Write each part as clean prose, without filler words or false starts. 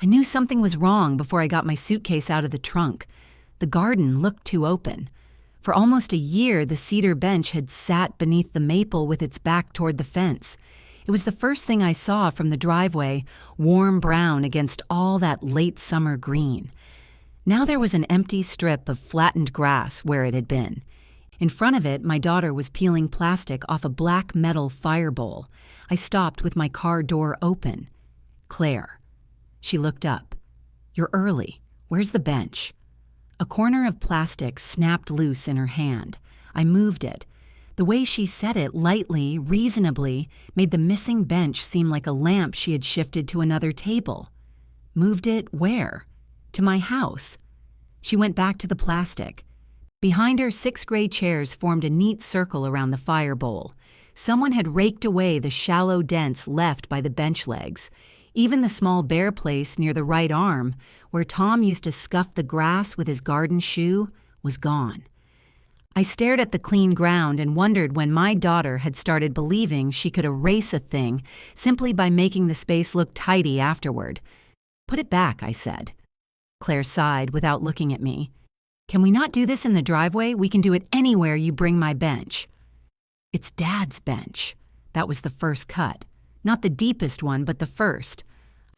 I knew something was wrong before I got my suitcase out of the trunk. The garden looked too open. For almost a year, the cedar bench had sat beneath the maple with its back toward the fence. It was the first thing I saw from the driveway, warm brown against all that late summer green. Now there was an empty strip of flattened grass where it had been. In front of it, my daughter was peeling plastic off a black metal fire bowl. I stopped with my car door open. "Claire." She looked up. "You're early. Where's the bench?" A corner of plastic snapped loose in her hand. I moved it. The way she said it lightly, reasonably, made the missing bench seem like a lamp she had shifted to another table. Moved it where? To my house. She went back to the plastic. Behind her, 6 gray chairs formed a neat circle around the fire bowl. Someone had raked away the shallow dents left by the bench legs. Even the small bare place near the right arm, where Tom used to scuff the grass with his garden shoe, was gone. I stared at the clean ground and wondered when my daughter had started believing she could erase a thing simply by making the space look tidy afterward. "Put it back," I said. Claire sighed without looking at me. "Can we not do this in the driveway? We can do it anywhere you bring my bench." "It's Dad's bench." That was the first cut. Not the deepest one, but the first.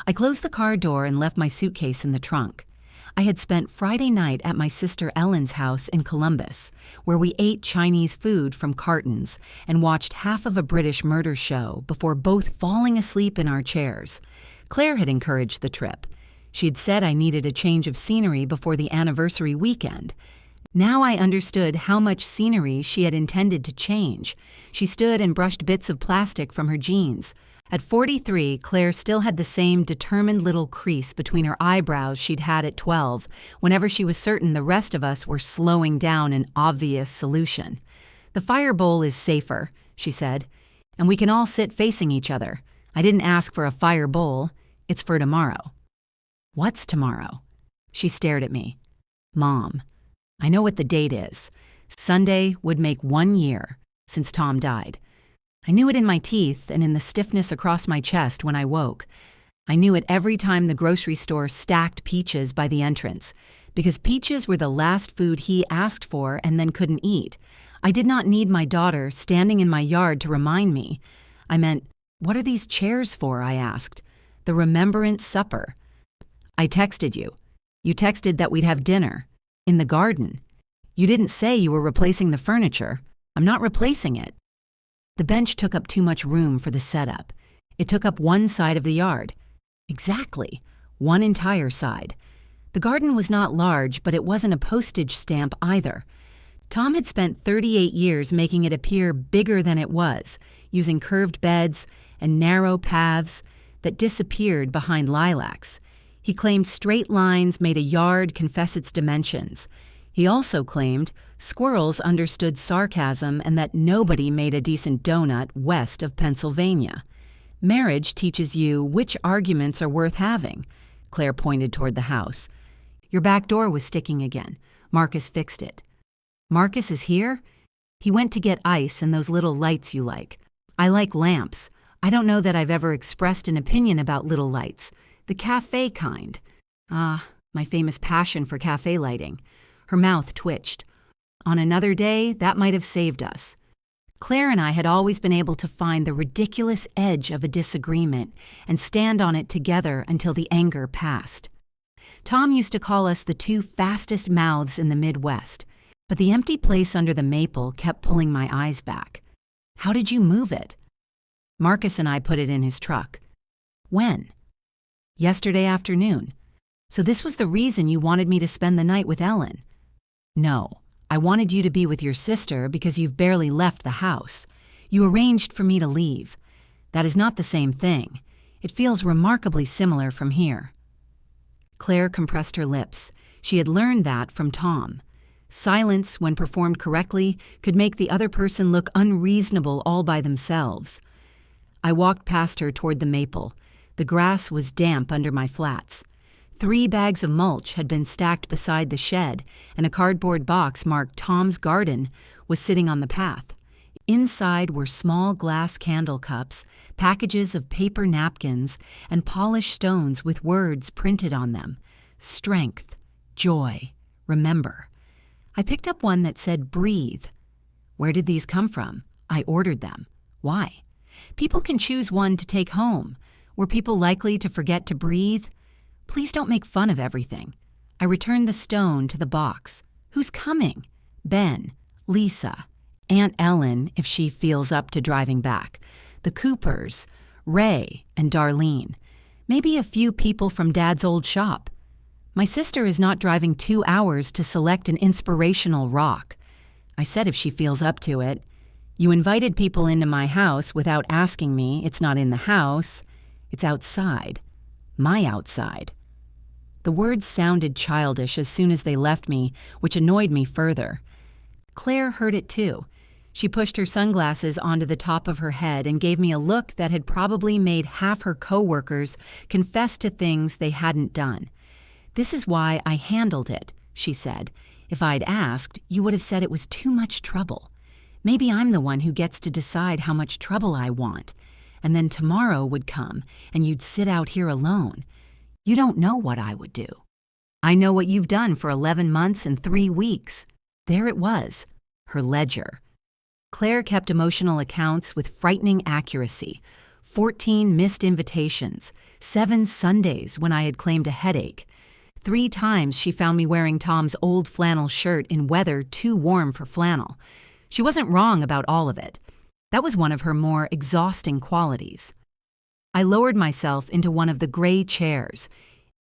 I closed the car door and left my suitcase in the trunk. I had spent Friday night at my sister Ellen's house in Columbus, where we ate Chinese food from cartons and watched half of a British murder show before both falling asleep in our chairs. Claire had encouraged the trip. She had said I needed a change of scenery before the anniversary weekend. Now I understood how much scenery she had intended to change. She stood and brushed bits of plastic from her jeans. At 43, Claire still had the same determined little crease between her eyebrows she'd had at 12, whenever she was certain the rest of us were slowing down an obvious solution. "The fire bowl is safer," she said, "and we can all sit facing each other. I didn't ask for a fire bowl. It's for tomorrow." "What's tomorrow?" She stared at me. "Mom, I know what the date is. Sunday would make 1 year since Tom died. I knew it in my teeth and in the stiffness across my chest when I woke. I knew it every time the grocery store stacked peaches by the entrance, because peaches were the last food he asked for and then couldn't eat. I did not need my daughter standing in my yard to remind me. I meant, "What are these chairs for?" I asked. "The remembrance supper." "I texted you. You texted that we'd have dinner. In the garden. You didn't say you were replacing the furniture. I'm not replacing it." The bench took up too much room for the setup. It took up one side of the yard. Exactly, one entire side. The garden was not large, but it wasn't a postage stamp either. Tom had spent 38 years making it appear bigger than it was, using curved beds and narrow paths that disappeared behind lilacs. He claimed straight lines made a yard confess its dimensions. He also claimed squirrels understood sarcasm and that nobody made a decent donut west of Pennsylvania. "Marriage teaches you which arguments are worth having." Claire pointed toward the house. "Your back door was sticking again. Marcus fixed it." "Marcus is here?" "He went to get ice and those little lights you like." "I like lamps. I don't know that I've ever expressed an opinion about little lights. The cafe kind." "Ah, my famous passion for cafe lighting." Her mouth twitched. "On another day, that might have saved us." Claire and I had always been able to find the ridiculous edge of a disagreement and stand on it together until the anger passed. Tom used to call us the 2 fastest mouths in the Midwest, but the empty place under the maple kept pulling my eyes back. "How did you move it?" "Marcus and I put it in his truck." "When?" "Yesterday afternoon." "So this was the reason you wanted me to spend the night with Ellen?" "No, I wanted you to be with your sister because you've barely left the house. You arranged for me to leave. That is not the same thing. It feels remarkably similar from here." Claire compressed her lips. She had learned that from Tom. Silence, when performed correctly, could make the other person look unreasonable all by themselves. I walked past her toward the maple. The grass was damp under my flats. 3 bags of mulch had been stacked beside the shed, and a cardboard box marked Tom's Garden was sitting on the path. Inside were small glass candle cups, packages of paper napkins, and polished stones with words printed on them. Strength, joy, remember. I picked up one that said breathe. Where did these come from? I ordered them. Why? People can choose one to take home. Were people likely to forget to breathe? Please don't make fun of everything. I returned the stone to the box. Who's coming? Ben, Lisa, Aunt Ellen, if she feels up to driving back, the Coopers, Ray, and Darlene. Maybe a few people from Dad's old shop. My sister is not driving 2 hours to select an inspirational rock. I said if she feels up to it. You invited people into my house without asking me. It's not in the house. It's outside. My outside. The words sounded childish as soon as they left me, which annoyed me further. Claire heard it too. She pushed her sunglasses onto the top of her head and gave me a look that had probably made half her co-workers confess to things they hadn't done. "This is why I handled it," she said. "If I'd asked, you would have said it was too much trouble. Maybe I'm the one who gets to decide how much trouble I want. And then tomorrow would come, and you'd sit out here alone. You don't know what I would do. I know what you've done for 11 months and 3 weeks. There it was, her ledger. Claire kept emotional accounts with frightening accuracy. 14 missed invitations, 7 Sundays when I had claimed a headache. 3 times she found me wearing Tom's old flannel shirt in weather too warm for flannel. She wasn't wrong about all of it. That was one of her more exhausting qualities. I lowered myself into one of the gray chairs.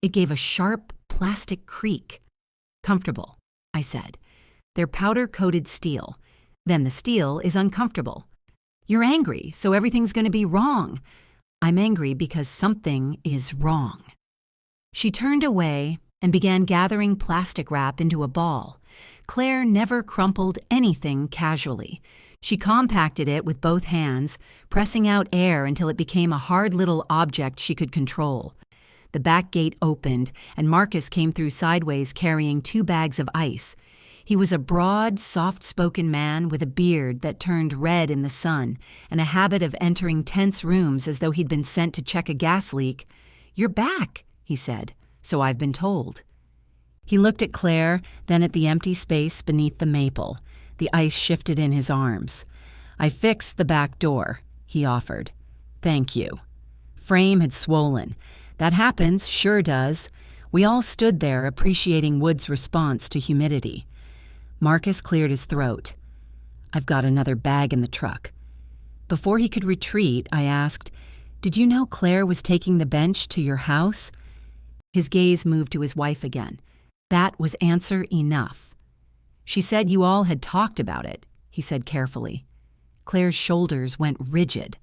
It gave a sharp, plastic creak. "Comfortable," I said. "They're powder-coated steel. Then the steel is uncomfortable. You're angry, so everything's going to be wrong." "I'm angry because something is wrong." She turned away and began gathering plastic wrap into a ball. Claire never crumpled anything casually. She compacted it with both hands, pressing out air until it became a hard little object she could control. The back gate opened, and Marcus came through sideways carrying 2 bags of ice. He was a broad, soft-spoken man with a beard that turned red in the sun and a habit of entering tense rooms as though he'd been sent to check a gas leak. "You're back," he said. "So I've been told." He looked at Claire, then at the empty space beneath the maple. The ice shifted in his arms. "I fixed the back door," he offered. "Thank you." Frame had swollen. That happens, sure does. We all stood there appreciating Wood's response to humidity. Marcus cleared his throat. "I've got another bag in the truck." Before he could retreat, I asked, "Did you know Claire was taking the bench to your house?" His gaze moved to his wife again. That was answer enough. "She said you all had talked about it," he said carefully. Claire's shoulders went rigid.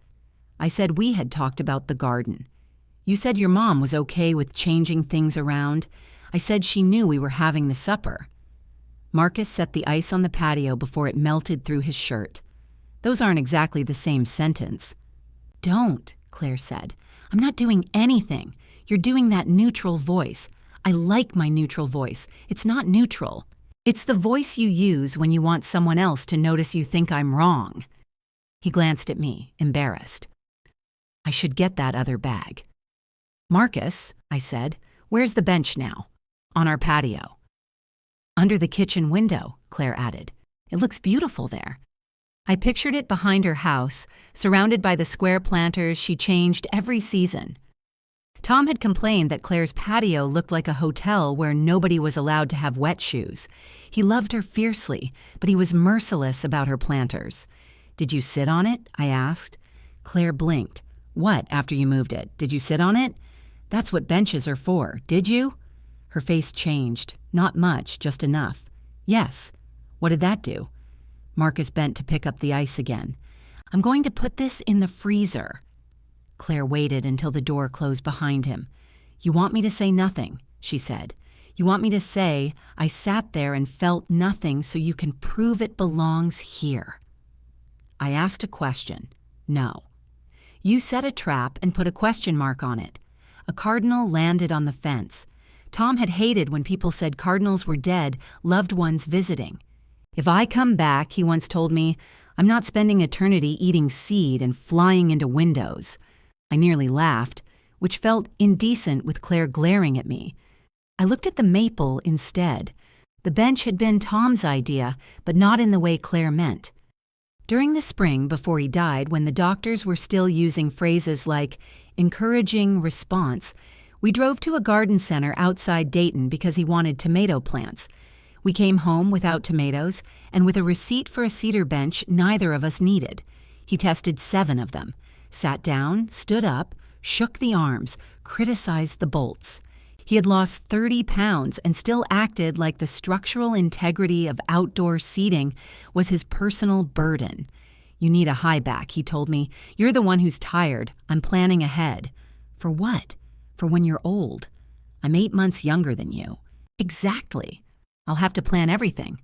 "I said we had talked about the garden. You said your mom was okay with changing things around. I said she knew we were having the supper." Marcus set the ice on the patio before it melted through his shirt. "Those aren't exactly the same sentence." "Don't," Claire said. "I'm not doing anything. You're doing that neutral voice. I like my neutral voice. It's not neutral. It's the voice you use when you want someone else to notice you think I'm wrong." He glanced at me, embarrassed. "I should get that other bag." "Marcus," I said, "where's the bench now?" "On our patio." "Under the kitchen window," Claire added. "It looks beautiful there." I pictured it behind her house, surrounded by the square planters she changed every season. Tom had complained that Claire's patio looked like a hotel where nobody was allowed to have wet shoes. He loved her fiercely, but he was merciless about her planters. "Did you sit on it?" I asked. Claire blinked. "What, after you moved it? Did you sit on it?" "That's what benches are for. Did you?" Her face changed. Not much, just enough. "Yes." "What did that do?" Marcus bent to pick up the ice again. "I'm going to put this in the freezer." Claire waited until the door closed behind him. "You want me to say nothing," she said. "You want me to say I sat there and felt nothing so you can prove it belongs here." I asked a question. "No." "You set a trap and put a question mark on it. A cardinal landed on the fence. Tom had hated when people said cardinals were dead, loved ones visiting. If I come back, he once told me, I'm not spending eternity eating seed and flying into windows. I nearly laughed, which felt indecent with Claire glaring at me. I looked at the maple instead. The bench had been Tom's idea, but not in the way Claire meant. During the spring before he died, when the doctors were still using phrases like encouraging response, we drove to a garden center outside Dayton because he wanted tomato plants. We came home without tomatoes and with a receipt for a cedar bench neither of us needed. He tested 7 of them, sat down, stood up, shook the arms, criticized the bolts. He had lost 30 pounds and still acted like the structural integrity of outdoor seating was his personal burden. You need a high back, he told me. You're the one who's tired. I'm planning ahead. For what? For when you're old. I'm 8 months younger than you. Exactly. I'll have to plan everything.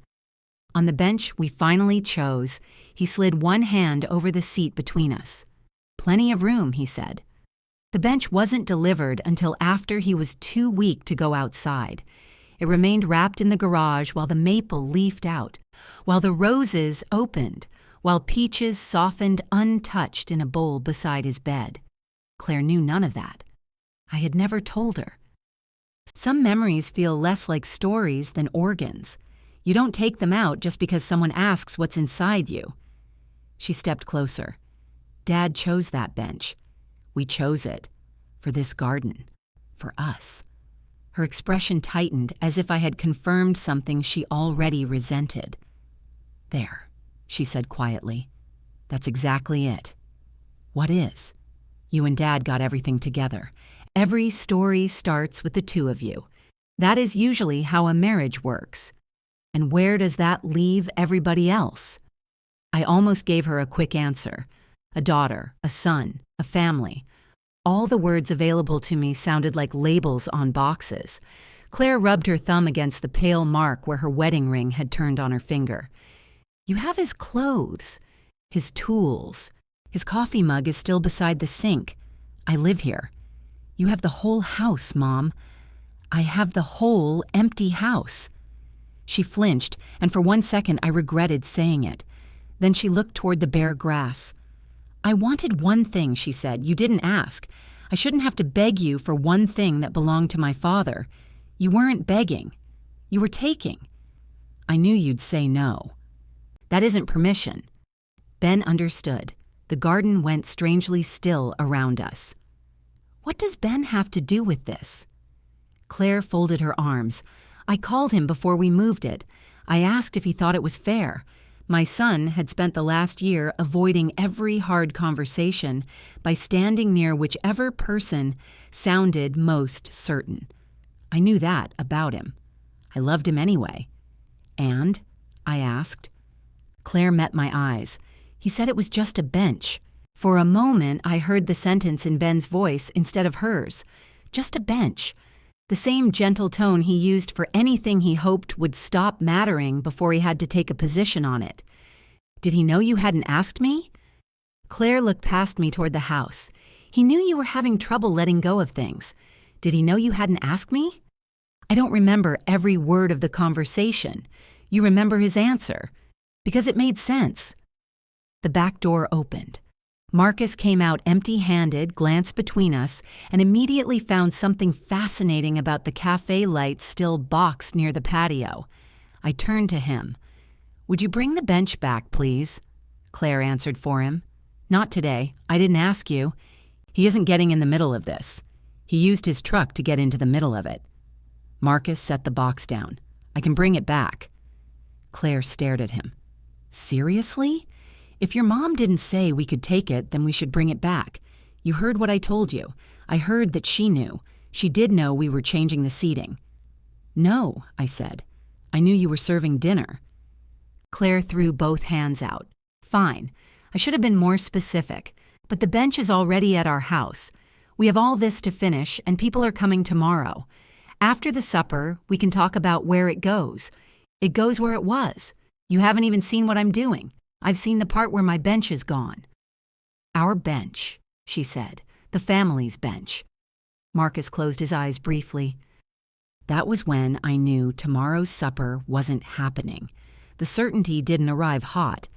On the bench, we finally chose. He slid one hand over the seat between us. Plenty of room, he said. The bench wasn't delivered until after he was too weak to go outside. It remained wrapped in the garage while the maple leafed out, while the roses opened, while peaches softened untouched in a bowl beside his bed. Claire knew none of that. I had never told her. Some memories feel less like stories than organs. You don't take them out just because someone asks what's inside you. She stepped closer. Dad chose that bench. We chose it. For this garden. For us. Her expression tightened as if I had confirmed something she already resented. There, she said quietly. That's exactly it. What is? You and Dad got everything together. Every story starts with the 2 of you. That is usually how a marriage works. And where does that leave everybody else? I almost gave her a quick answer. A daughter, a son, a family. All the words available to me sounded like labels on boxes. Claire rubbed her thumb against the pale mark where her wedding ring had turned on her finger. You have his clothes, his tools. His coffee mug is still beside the sink. I live here. You have the whole house, Mom. I have the whole empty house. She flinched, and for 1 second I regretted saying it. Then she looked toward the bare grass. I wanted one thing, she said. You didn't ask. I shouldn't have to beg you for one thing that belonged to my father. You weren't begging. You were taking. I knew you'd say no. That isn't permission. Ben understood. The garden went strangely still around us. What does Ben have to do with this? Claire folded her arms. I called him before we moved it. I asked if he thought it was fair. My son had spent the last year avoiding every hard conversation by standing near whichever person sounded most certain. I knew that about him. I loved him anyway. And? I asked. Claire met my eyes. He said it was just a bench. For a moment, I heard the sentence in Ben's voice instead of hers. Just a bench. The same gentle tone he used for anything he hoped would stop mattering before he had to take a position on it. Did he know you hadn't asked me? Claire looked past me toward the house. He knew you were having trouble letting go of things. Did he know you hadn't asked me? I don't remember every word of the conversation. You remember his answer. Because it made sense. The back door opened. Marcus came out empty-handed, glanced between us, and immediately found something fascinating about the cafe lights still boxed near the patio. I turned to him. Would you bring the bench back, please? Claire answered for him. Not today. I didn't ask you. He isn't getting in the middle of this. He used his truck to get into the middle of it. Marcus set the box down. I can bring it back. Claire stared at him. Seriously? If your mom didn't say we could take it, then we should bring it back. You heard what I told you. I heard that she knew. She did know we were changing the seating. No, I said. I knew you were serving dinner. Claire threw both hands out. Fine. I should have been more specific. But the bench is already at our house. We have all this to finish, and people are coming tomorrow. After the supper, we can talk about where it goes. It goes where it was. You haven't even seen what I'm doing. I've seen the part where my bench is gone. Our bench, she said. The family's bench. Marcus closed his eyes briefly. That was when I knew tomorrow's supper wasn't happening. The certainty didn't arrive hot.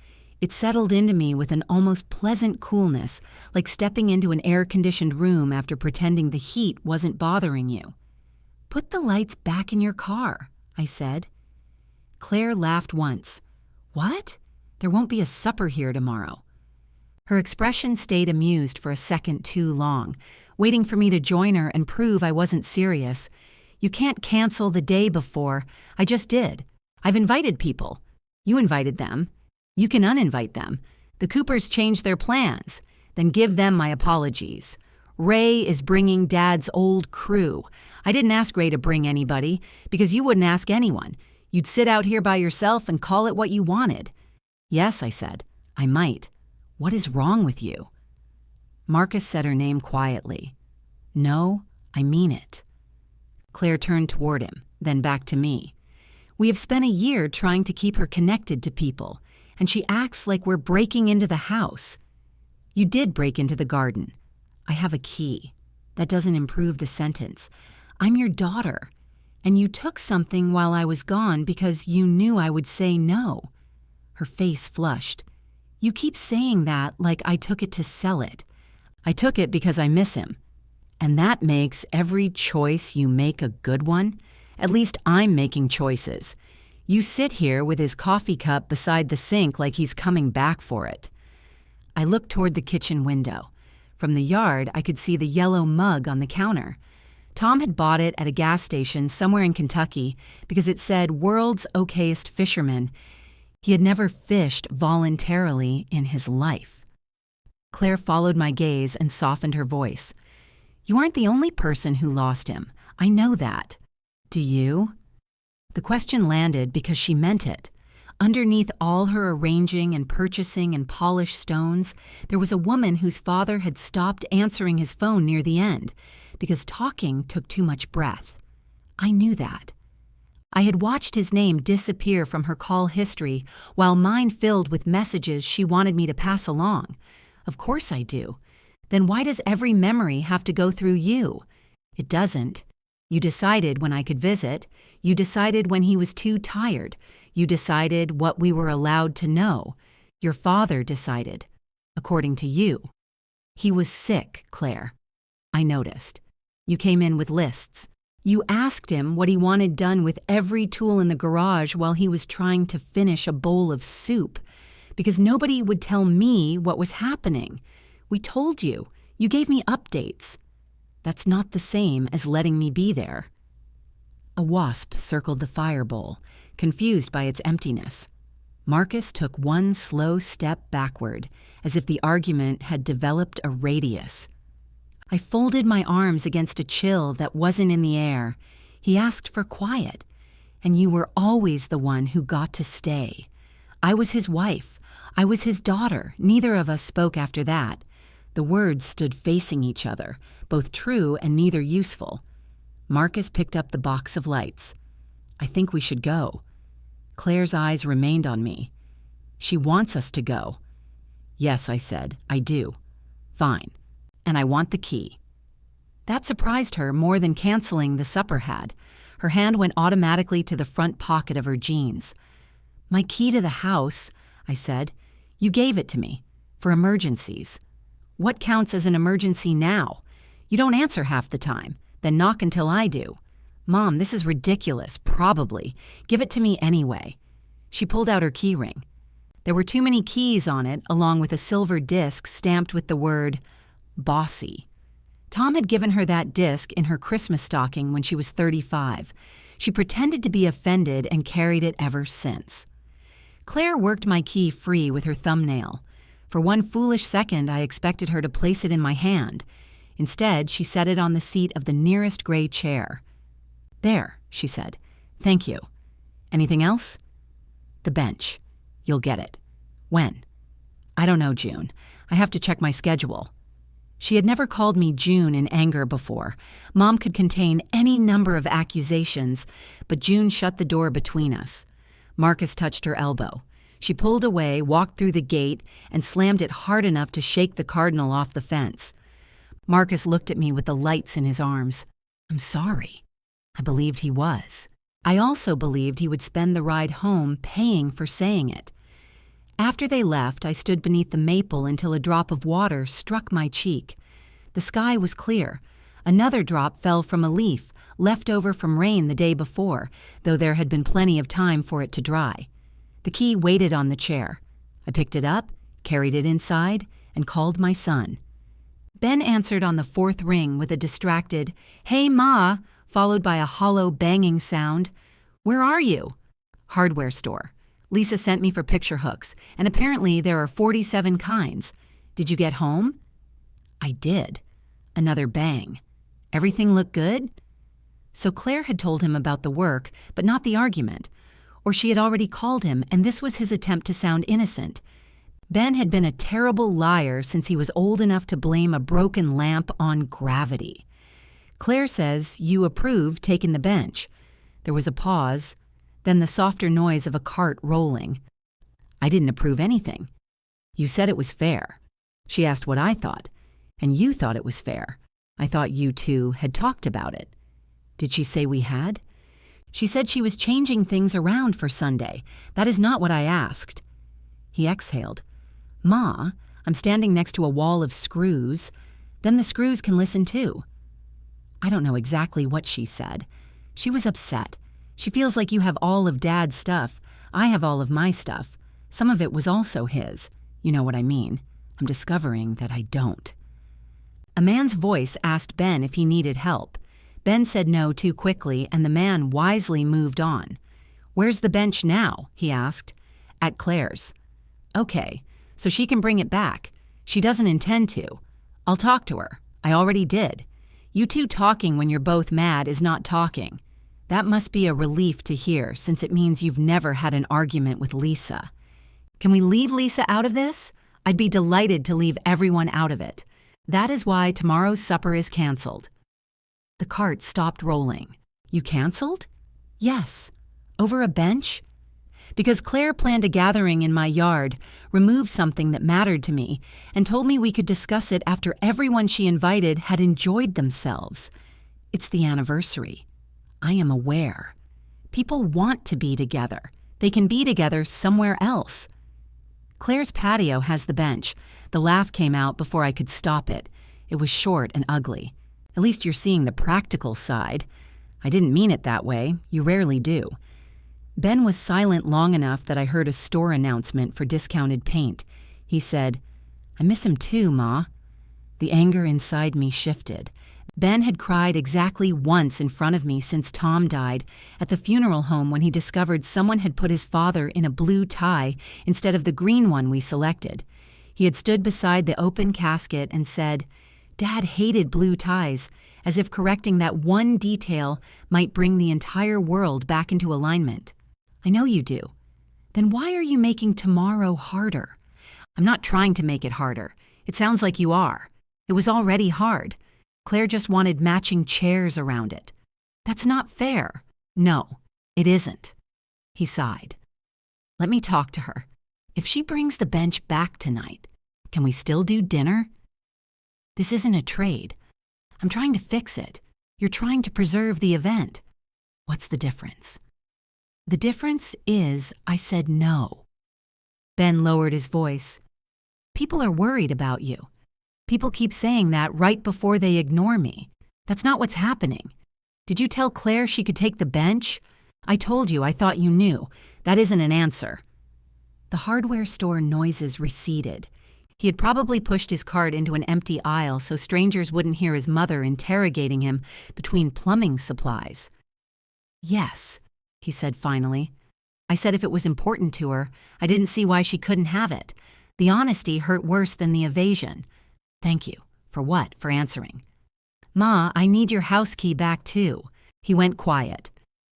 It settled into me with an almost pleasant coolness, like stepping into an air-conditioned room after pretending the heat wasn't bothering you. "Put the lights back in your car," I said. Claire laughed once. "What? There won't be a supper here tomorrow." Her expression stayed amused for a second too long, waiting for me to join her and prove I wasn't serious. "You can't cancel the day before. I just did. I've invited people. You invited them. You can uninvite them. The Coopers changed their plans. Then give them my apologies. Ray is bringing Dad's old crew. I didn't ask Ray to bring anybody, because you wouldn't ask anyone. You'd sit out here by yourself and call it what you wanted." "Yes," I said, "I might. What is wrong with you?" Marcus said her name quietly. "No, I mean it." Claire turned toward him, then back to me. "We have spent a year trying to keep her connected to people, and she acts like we're breaking into the house." "You did break into the garden. I have a key. That doesn't improve the sentence. I'm your daughter, and you took something while I was gone because you knew I would say no." Her face flushed. "You keep saying that like I took it to sell it. I took it because I miss him. And that makes every choice you make a good one? At least I'm making choices. You sit here with his coffee cup beside the sink like he's coming back for it." I looked toward the kitchen window. From the yard, I could see the yellow mug on the counter. Tom had bought it at a gas station somewhere in Kentucky because it said "World's Okayest Fisherman." He had never fished voluntarily in his life. Claire followed my gaze and softened her voice. "You aren't the only person who lost him. I know that. Do you?" The question landed because she meant it. Underneath all her arranging and purchasing and polished stones, there was a woman whose father had stopped answering his phone near the end because talking took too much breath. I knew that. I had watched his name disappear from her call history while mine filled with messages she wanted me to pass along. Of course I do. Then why does every memory have to go through you? It doesn't. You decided when I could visit. You decided when he was too tired. You decided what we were allowed to know. Your father decided, according to you. He was sick, Claire. I noticed. You came in with lists. You asked him what he wanted done with every tool in the garage while he was trying to finish a bowl of soup, because nobody would tell me what was happening. We told you. You gave me updates. That's not the same as letting me be there. A wasp circled the fire bowl, confused by its emptiness. Marcus took one slow step backward, as if the argument had developed a radius. I folded my arms against a chill that wasn't in the air. He asked for quiet, and you were always the one who got to stay. I was his wife. I was his daughter. Neither of us spoke after that. The words stood facing each other, both true and neither useful. Marcus picked up the box of lights. I think we should go. Claire's eyes remained on me. She wants us to go. Yes, I said, I do. Fine. And I want the key. That surprised her more than canceling the supper had. Her hand went automatically to the front pocket of her jeans. My key to the house, I said. You gave it to me. For emergencies. What counts as an emergency now? You don't answer half the time, then knock until I do. Mom, this is ridiculous, probably. Give it to me anyway. She pulled out her key ring. There were too many keys on it, along with a silver disc stamped with the word, Bossy. Tom had given her that disc in her Christmas stocking when she was 35. She pretended to be offended and carried it ever since. Claire worked my key free with her thumbnail. For one foolish second, I expected her to place it in my hand. Instead, she set it on the seat of the nearest gray chair. There, she said. Thank you. Anything else? The bench. You'll get it. When? I don't know, June. I have to check my schedule. She had never called me June in anger before. Mom could contain any number of accusations, but June shut the door between us. Marcus touched her elbow. She pulled away, walked through the gate, and slammed it hard enough to shake the cardinal off the fence. Marcus looked at me with the lights in his arms. I'm sorry. I believed he was. I also believed he would spend the ride home paying for saying it. After they left, I stood beneath the maple until a drop of water struck my cheek. The sky was clear. Another drop fell from a leaf, left over from rain the day before, though there had been plenty of time for it to dry. The key waited on the chair. I picked it up, carried it inside, and called my son. Ben answered on the fourth ring with a distracted, "Hey, Ma," followed by a hollow banging sound. "Where are you?" "Hardware store. Lisa sent me for picture hooks, and apparently there are 47 kinds. Did you get home?" I did. Another bang. "Everything looked good?" So Claire had told him about the work, but not the argument. Or she had already called him, and this was his attempt to sound innocent. Ben had been a terrible liar since he was old enough to blame a broken lamp on gravity. "Claire says you approved taking the bench." There was a pause, then the softer noise of a cart rolling. "I didn't approve anything. You said it was fair." She asked what I thought. "And you thought it was fair. I thought you two had talked about it." "Did she say we had?" "She said she was changing things around for Sunday. That is not what I asked." He exhaled. "Ma, I'm standing next to a wall of screws. Then the screws can listen too." I don't know exactly what she said. She was upset. She feels like you have all of Dad's stuff. I have all of my stuff. Some of it was also his. You know what I mean. I'm discovering that I don't. A man's voice asked Ben if he needed help. Ben said no too quickly, and the man wisely moved on. "Where's the bench now?" he asked. "At Claire's." "Okay, so she can bring it back. She doesn't intend to. I'll talk to her. I already did. You two talking when you're both mad is not talking. That must be a relief to hear, since it means you've never had an argument with Lisa. Can we leave Lisa out of this? I'd be delighted to leave everyone out of it. That is why tomorrow's supper is canceled." The cart stopped rolling. "You canceled?" "Yes." "Over a bench?" "Because Claire planned a gathering in my yard, removed something that mattered to me, and told me we could discuss it after everyone she invited had enjoyed themselves. It's the anniversary. I am aware. People want to be together. They can be together somewhere else." Claire's patio has the bench. The laugh came out before I could stop it. It was short and ugly. "At least you're seeing the practical side." "I didn't mean it that way. You rarely do." Ben was silent long enough that I heard a store announcement for discounted paint. He said, "I miss him too, Ma." The anger inside me shifted. Ben had cried exactly once in front of me since Tom died, at the funeral home when he discovered someone had put his father in a blue tie instead of the green one we selected. He had stood beside the open casket and said, "Dad hated blue ties," as if correcting that one detail might bring the entire world back into alignment. "I know you do." "Then why are you making tomorrow harder?" "I'm not trying to make it harder. It sounds like you are. It was already hard. Claire just wanted matching chairs around it." "That's not fair." "No, it isn't." He sighed. "Let me talk to her. If she brings the bench back tonight, can we still do dinner?" "This isn't a trade. I'm trying to fix it. You're trying to preserve the event." "What's the difference?" "The difference is I said no." Ben lowered his voice. "People are worried about you. People keep saying that right before they ignore me. That's not what's happening. Did you tell Claire she could take the bench? I told you I thought you knew. That isn't an answer." The hardware store noises receded. He had probably pushed his cart into an empty aisle so strangers wouldn't hear his mother interrogating him between plumbing supplies. "Yes," he said finally. "I said if it was important to her, I didn't see why she couldn't have it. The honesty hurt worse than the evasion." "Thank you." "For what?" "For answering." "Ma, I need your house key back too." He went quiet.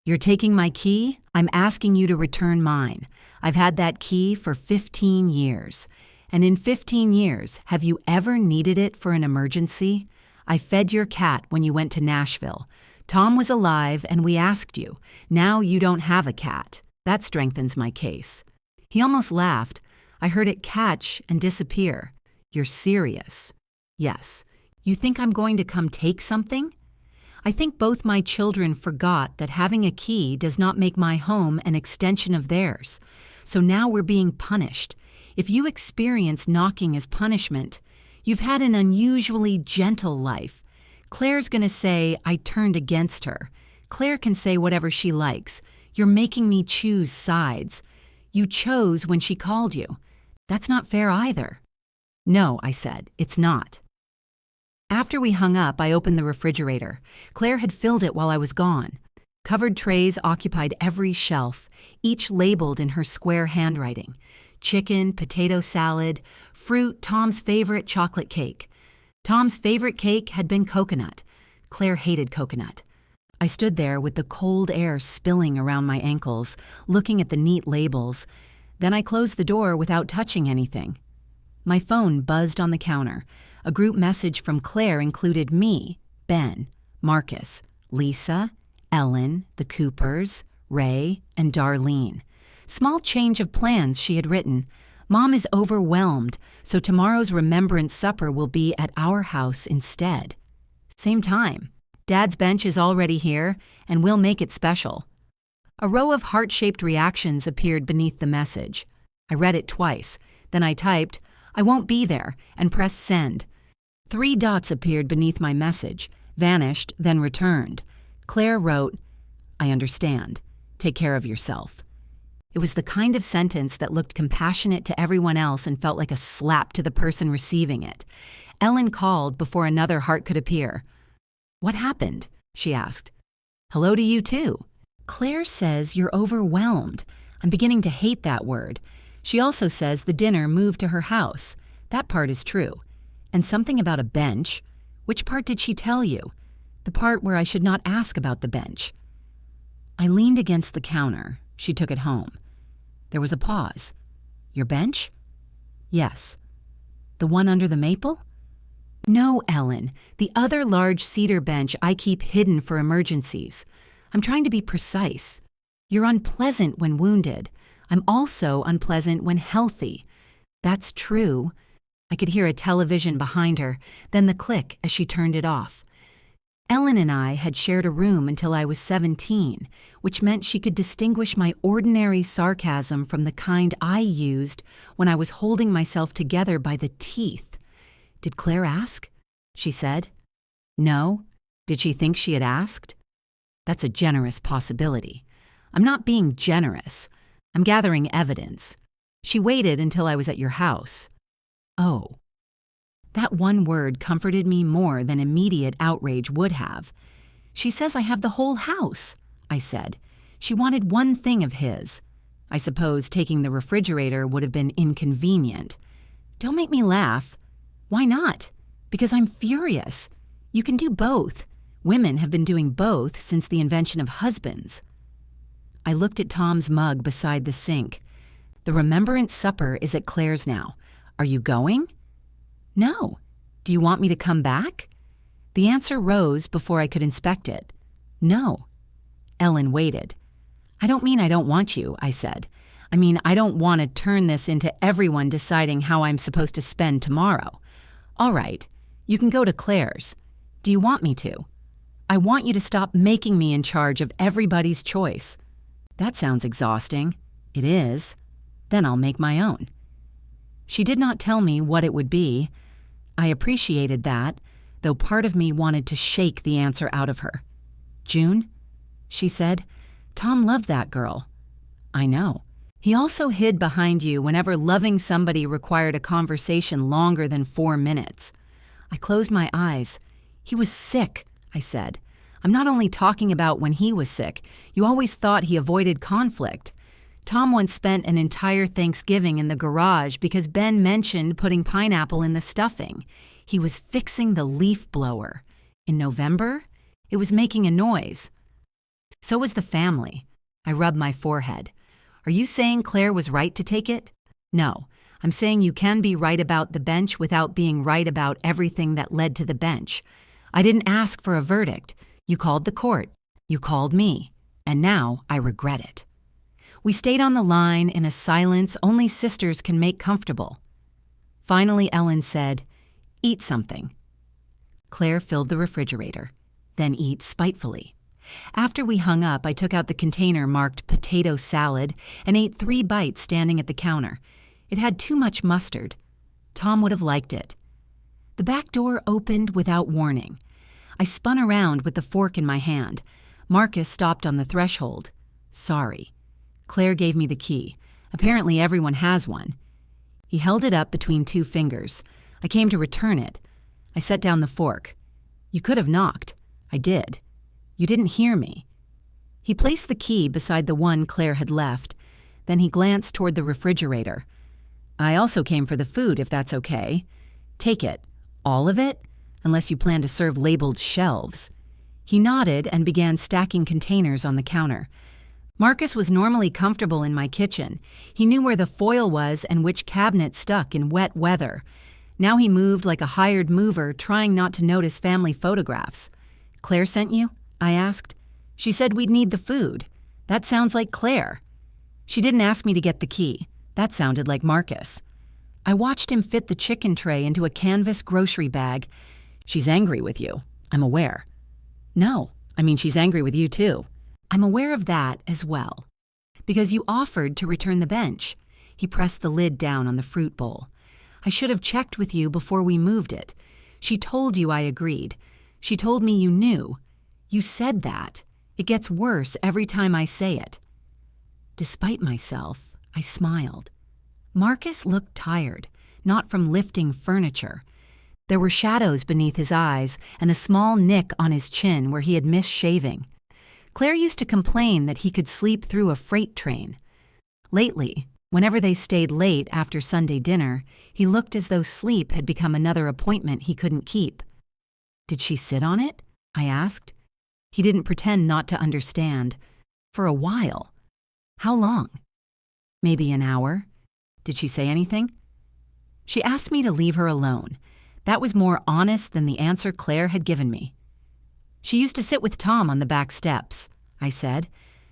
"You're taking my key? I'm asking you to return mine. I've had that key for 15 years. And in 15 years, have you ever needed it for an emergency? I fed your cat when you went to Nashville. Tom was alive and we asked you. Now you don't have a cat. That strengthens my case." He almost laughed. I heard it catch and disappear. "You're serious?" "Yes. You think I'm going to come take something?" I think both my children forgot that having a key does not make my home an extension of theirs. So now we're being punished. If you experience knocking as punishment, you've had an unusually gentle life. Claire's gonna say, I turned against her. Claire can say whatever she likes. You're making me choose sides. You chose when she called you. That's not fair either. No, I said, it's not. After we hung up, I opened the refrigerator. Claire had filled it while I was gone. Covered trays occupied every shelf, each labeled in her square handwriting. Chicken, potato salad, fruit, Tom's favorite chocolate cake. Tom's favorite cake had been coconut. Claire hated coconut. I stood there with the cold air spilling around my ankles, looking at the neat labels. Then I closed the door without touching anything. My phone buzzed on the counter. A group message from Claire included me, Ben, Marcus, Lisa, Ellen, the Coopers, Ray, and Darlene. Small change of plans, she had written. Mom is overwhelmed, so tomorrow's remembrance supper will be at our house instead. Same time. Dad's bench is already here, and we'll make it special. A row of heart-shaped reactions appeared beneath the message. I read it twice. Then I typed, I won't be there, and pressed send. 3 dots appeared beneath my message, vanished, then returned. Claire wrote, I understand. Take care of yourself. It was the kind of sentence that looked compassionate to everyone else and felt like a slap to the person receiving it. Ellen called before another heart could appear. What happened? She asked. Hello to you too. Claire says you're overwhelmed. I'm beginning to hate that word. She also says the dinner moved to her house. That part is true. And something about a bench. Which part did she tell you? The part where I should not ask about the bench. I leaned against the counter. She took it home. There was a pause. Your bench? Yes. The one under the maple? No, Ellen. The other large cedar bench I keep hidden for emergencies. I'm trying to be precise. You're unpleasant when wounded. I'm also unpleasant when healthy. That's true. I could hear a television behind her, then the click as she turned it off. Ellen and I had shared a room until I was 17, which meant she could distinguish my ordinary sarcasm from the kind I used when I was holding myself together by the teeth. Did Claire ask? She said. No. Did she think she had asked? That's a generous possibility. I'm not being generous. I'm gathering evidence. She waited until I was at your house. Oh. That one word comforted me more than immediate outrage would have. She says I have the whole house, I said. She wanted one thing of his. I suppose taking the refrigerator would have been inconvenient. Don't make me laugh. Why not? Because I'm furious. You can do both. Women have been doing both since the invention of husbands. I looked at Tom's mug beside the sink. The remembrance supper is at Claire's now. Are you going? No. Do you want me to come back? The answer rose before I could inspect it. No. Ellen waited. I don't mean I don't want you, I said. I mean I don't want to turn this into everyone deciding how I'm supposed to spend tomorrow. All right, you can go to Claire's. Do you want me to? I want you to stop making me in charge of everybody's choice. That sounds exhausting. It is. Then I'll make my own. She did not tell me what it would be. I appreciated that, though part of me wanted to shake the answer out of her. June? She said. Tom loved that girl. I know. He also hid behind you whenever loving somebody required a conversation longer than 4 minutes. I closed my eyes. He was sick, I said. I'm not only talking about when he was sick. You always thought he avoided conflict. Tom once spent an entire Thanksgiving in the garage because Ben mentioned putting pineapple in the stuffing. He was fixing the leaf blower. In November, it was making a noise. So was the family. I rubbed my forehead. Are you saying Claire was right to take it? No. I'm saying you can be right about the bench without being right about everything that led to the bench. I didn't ask for a verdict. You called the court. You called me. And now I regret it. We stayed on the line in a silence only sisters can make comfortable. Finally, Ellen said, Eat something. Claire filled the refrigerator, then eat spitefully. After we hung up, I took out the container marked potato salad and ate 3 bites standing at the counter. It had too much mustard. Tom would have liked it. The back door opened without warning. I spun around with the fork in my hand. Marcus stopped on the threshold. Sorry. Claire gave me the key. Apparently everyone has one. He held it up between two fingers. I came to return it. I set down the fork. You could have knocked. I did. You didn't hear me. He placed the key beside the one Claire had left. Then he glanced toward the refrigerator. I also came for the food, if that's okay. Take it. All of it? Unless you plan to serve labeled shelves. He nodded and began stacking containers on the counter. Marcus was normally comfortable in my kitchen. He knew where the foil was and which cabinet stuck in wet weather. Now he moved like a hired mover, trying not to notice family photographs. Claire sent you? I asked. She said we'd need the food. That sounds like Claire. She didn't ask me to get the key. That sounded like Marcus. I watched him fit the chicken tray into a canvas grocery bag. She's angry with you. I'm aware. No, I mean she's angry with you too. I'm aware of that as well. Because you offered to return the bench. He pressed the lid down on the fruit bowl. I should have checked with you before we moved it. She told you I agreed. She told me you knew. You said that. It gets worse every time I say it. Despite myself, I smiled. Marcus looked tired, not from lifting furniture. There were shadows beneath his eyes and a small nick on his chin where he had missed shaving. Claire used to complain that he could sleep through a freight train. Lately, whenever they stayed late after Sunday dinner, he looked as though sleep had become another appointment he couldn't keep. Did she sit on it? I asked. He didn't pretend not to understand. For a while. How long? Maybe an hour. Did she say anything? She asked me to leave her alone. That was more honest than the answer Claire had given me. She used to sit with Tom on the back steps, I said,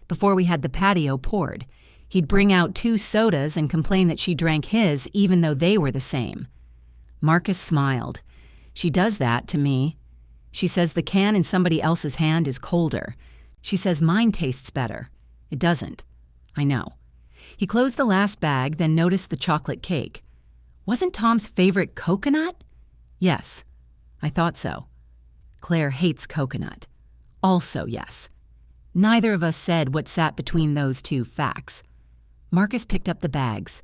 before we had the patio poured. He'd bring out 2 sodas and complain that she drank his even though they were the same. Marcus smiled. She does that to me. She says the can in somebody else's hand is colder. She says mine tastes better. It doesn't. I know. He closed the last bag, then noticed the chocolate cake. Wasn't Tom's favorite coconut? Yes, I thought so. Claire hates coconut. Also yes. Neither of us said what sat between those 2 facts. Marcus picked up the bags.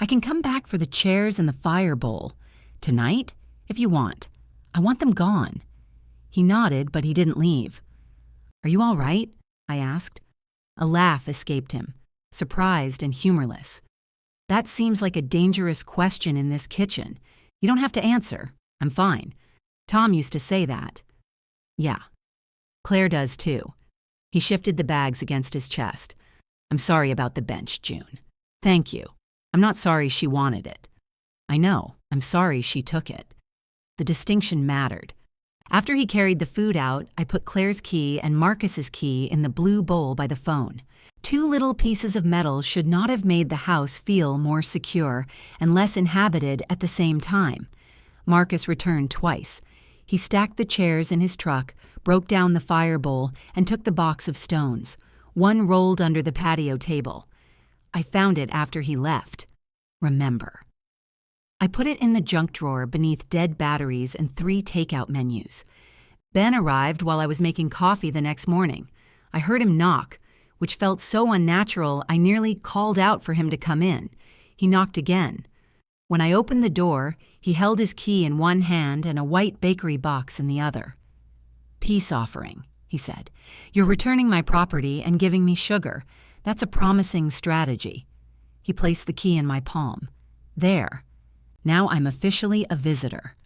I can come back for the chairs and the fire bowl. Tonight, if you want. I want them gone. He nodded, but he didn't leave. Are you all right? I asked. A laugh escaped him, surprised and humorless. That seems like a dangerous question in this kitchen. You don't have to answer. I'm fine. Tom used to say that. Yeah. Claire does too. He shifted the bags against his chest. I'm sorry about the bench, June. Thank you. I'm not sorry she wanted it. I know. I'm sorry she took it. The distinction mattered. After he carried the food out, I put Claire's key and Marcus's key in the blue bowl by the phone. 2 little pieces of metal should not have made the house feel more secure and less inhabited at the same time. Marcus returned twice. He stacked the chairs in his truck, broke down the fire bowl, and took the box of stones. One rolled under the patio table. I found it after he left. Remember. I put it in the junk drawer beneath dead batteries and 3 takeout menus. Ben arrived while I was making coffee the next morning. I heard him knock, which felt so unnatural I nearly called out for him to come in. He knocked again. When I opened the door, he held his key in one hand and a white bakery box in the other. Peace offering, he said. You're returning my property and giving me sugar. That's a promising strategy. He placed the key in my palm. There. Now I'm officially a visitor.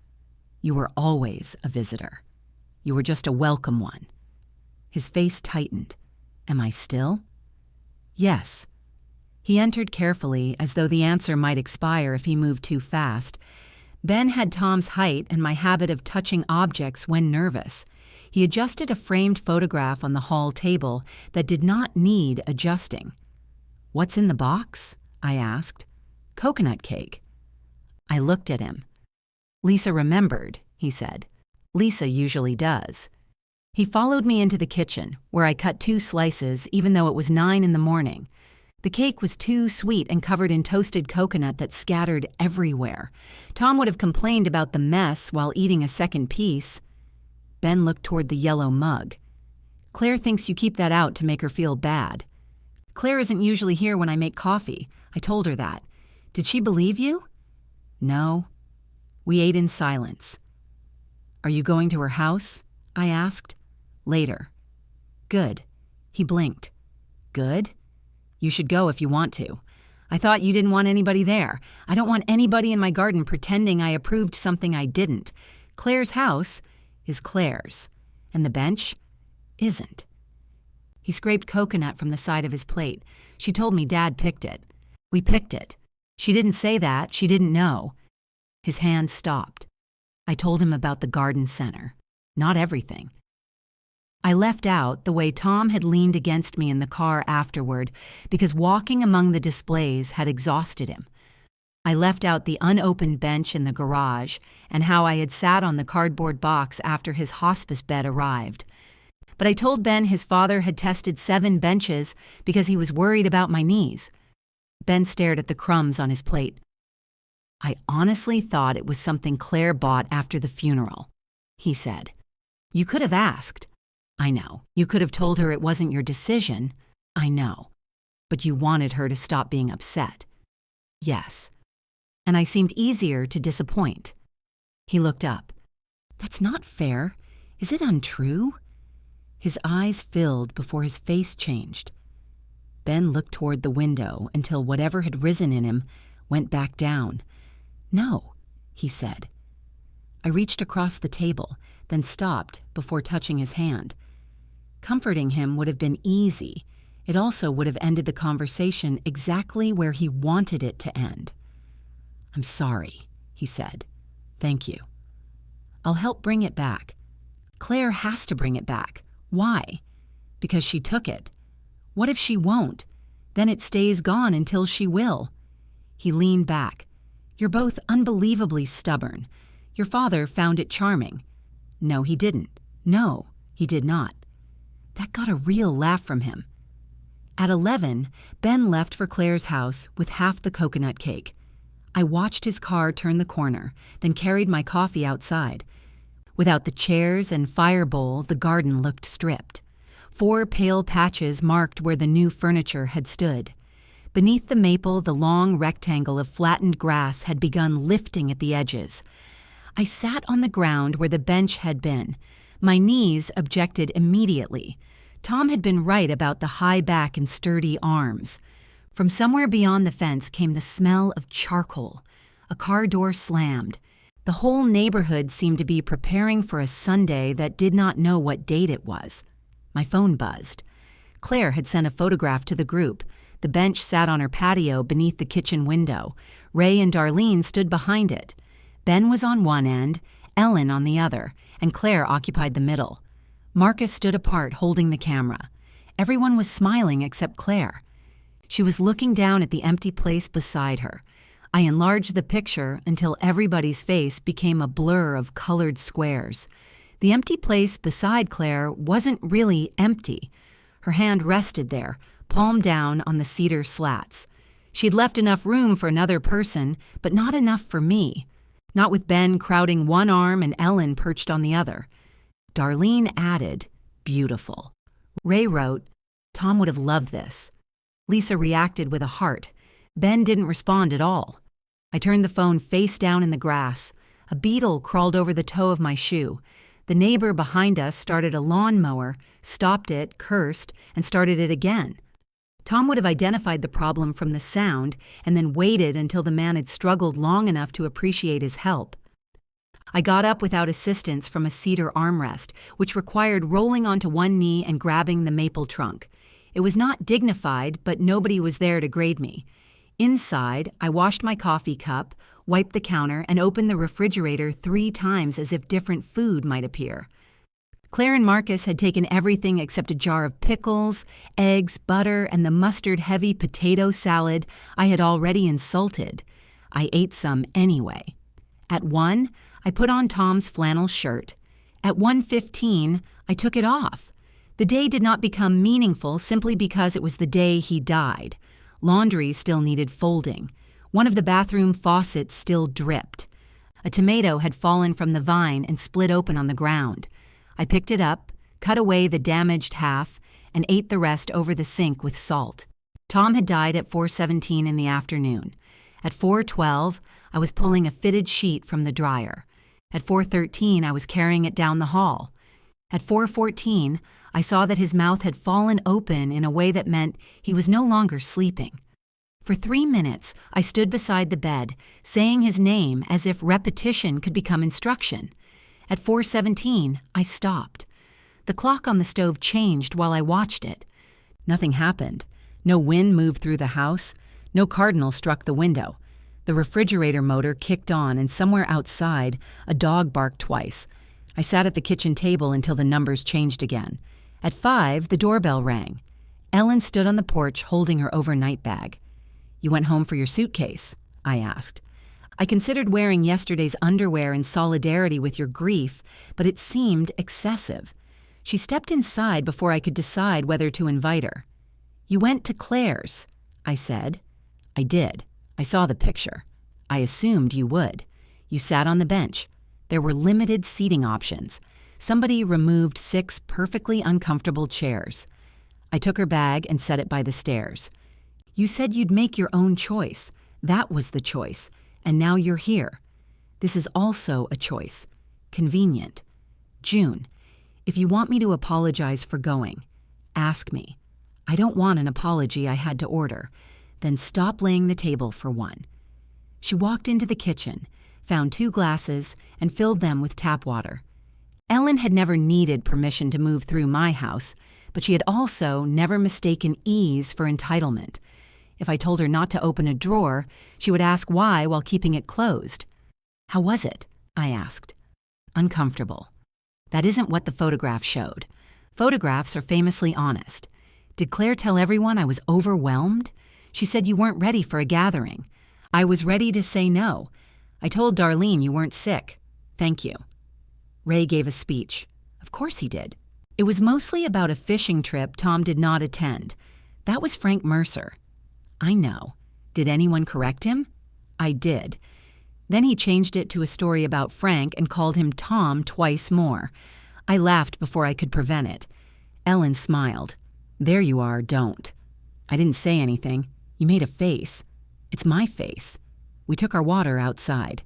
You were always a visitor. You were just a welcome one. His face tightened. Am I still? Yes. He entered carefully, as though the answer might expire if he moved too fast. Ben had Tom's height and my habit of touching objects when nervous. He adjusted a framed photograph on the hall table that did not need adjusting. What's in the box? I asked. Coconut cake. I looked at him. Lisa remembered, he said. Lisa usually does. He followed me into the kitchen, where I cut 2 slices even though it was 9 in the morning. The cake was too sweet and covered in toasted coconut that scattered everywhere. Tom would have complained about the mess while eating a second piece. Ben looked toward the yellow mug. Claire thinks you keep that out to make her feel bad. Claire isn't usually here when I make coffee. I told her that. Did she believe you? No. We ate in silence. Are you going to her house? I asked. Later. Good. He blinked. Good? You should go if you want to. I thought you didn't want anybody there. I don't want anybody in my garden pretending I approved something I didn't. Claire's house is Claire's, and the bench isn't. He scraped coconut from the side of his plate. She told me Dad picked it. We picked it. She didn't say that. She didn't know. His hand stopped. I told him about the garden center. Not everything. I left out the way Tom had leaned against me in the car afterward because walking among the displays had exhausted him. I left out the unopened bench in the garage and how I had sat on the cardboard box after his hospice bed arrived. But I told Ben his father had tested 7 benches because he was worried about my knees. Ben stared at the crumbs on his plate. I honestly thought it was something Claire bought after the funeral, he said. You could have asked. I know. You could have told her it wasn't your decision. I know. But you wanted her to stop being upset. Yes. And I seemed easier to disappoint. He looked up. That's not fair. Is it untrue? His eyes filled before his face changed. Ben looked toward the window until whatever had risen in him went back down. No, he said. I reached across the table, then stopped before touching his hand. Comforting him would have been easy. It also would have ended the conversation exactly where he wanted it to end. I'm sorry, he said. Thank you. I'll help bring it back. Claire has to bring it back. Why? Because she took it. What if she won't? Then it stays gone until she will. He leaned back. You're both unbelievably stubborn. Your father found it charming. No, he didn't. No, he did not. That got a real laugh from him. At 11, Ben left for Claire's house with half the coconut cake. I watched his car turn the corner, then carried my coffee outside. Without the chairs and fire bowl, the garden looked stripped. 4 pale patches marked where the new furniture had stood. Beneath the maple, the long rectangle of flattened grass had begun lifting at the edges. I sat on the ground where the bench had been. My knees objected immediately. Tom had been right about the high back and sturdy arms. From somewhere beyond the fence came the smell of charcoal. A car door slammed. The whole neighborhood seemed to be preparing for a Sunday that did not know what date it was. My phone buzzed. Claire had sent a photograph to the group. The bench sat on her patio beneath the kitchen window. Ray and Darlene stood behind it. Ben was on one end, Ellen on the other, and Claire occupied the middle. Marcus stood apart holding the camera. Everyone was smiling except Claire. She was looking down at the empty place beside her. I enlarged the picture until everybody's face became a blur of colored squares. The empty place beside Claire wasn't really empty. Her hand rested there, palm down on the cedar slats. She'd left enough room for another person, but not enough for me. Not with Ben crowding one arm and Ellen perched on the other. Darlene added, beautiful. Ray wrote, Tom would have loved this. Lisa reacted with a heart. Ben didn't respond at all. I turned the phone face down in the grass. A beetle crawled over the toe of my shoe. The neighbor behind us started a lawnmower, stopped it, cursed, and started it again. Tom would have identified the problem from the sound and then waited until the man had struggled long enough to appreciate his help. I got up without assistance from a cedar armrest, which required rolling onto one knee and grabbing the maple trunk. It was not dignified, but nobody was there to grade me. Inside, I washed my coffee cup, wiped the counter, and opened the refrigerator 3 times as if different food might appear. Claire and Marcus had taken everything except a jar of pickles, eggs, butter, and the mustard-heavy potato salad I had already insulted. I ate some anyway. At 1, I put on Tom's flannel shirt. At 1:15, I took it off. The day did not become meaningful simply because it was the day he died. Laundry still needed folding. One of the bathroom faucets still dripped. A tomato had fallen from the vine and split open on the ground. I picked it up, cut away the damaged half, and ate the rest over the sink with salt. Tom had died at 4:17 in the afternoon. At 4:12, I was pulling a fitted sheet from the dryer. At 4:13, I was carrying it down the hall. At 4:14, I saw that his mouth had fallen open in a way that meant he was no longer sleeping. For 3 minutes, I stood beside the bed, saying his name as if repetition could become instruction. At 4:17, I stopped. The clock on the stove changed while I watched it. Nothing happened. No wind moved through the house. No cardinal struck the window. The refrigerator motor kicked on, and somewhere outside, a dog barked twice. I sat at the kitchen table until the numbers changed again. At 5, the doorbell rang. Ellen stood on the porch holding her overnight bag. "You went home for your suitcase?" I asked. I considered wearing yesterday's underwear in solidarity with your grief, but it seemed excessive. She stepped inside before I could decide whether to invite her. "You went to Claire's," I said. "I did. I saw the picture. I assumed you would. You sat on the bench. There were limited seating options. Somebody removed 6 perfectly uncomfortable chairs. I took her bag and set it by the stairs. You said you'd make your own choice. That was the choice. And now you're here. This is also a choice. Convenient. June, if you want me to apologize for going, ask me. I don't want an apology I had to order. Then stop laying the table for one." She walked into the kitchen, found 2 glasses, and filled them with tap water. Ellen had never needed permission to move through my house, but she had also never mistaken ease for entitlement. If I told her not to open a drawer, she would ask why while keeping it closed. "How was it?" I asked. "Uncomfortable." That isn't what the photograph showed. Photographs are famously honest. Did Claire tell everyone I was overwhelmed? She said you weren't ready for a gathering. I was ready to say no. I told Darlene you weren't sick. Thank you. Ray gave a speech. Of course he did. It was mostly about a fishing trip Tom did not attend. That was Frank Mercer. I know. Did anyone correct him? I did. Then he changed it to a story about Frank and called him Tom twice more. I laughed before I could prevent it. Ellen smiled. There you are, don't. I didn't say anything. You made a face. It's my face. We took our water outside.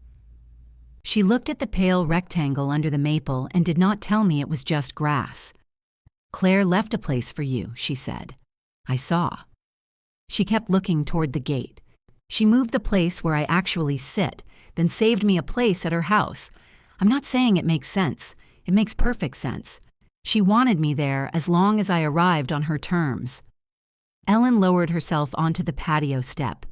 She looked at the pale rectangle under the maple and did not tell me it was just grass. Claire left a place for you, she said. I saw. She kept looking toward the gate. She moved the place where I actually sit, then saved me a place at her house. I'm not saying it makes sense. It makes perfect sense. She wanted me there as long as I arrived on her terms. Ellen lowered herself onto the patio step.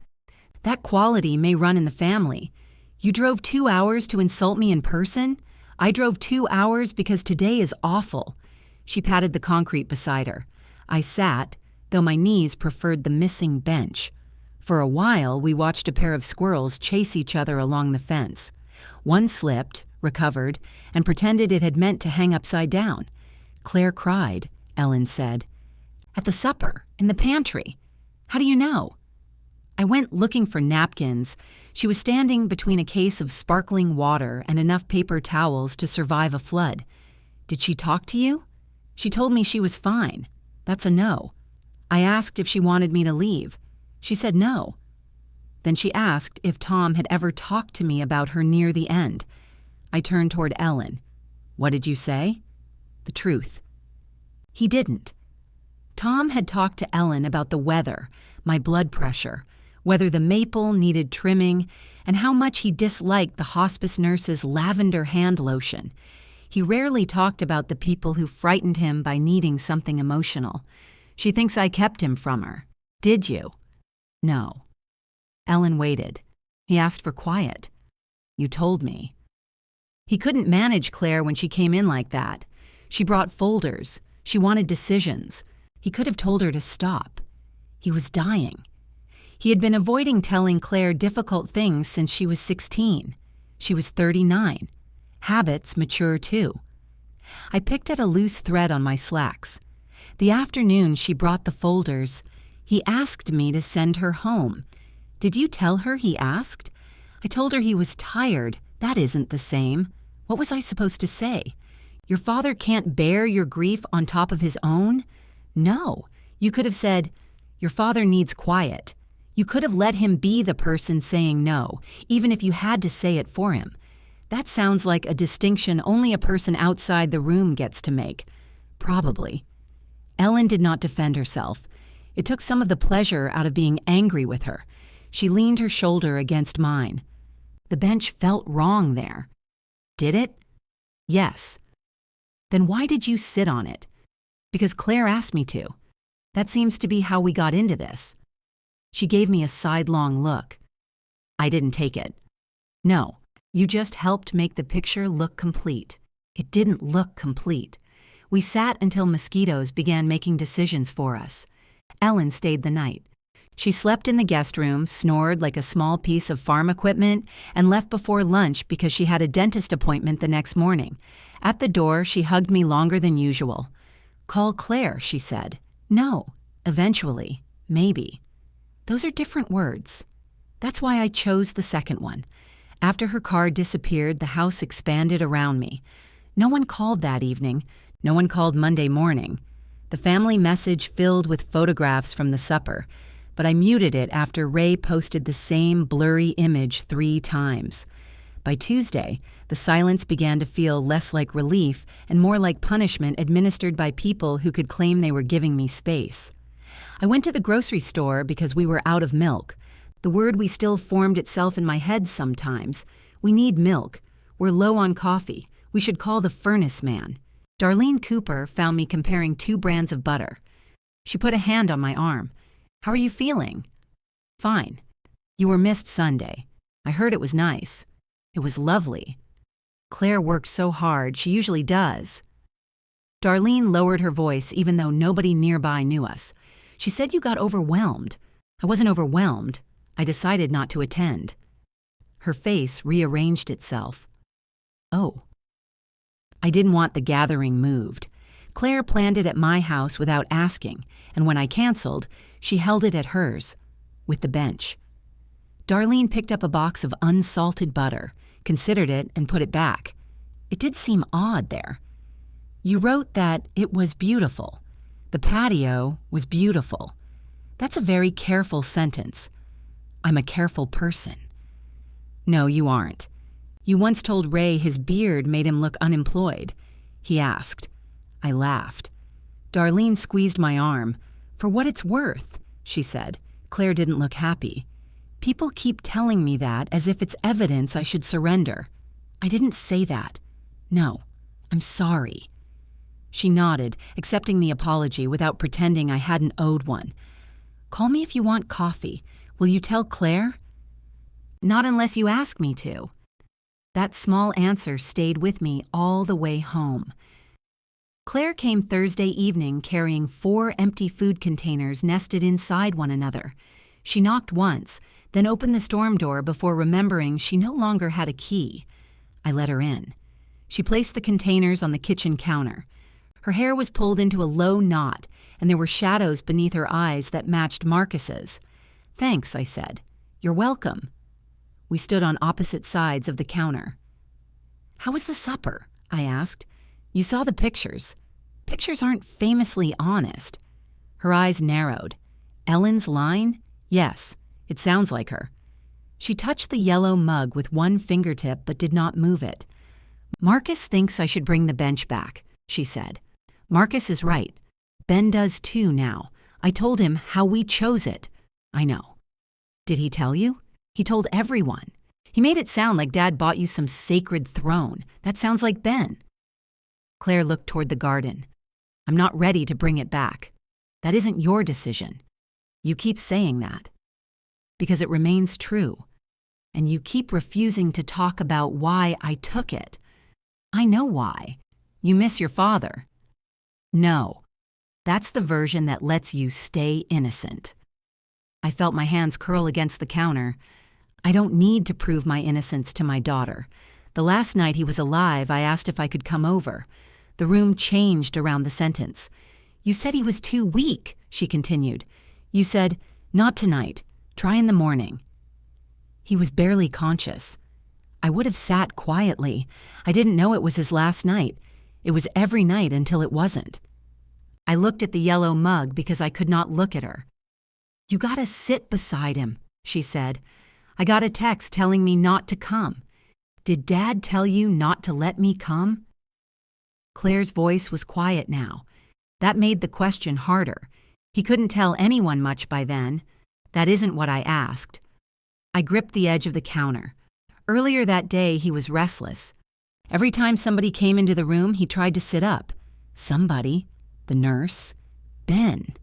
That quality may run in the family. You drove 2 hours to insult me in person? I drove 2 hours because today is awful. She patted the concrete beside her. I sat, though my knees preferred the missing bench. For a while, we watched a pair of squirrels chase each other along the fence. One slipped, recovered, and pretended it had meant to hang upside down. Claire cried, Ellen said. At the supper, in the pantry. How do you know? I went looking for napkins. She was standing between a case of sparkling water and enough paper towels to survive a flood. Did she talk to you? She told me she was fine. That's a no. I asked if she wanted me to leave. She said no. Then she asked if Tom had ever talked to me about her near the end. I turned toward Ellen. What did you say? The truth. He didn't. Tom had talked to Ellen about the weather, my blood pressure, whether the maple needed trimming, and how much he disliked the hospice nurse's lavender hand lotion. He rarely talked about the people who frightened him by needing something emotional. She thinks I kept him from her. Did you? No. Ellen waited. He asked for quiet. You told me. He couldn't manage Claire when she came in like that. She brought folders. She wanted decisions. He could have told her to stop. He was dying. He had been avoiding telling Claire difficult things since she was 16. She was 39. Habits mature too. I picked at a loose thread on my slacks. The afternoon she brought the folders, He asked me to send her home. Did you tell her he asked? I told her he was tired. That isn't the same. What was I supposed to say? Your father can't bear your grief on top of his own? No. You could have said, your father needs quiet. You could have let him be the person saying no, even if you had to say it for him. That sounds like a distinction only a person outside the room gets to make. Probably. Ellen did not defend herself. It took some of the pleasure out of being angry with her. She leaned her shoulder against mine. The bench felt wrong there. Did it? Yes. Then why did you sit on it? Because Claire asked me to. That seems to be how we got into this. She gave me a sidelong look. I didn't take it. No, you just helped make the picture look complete. It didn't look complete. We sat until mosquitoes began making decisions for us. Ellen stayed the night. She slept in the guest room, snored like a small piece of farm equipment, and left before lunch because she had a dentist appointment the next morning. At the door, she hugged me longer than usual. Call Claire, she said. No, eventually, maybe. Those are different words. That's why I chose the second one. After her car disappeared, the house expanded around me. No one called that evening. No one called Monday morning. The family message filled with photographs from the supper, but I muted it after Ray posted the same blurry image 3 times. By Tuesday, the silence began to feel less like relief and more like punishment administered by people who could claim they were giving me space. I went to the grocery store because we were out of milk. The word we still formed itself in my head sometimes. We need milk. We're low on coffee. We should call the furnace man. Darlene Cooper found me comparing 2 brands of butter. She put a hand on my arm. How are you feeling? Fine. You were missed Sunday. I heard it was nice. It was lovely. Claire worked so hard, she usually does. Darlene lowered her voice even though nobody nearby knew us. She said you got overwhelmed. I wasn't overwhelmed. I decided not to attend. Her face rearranged itself. Oh. I didn't want the gathering moved. Claire planned it at my house without asking, and when I canceled, she held it at hers, with the bench. Darlene picked up a box of unsalted butter, considered it, and put it back. It did seem odd there. You wrote that it was beautiful. The patio was beautiful. That's a very careful sentence. I'm a careful person. No, you aren't. You once told Ray his beard made him look unemployed. He asked. I laughed. Darlene squeezed my arm. For what it's worth, she said. Claire didn't look happy. People keep telling me that as if it's evidence I should surrender. I didn't say that. No, I'm sorry. She nodded, accepting the apology without pretending I hadn't owed one. Call me if you want coffee. Will you tell Claire? Not unless you ask me to. That small answer stayed with me all the way home. Claire came Thursday evening carrying 4 empty food containers nested inside one another. She knocked once, then opened the storm door before remembering she no longer had a key. I let her in. She placed the containers on the kitchen counter. Her hair was pulled into a low knot, and there were shadows beneath her eyes that matched Marcus's. Thanks, I said. You're welcome. We stood on opposite sides of the counter. How was the supper? I asked. You saw the pictures. Pictures aren't famously honest. Her eyes narrowed. Ellen's line? Yes, it sounds like her. She touched the yellow mug with one fingertip but did not move it. Marcus thinks I should bring the bench back, she said. Marcus is right. Ben does too now. I told him how we chose it. I know. Did he tell you? He told everyone. He made it sound like Dad bought you some sacred throne. That sounds like Ben. Claire looked toward the garden. I'm not ready to bring it back. That isn't your decision. You keep saying that. Because it remains true. And you keep refusing to talk about why I took it. I know why. You miss your father. No. That's the version that lets you stay innocent. I felt my hands curl against the counter. I don't need to prove my innocence to my daughter. The last night he was alive, I asked if I could come over. The room changed around the sentence. You said he was too weak, she continued. You said, 'Not tonight. Try in the morning.'" He was barely conscious. I would have sat quietly. I didn't know it was his last night. It was every night until it wasn't. I looked at the yellow mug because I could not look at her. "You gotta sit beside him," she said. "I got a text telling me not to come. Did Dad tell you not to let me come?" Claire's voice was quiet now. That made the question harder. He couldn't tell anyone much by then. That isn't what I asked. I gripped the edge of the counter. Earlier that day, he was restless. Every time somebody came into the room, he tried to sit up. Somebody. The nurse. Ben.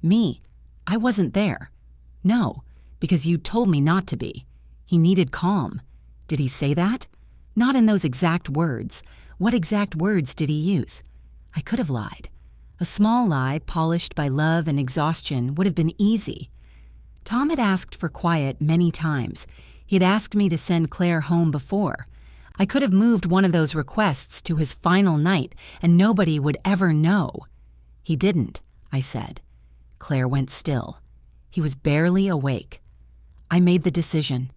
Me. I wasn't there. No, because you told me not to be. He needed calm. Did he say that? Not in those exact words. What exact words did he use? I could have lied. A small lie, polished by love and exhaustion, would have been easy. Tom had asked for quiet many times. He had asked me to send Claire home before. I could have moved one of those requests to his final night, and nobody would ever know. He didn't, I said. Claire went still. He was barely awake. I made the decision.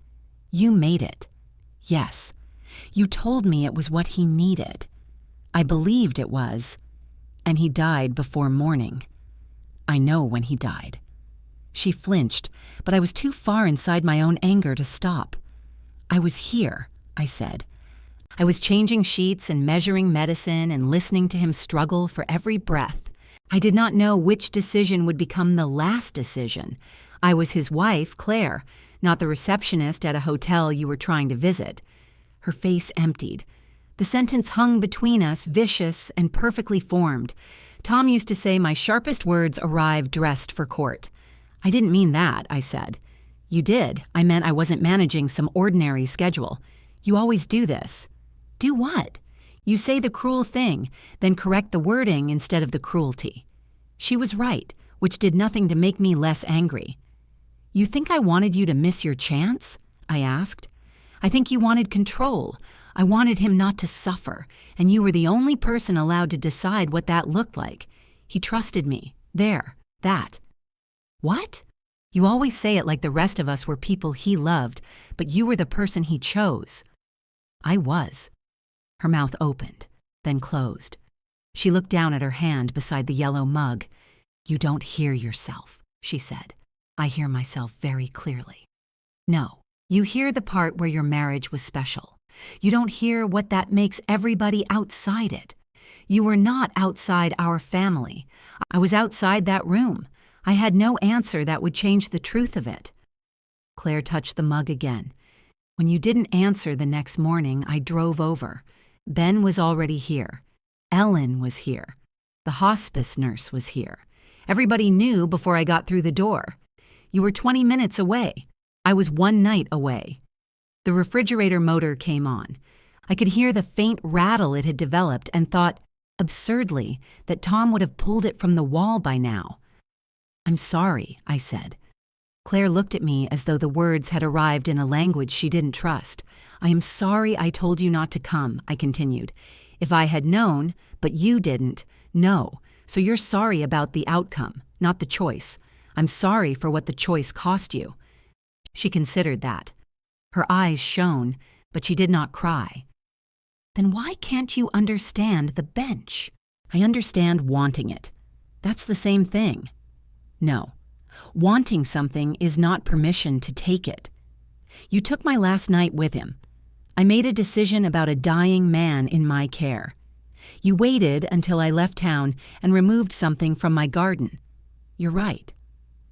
You made it. Yes. You told me it was what he needed. I believed it was. And he died before morning. I know when he died. She flinched, but I was too far inside my own anger to stop. I was here, I said. I was changing sheets and measuring medicine and listening to him struggle for every breath. I did not know which decision would become the last decision. I was his wife, Claire, not the receptionist at a hotel you were trying to visit. Her face emptied. The sentence hung between us, vicious and perfectly formed. Tom used to say my sharpest words arrived dressed for court. I didn't mean that, I said. You did. I meant I wasn't managing some ordinary schedule. You always do this. Do what? You say the cruel thing, then correct the wording instead of the cruelty. She was right, which did nothing to make me less angry. You think I wanted you to miss your chance? I asked. I think you wanted control. I wanted him not to suffer, and you were the only person allowed to decide what that looked like. He trusted me. There. That. What? You always say it like the rest of us were people he loved, but you were the person he chose. I was. Her mouth opened, then closed. She looked down at her hand beside the yellow mug. You don't hear yourself, she said. I hear myself very clearly. No, you hear the part where your marriage was special. You don't hear what that makes everybody outside it. You were not outside our family. I was outside that room. I had no answer that would change the truth of it. Claire touched the mug again. When you didn't answer the next morning, I drove over. Ben was already here. Ellen was here. The hospice nurse was here. Everybody knew before I got through the door. You were 20 minutes away. I was 1 night away. The refrigerator motor came on. I could hear the faint rattle it had developed and thought, absurdly, that Tom would have pulled it from the wall by now. I'm sorry, I said. Claire looked at me as though the words had arrived in a language she didn't trust. I am sorry I told you not to come, I continued. If I had known, but you didn't, no. So you're sorry about the outcome, not the choice. I'm sorry for what the choice cost you. She considered that. Her eyes shone, but she did not cry. Then why can't you understand the bench? I understand wanting it. That's the same thing. No. Wanting something is not permission to take it. You took my last night with him. I made a decision about a dying man in my care. You waited until I left town and removed something from my garden. You're right.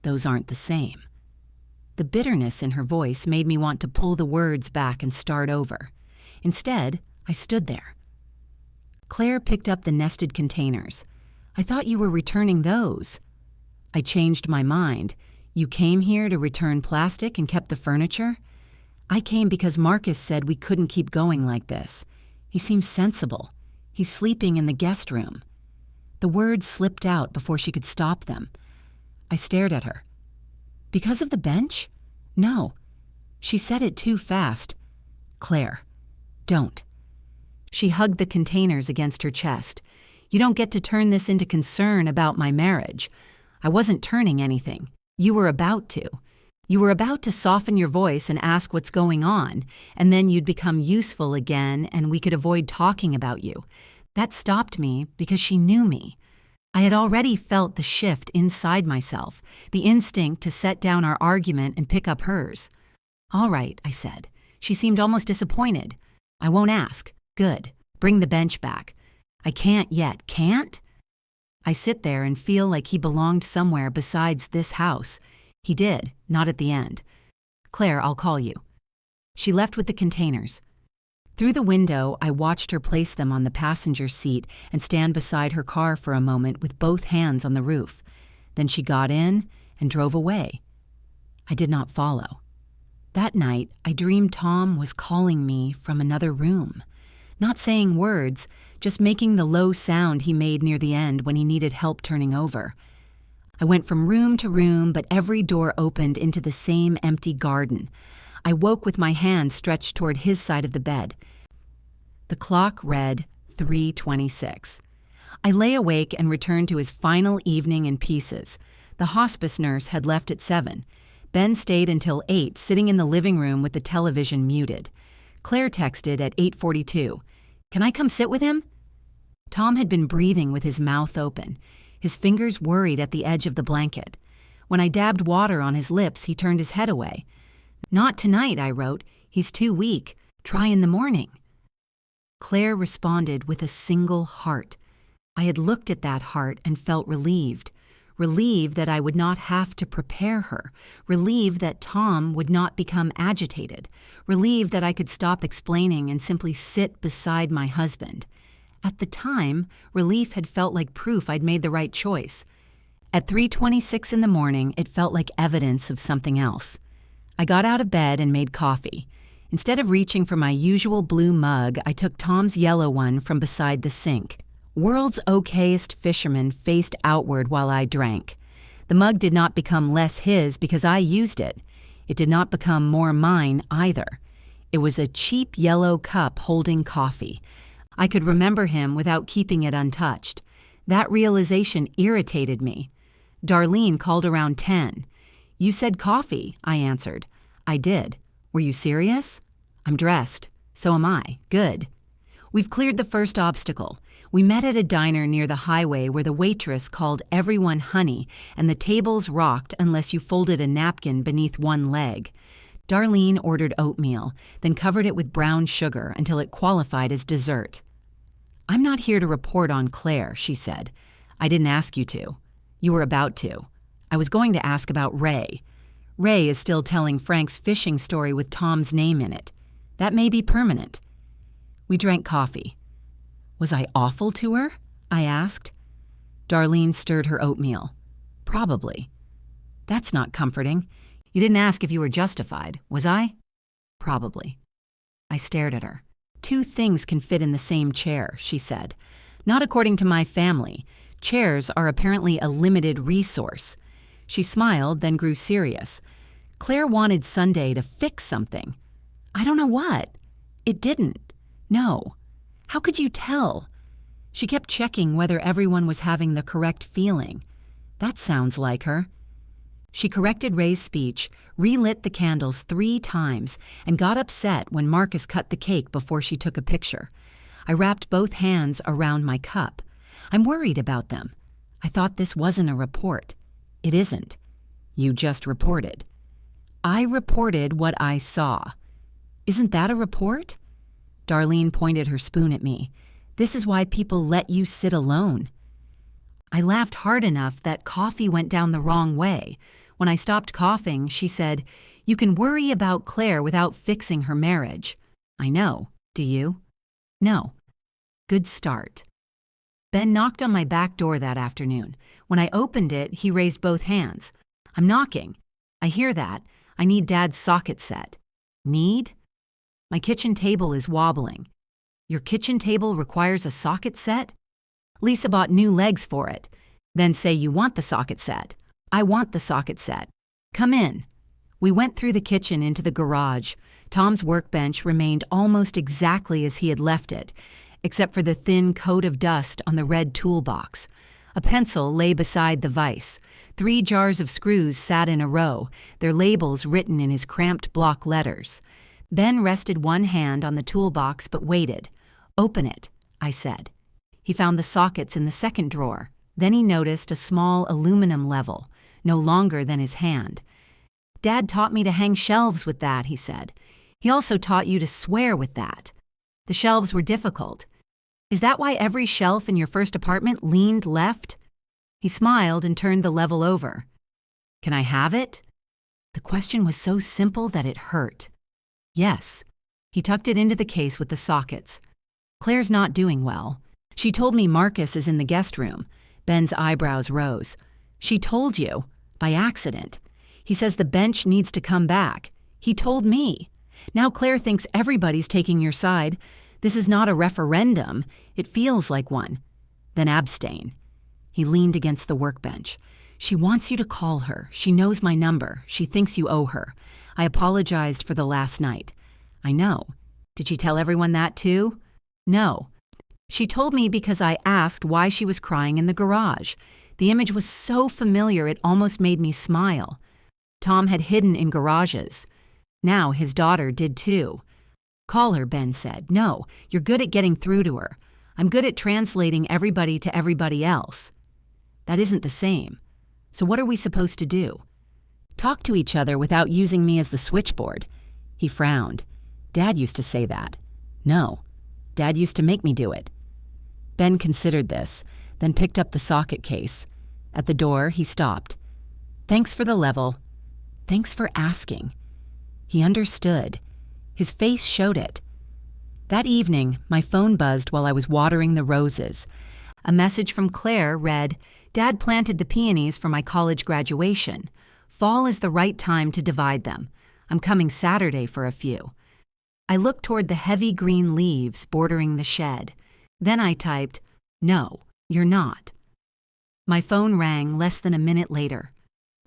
Those aren't the same. The bitterness in her voice made me want to pull the words back and start over. Instead, I stood there. Claire picked up the nested containers. I thought you were returning those. I changed my mind. You came here to return plastic and kept the furniture? I came because Marcus said we couldn't keep going like this. He seems sensible. He's sleeping in the guest room. The words slipped out before she could stop them. I stared at her. Because of the bench? No. She said it too fast. Claire, don't. She hugged the containers against her chest. You don't get to turn this into concern about my marriage. I wasn't turning anything. You were about to. You were about to soften your voice and ask what's going on, and then you'd become useful again and we could avoid talking about you. That stopped me because she knew me. I had already felt the shift inside myself, the instinct to set down our argument and pick up hers. All right, I said. She seemed almost disappointed. I won't ask. Good. Bring the bench back. I can't yet. Can't? I sit there and feel like he belonged somewhere besides this house. He did, not at the end. Claire, I'll call you. She left with the containers. Through the window, I watched her place them on the passenger seat and stand beside her car for a moment with both hands on the roof. Then she got in and drove away. I did not follow. That night, I dreamed Tom was calling me from another room. Not saying words, just making the low sound he made near the end when he needed help turning over. I went from room to room, but every door opened into the same empty garden. I woke with my hand stretched toward his side of the bed. The clock read 3:26. I lay awake and returned to his final evening in pieces. The hospice nurse had left at 7. Ben stayed until 8, sitting in the living room with the television muted. Claire texted at 8:42. Can I come sit with him? Tom had been breathing with his mouth open, his fingers worried at the edge of the blanket. When I dabbed water on his lips, he turned his head away. Not tonight, I wrote. He's too weak. Try in the morning. Claire responded with a single heart. I had looked at that heart and felt relieved. Relieved that I would not have to prepare her. Relieved that Tom would not become agitated. Relieved that I could stop explaining and simply sit beside my husband. At the time, relief had felt like proof I'd made the right choice. At 3:26 in the morning, it felt like evidence of something else. I got out of bed and made coffee. Instead of reaching for my usual blue mug, I took Tom's yellow one from beside the sink. World's okayest fisherman faced outward while I drank. The mug did not become less his because I used it. It did not become more mine either. It was a cheap yellow cup holding coffee. I could remember him without keeping it untouched. That realization irritated me. Darlene called around 10. You said coffee, I answered. I did. Were you serious? I'm dressed. So am I. Good. We've cleared the first obstacle. We met at a diner near the highway where the waitress called everyone honey and the tables rocked unless you folded a napkin beneath one leg. Darlene ordered oatmeal, then covered it with brown sugar until it qualified as dessert. I'm not here to report on Claire, she said. I didn't ask you to. You were about to. I was going to ask about Ray. Ray is still telling Frank's fishing story with Tom's name in it. That may be permanent. We drank coffee. Was I awful to her? I asked. Darlene stirred her oatmeal. Probably. That's not comforting. You didn't ask if you were justified, was I? Probably. I stared at her. 2 things can fit in the same chair, she said. Not according to my family. Chairs are apparently a limited resource. She smiled, then grew serious. Claire wanted Sunday to fix something. I don't know what. It didn't. No. How could you tell? She kept checking whether everyone was having the correct feeling. That sounds like her. She corrected Ray's speech, relit the candles 3 times, and got upset when Marcus cut the cake before she took a picture. I wrapped both hands around my cup. I'm worried about them. I thought this wasn't a report. It isn't. You just reported. I reported what I saw. Isn't that a report? Darlene pointed her spoon at me. This is why people let you sit alone. I laughed hard enough that coffee went down the wrong way. When I stopped coughing, she said, You can worry about Claire without fixing her marriage. I know. Do you? No. Good start. Ben knocked on my back door that afternoon. When I opened it, he raised both hands. I'm knocking. I hear that. I need Dad's socket set. Need? My kitchen table is wobbling. Your kitchen table requires a socket set? Lisa bought new legs for it. Then say you want the socket set. I want the socket set. Come in. We went through the kitchen into the garage. Tom's workbench remained almost exactly as he had left it, except for the thin coat of dust on the red toolbox. A pencil lay beside the vise. 3 jars of screws sat in a row, their labels written in his cramped block letters. Ben rested one hand on the toolbox but waited. "Open it," I said. He found the sockets in the second drawer. Then he noticed a small aluminum level, no longer than his hand. "Dad taught me to hang shelves with that," he said. "He also taught you to swear with that." The shelves were difficult. "Is that why every shelf in your first apartment leaned left?" He smiled and turned the level over. "Can I have it?" The question was so simple that it hurt. "Yes." He tucked it into the case with the sockets. "Claire's not doing well. She told me Marcus is in the guest room." Ben's eyebrows rose. "She told you? By accident. He says the bench needs to come back. He told me. Now Claire thinks everybody's taking your side. This is not a referendum. It feels like one. Then abstain." He leaned against the workbench. "She wants you to call her. She knows my number. She thinks you owe her. I apologized for the last night." "I know. Did she tell everyone that too?" "No. She told me because I asked why she was crying in the garage. The image was so familiar it almost made me smile. Tom had hidden in garages. Now his daughter did too." "Call her," Ben said. "No, you're good at getting through to her. I'm good at translating everybody to everybody else." "That isn't the same. So what are we supposed to do?" "Talk to each other without using me as the switchboard." He frowned. "Dad used to say that." "No. Dad used to make me do it." Ben considered this, then picked up the socket case. At the door, he stopped. "Thanks for the level. Thanks for asking." He understood. His face showed it. That evening, my phone buzzed while I was watering the roses. A message from Claire read, "Dad planted the peonies for my college graduation. Fall is the right time to divide them. I'm coming Saturday for a few." I looked toward the heavy green leaves bordering the shed. Then I typed, "No, you're not." My phone rang less than a minute later.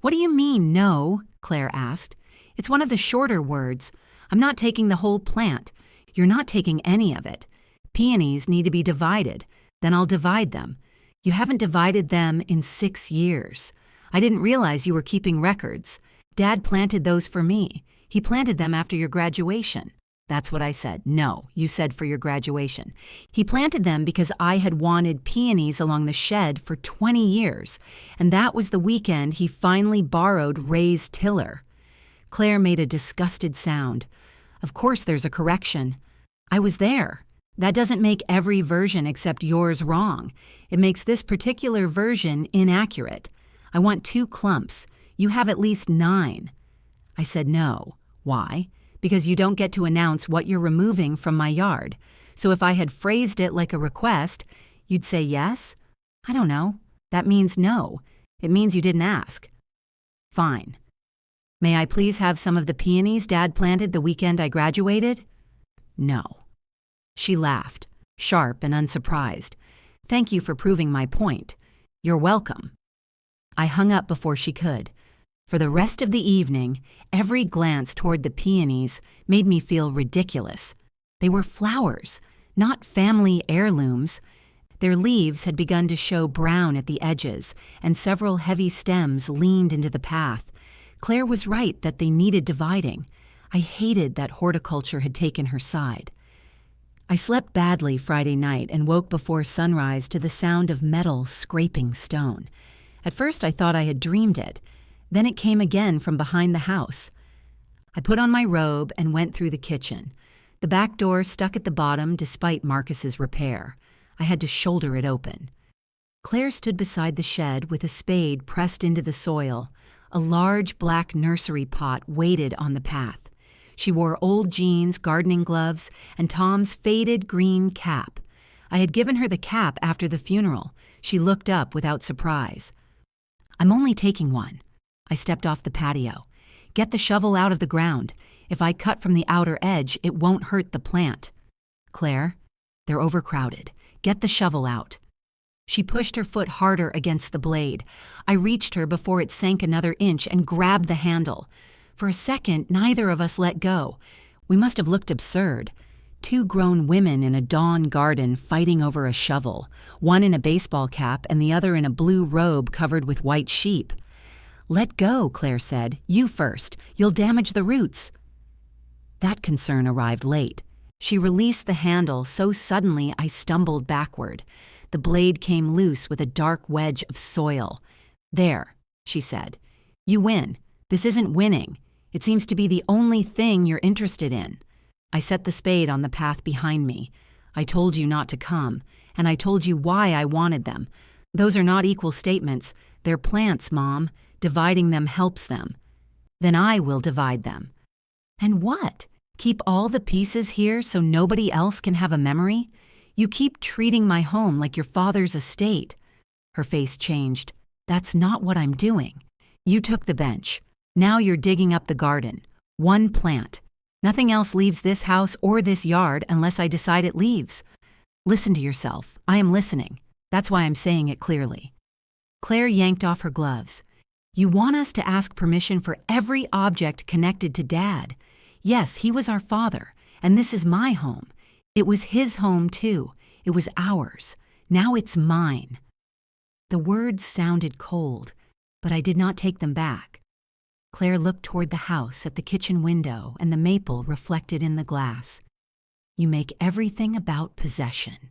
"What do you mean, no?" Claire asked. "It's one of the shorter words. I'm not taking the whole plant. You're not taking any of it. Peonies need to be divided. Then I'll divide them. You haven't divided them in 6 years. I didn't realize you were keeping records. Dad planted those for me. He planted them after your graduation." That's what I said. "No, you said for your graduation." "He planted them because I had wanted peonies along the shed for 20 years, and that was the weekend he finally borrowed Ray's tiller." Claire made a disgusted sound. "Of course there's a correction. I was there. That doesn't make every version except yours wrong. It makes this particular version inaccurate. I want 2 clumps. You have at least 9. I said no. "Why?" "Because you don't get to announce what you're removing from my yard. So if I had phrased it like a request, you'd say yes?" "I don't know. That means no. It means you didn't ask." "Fine. May I please have some of the peonies Dad planted the weekend I graduated?" "No." She laughed, sharp and unsurprised. "Thank you for proving my point. You're welcome." I hung up before she could. For the rest of the evening, every glance toward the peonies made me feel ridiculous. They were flowers, not family heirlooms. Their leaves had begun to show brown at the edges, and several heavy stems leaned into the path. Claire was right that they needed dividing. I hated that horticulture had taken her side. I slept badly Friday night and woke before sunrise to the sound of metal scraping stone. At first I thought I had dreamed it. Then it came again from behind the house. I put on my robe and went through the kitchen. The back door stuck at the bottom despite Marcus's repair. I had to shoulder it open. Claire stood beside the shed with a spade pressed into the soil. A large black nursery pot waited on the path. She wore old jeans, gardening gloves, and Tom's faded green cap. I had given her the cap after the funeral. She looked up without surprise. "I'm only taking one." I stepped off the patio. "Get the shovel out of the ground. If I cut from the outer edge, it won't hurt the plant." "Claire, they're overcrowded. Get the shovel out." She pushed her foot harder against the blade. I reached her before it sank another inch and grabbed the handle. For a second, neither of us let go. We must have looked absurd. 2 grown women in a dawn garden fighting over a shovel, one in a baseball cap and the other in a blue robe covered with white sheep. "Let go," Claire said. "You first. You'll damage the roots." That concern arrived late. She released the handle so suddenly I stumbled backward. The blade came loose with a dark wedge of soil. "There," she said. "You win. This isn't winning. It seems to be the only thing you're interested in." I set the spade on the path behind me. "I told you not to come, and I told you why I wanted them. Those are not equal statements. They're plants, Mom. Dividing them helps them." "Then I will divide them." "And what? Keep all the pieces here so nobody else can have a memory? You keep treating my home like your father's estate." Her face changed. "That's not what I'm doing. You took the bench. Now you're digging up the garden. One plant. Nothing else leaves this house or this yard unless I decide it leaves. Listen to yourself. I am listening. That's why I'm saying it clearly." Claire yanked off her gloves. "You want us to ask permission for every object connected to Dad. Yes, he was our father, and this is my home. It was his home, too. It was ours. Now it's mine." The words sounded cold, but I did not take them back. Claire looked toward the house at the kitchen window and the maple reflected in the glass. "You make everything about possession.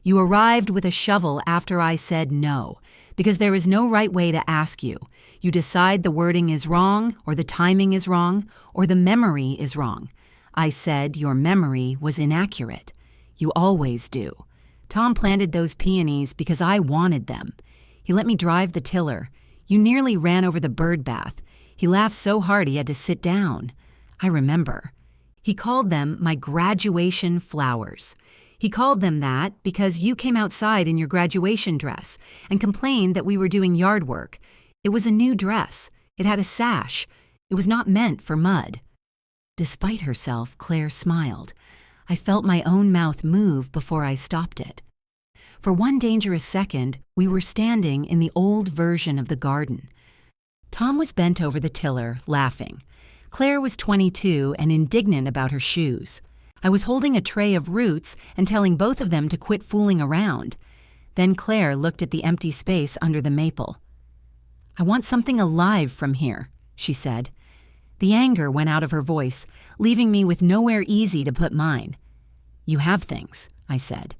You arrived with a shovel after I said no, because there is no right way to ask you. You decide the wording is wrong, or the timing is wrong, or the memory is wrong. I said your memory was inaccurate. You always do. Tom planted those peonies because I wanted them. He let me drive the tiller. You nearly ran over the bird bath. He laughed so hard he had to sit down. I remember. He called them my graduation flowers. He called them that because you came outside in your graduation dress and complained that we were doing yard work. It was a new dress. It had a sash. It was not meant for mud." Despite herself, Claire smiled. I felt my own mouth move before I stopped it. For one dangerous second, we were standing in the old version of the garden. Tom was bent over the tiller, laughing. Claire was 22 and indignant about her shoes. I was holding a tray of roots and telling both of them to quit fooling around. Then Claire looked at the empty space under the maple. "I want something alive from here," she said. The anger went out of her voice, leaving me with nowhere easy to put mine. "You have things," I said.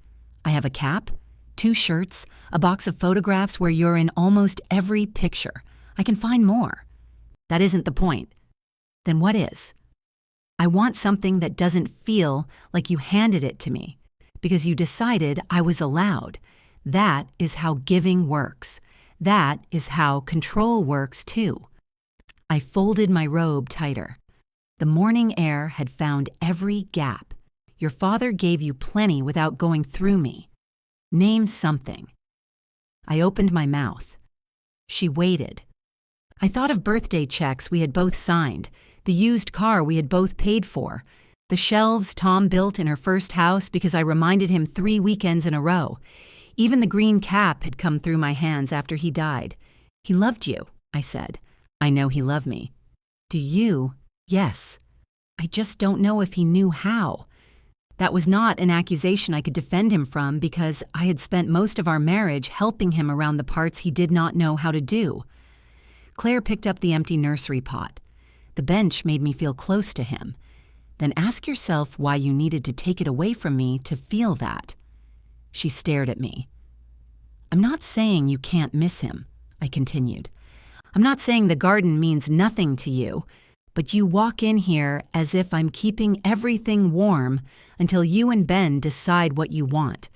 "I have a cap, 2 shirts, a box of photographs where you're in almost every picture. I can find more." "That isn't the point." "Then what is?" "I want something that doesn't feel like you handed it to me, because you decided I was allowed. That is how giving works. That is how control works, too." I folded my robe tighter. The morning air had found every gap. Your father gave you plenty without going through me. Name something. I opened my mouth. She waited. I thought of birthday checks we had both signed, the used car we had both paid for, the shelves Tom built in her first house because I reminded him 3 weekends in a row. Even the green cap had come through my hands after he died. "He loved you," I said. "I know he loved me." "Do you?" "Yes. I just don't know if he knew how." That was not an accusation I could defend him from because I had spent most of our marriage helping him around the parts he did not know how to do. Claire picked up the empty nursery pot. The bench made me feel close to him. Then ask yourself why you needed to take it away from me to feel that. She stared at me. "I'm not saying you can't miss him," I continued. "I'm not saying the garden means nothing to you, but you walk in here as if I'm keeping everything warm until you and Ben decide what you want.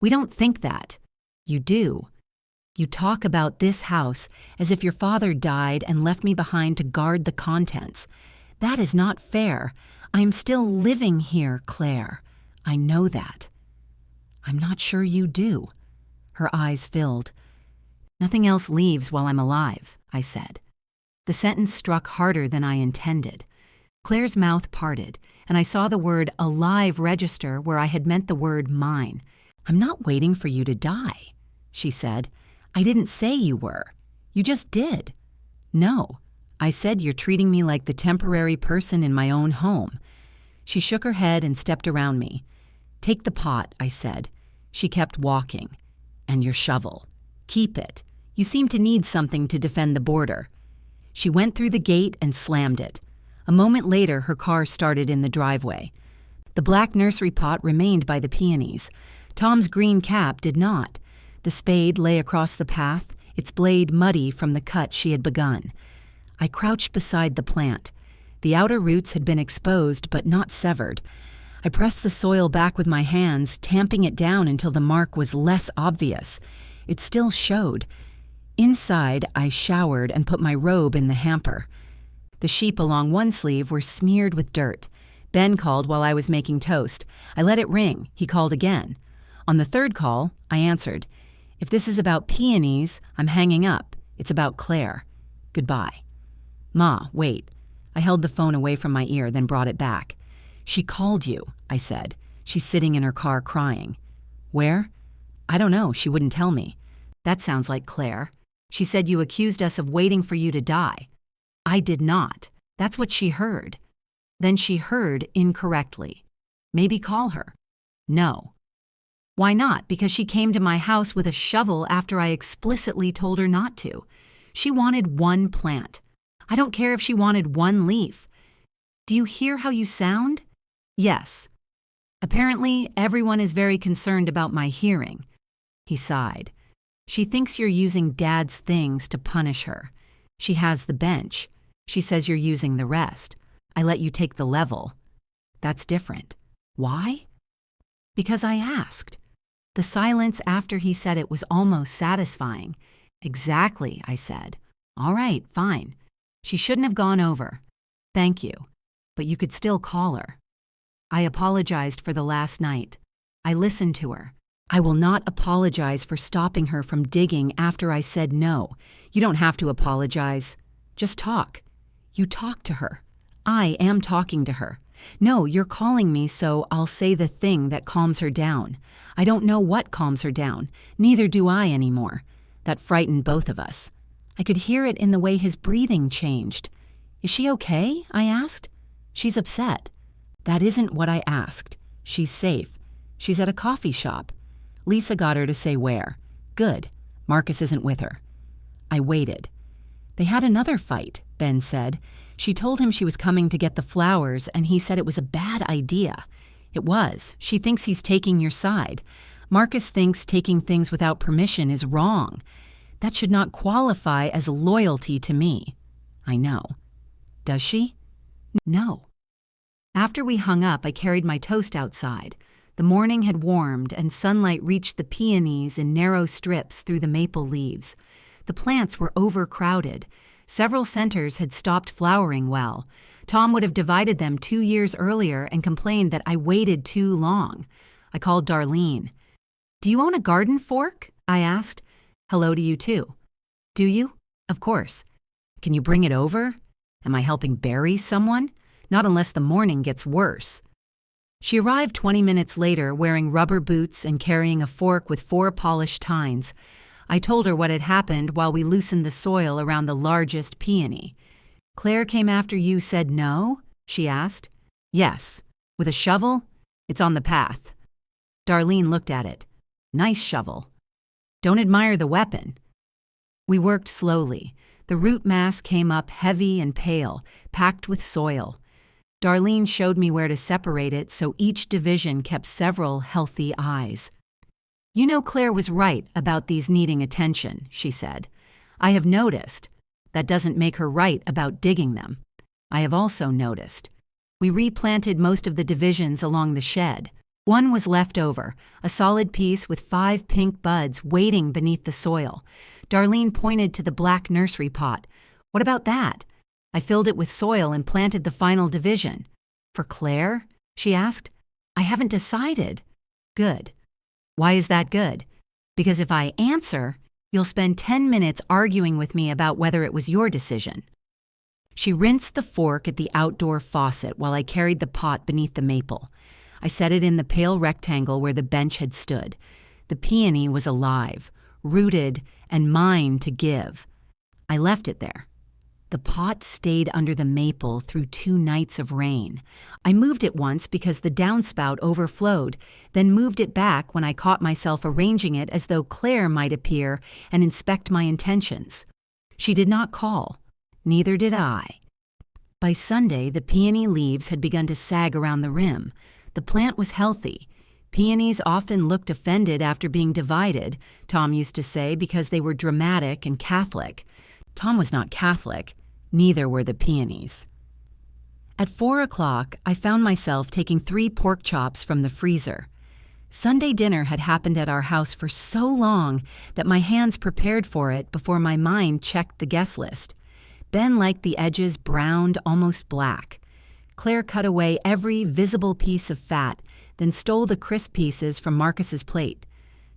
We don't think that. You do. You talk about this house as if your father died and left me behind to guard the contents. That is not fair. I am still living here, Claire. I know that." "I'm not sure you do." Her eyes filled. "Nothing else leaves while I'm alive," I said. The sentence struck harder than I intended. Claire's mouth parted, and I saw the word alive register where I had meant the word mine. "I'm not waiting for you to die," she said. "I didn't say you were. You just did." "No, I said you're treating me like the temporary person in my own home." She shook her head and stepped around me. "Take the pot," I said. She kept walking. "And your shovel. Keep it. You seem to need something to defend the border." She went through the gate and slammed it. A moment later, her car started in the driveway. The black nursery pot remained by the peonies. Tom's green cap did not. The spade lay across the path, its blade muddy from the cut she had begun. I crouched beside the plant. The outer roots had been exposed but not severed. I pressed the soil back with my hands, tamping it down until the mark was less obvious. It still showed. Inside, I showered and put my robe in the hamper. The sheep along one sleeve were smeared with dirt. Ben called while I was making toast. I let it ring. He called again. On the third call, I answered. "If this is about peonies, I'm hanging up. It's about Claire. Goodbye." "Ma, wait." I held the phone away from my ear, then brought it back. "She called you," I said. "She's sitting in her car crying." "Where?" "I don't know. She wouldn't tell me." "That sounds like Claire. She said you accused us of waiting for you to die." "I did not. That's what she heard." "Then she heard incorrectly. Maybe call her." "No." "Why not?" "Because she came to my house with a shovel after I explicitly told her not to. She wanted one plant. I don't care if she wanted one leaf. Do you hear how you sound?" "Yes." "Apparently, everyone is very concerned about my hearing." He sighed. "She thinks you're using Dad's things to punish her. She has the bench. She says you're using the rest. I let you take the level." "That's different." "Why?" "Because I asked." The silence after he said it was almost satisfying. "Exactly," I said. "All right, fine. She shouldn't have gone over. Thank you. But you could still call her." I apologized for the last night. I listened to her. I will not apologize for stopping her from digging after I said no. You don't have to apologize. Just talk. You talk to her. I am talking to her. No, you're calling me, so I'll say the thing that calms her down. I don't know what calms her down. Neither do I anymore. That frightened both of us. I could hear it in the way his breathing changed. "Is she okay?" I asked. "She's upset." "That isn't what I asked. She's safe. She's at a coffee shop. Lisa got her to say where." "Good. Marcus isn't with her." I waited. "They had another fight," Ben said. "She told him she was coming to get the flowers, and he said it was a bad idea." "It was. She thinks he's taking your side. Marcus thinks taking things without permission is wrong. That should not qualify as loyalty to me." "I know." "Does she?" "No." After we hung up, I carried my toast outside. The morning had warmed, and sunlight reached the peonies in narrow strips through the maple leaves. The plants were overcrowded. Several centers had stopped flowering well. Tom would have divided them 2 years earlier and complained that I waited too long. I called Darlene. "Do you own a garden fork?" I asked. "Hello to you too." "Do you?" "Of course." "Can you bring it over?" "Am I helping bury someone?" "Not unless the morning gets worse." She arrived 20 minutes later wearing rubber boots and carrying a fork with 4 polished tines. I told her what had happened while we loosened the soil around the largest peony. "Claire came after you said no?" she asked. "Yes." "With a shovel?" "It's on the path." Darlene looked at it. "Nice shovel." "Don't admire the weapon." We worked slowly. The root mass came up heavy and pale, packed with soil. Darlene showed me where to separate it so each division kept several healthy eyes. "You know Claire was right about these needing attention," she said. "I have noticed. That doesn't make her right about digging them. I have also noticed. We replanted most of the divisions along the shed. One was left over, a solid piece with 5 pink buds waiting beneath the soil. Darlene pointed to the black nursery pot. "What about that?" I filled it with soil and planted the final division. "For Claire?" she asked. "I haven't decided." "Good." "Why is that good?" "Because if I answer, you'll spend 10 minutes arguing with me about whether it was your decision." She rinsed the fork at the outdoor faucet while I carried the pot beneath the maple. I set it in the pale rectangle where the bench had stood. The peony was alive, rooted, and mine to give. I left it there. The pot stayed under the maple through 2 nights of rain. I moved it once because the downspout overflowed, then moved it back when I caught myself arranging it as though Claire might appear and inspect my intentions. She did not call. Neither did I. By Sunday, the peony leaves had begun to sag around the rim. The plant was healthy. Peonies often looked offended after being divided, Tom used to say, because they were dramatic and Catholic. Tom was not Catholic. Neither were the peonies. At 4 o'clock, I found myself taking 3 pork chops from the freezer. Sunday dinner had happened at our house for so long that my hands prepared for it before my mind checked the guest list. Ben liked the edges browned, almost black. Claire cut away every visible piece of fat, then stole the crisp pieces from Marcus's plate.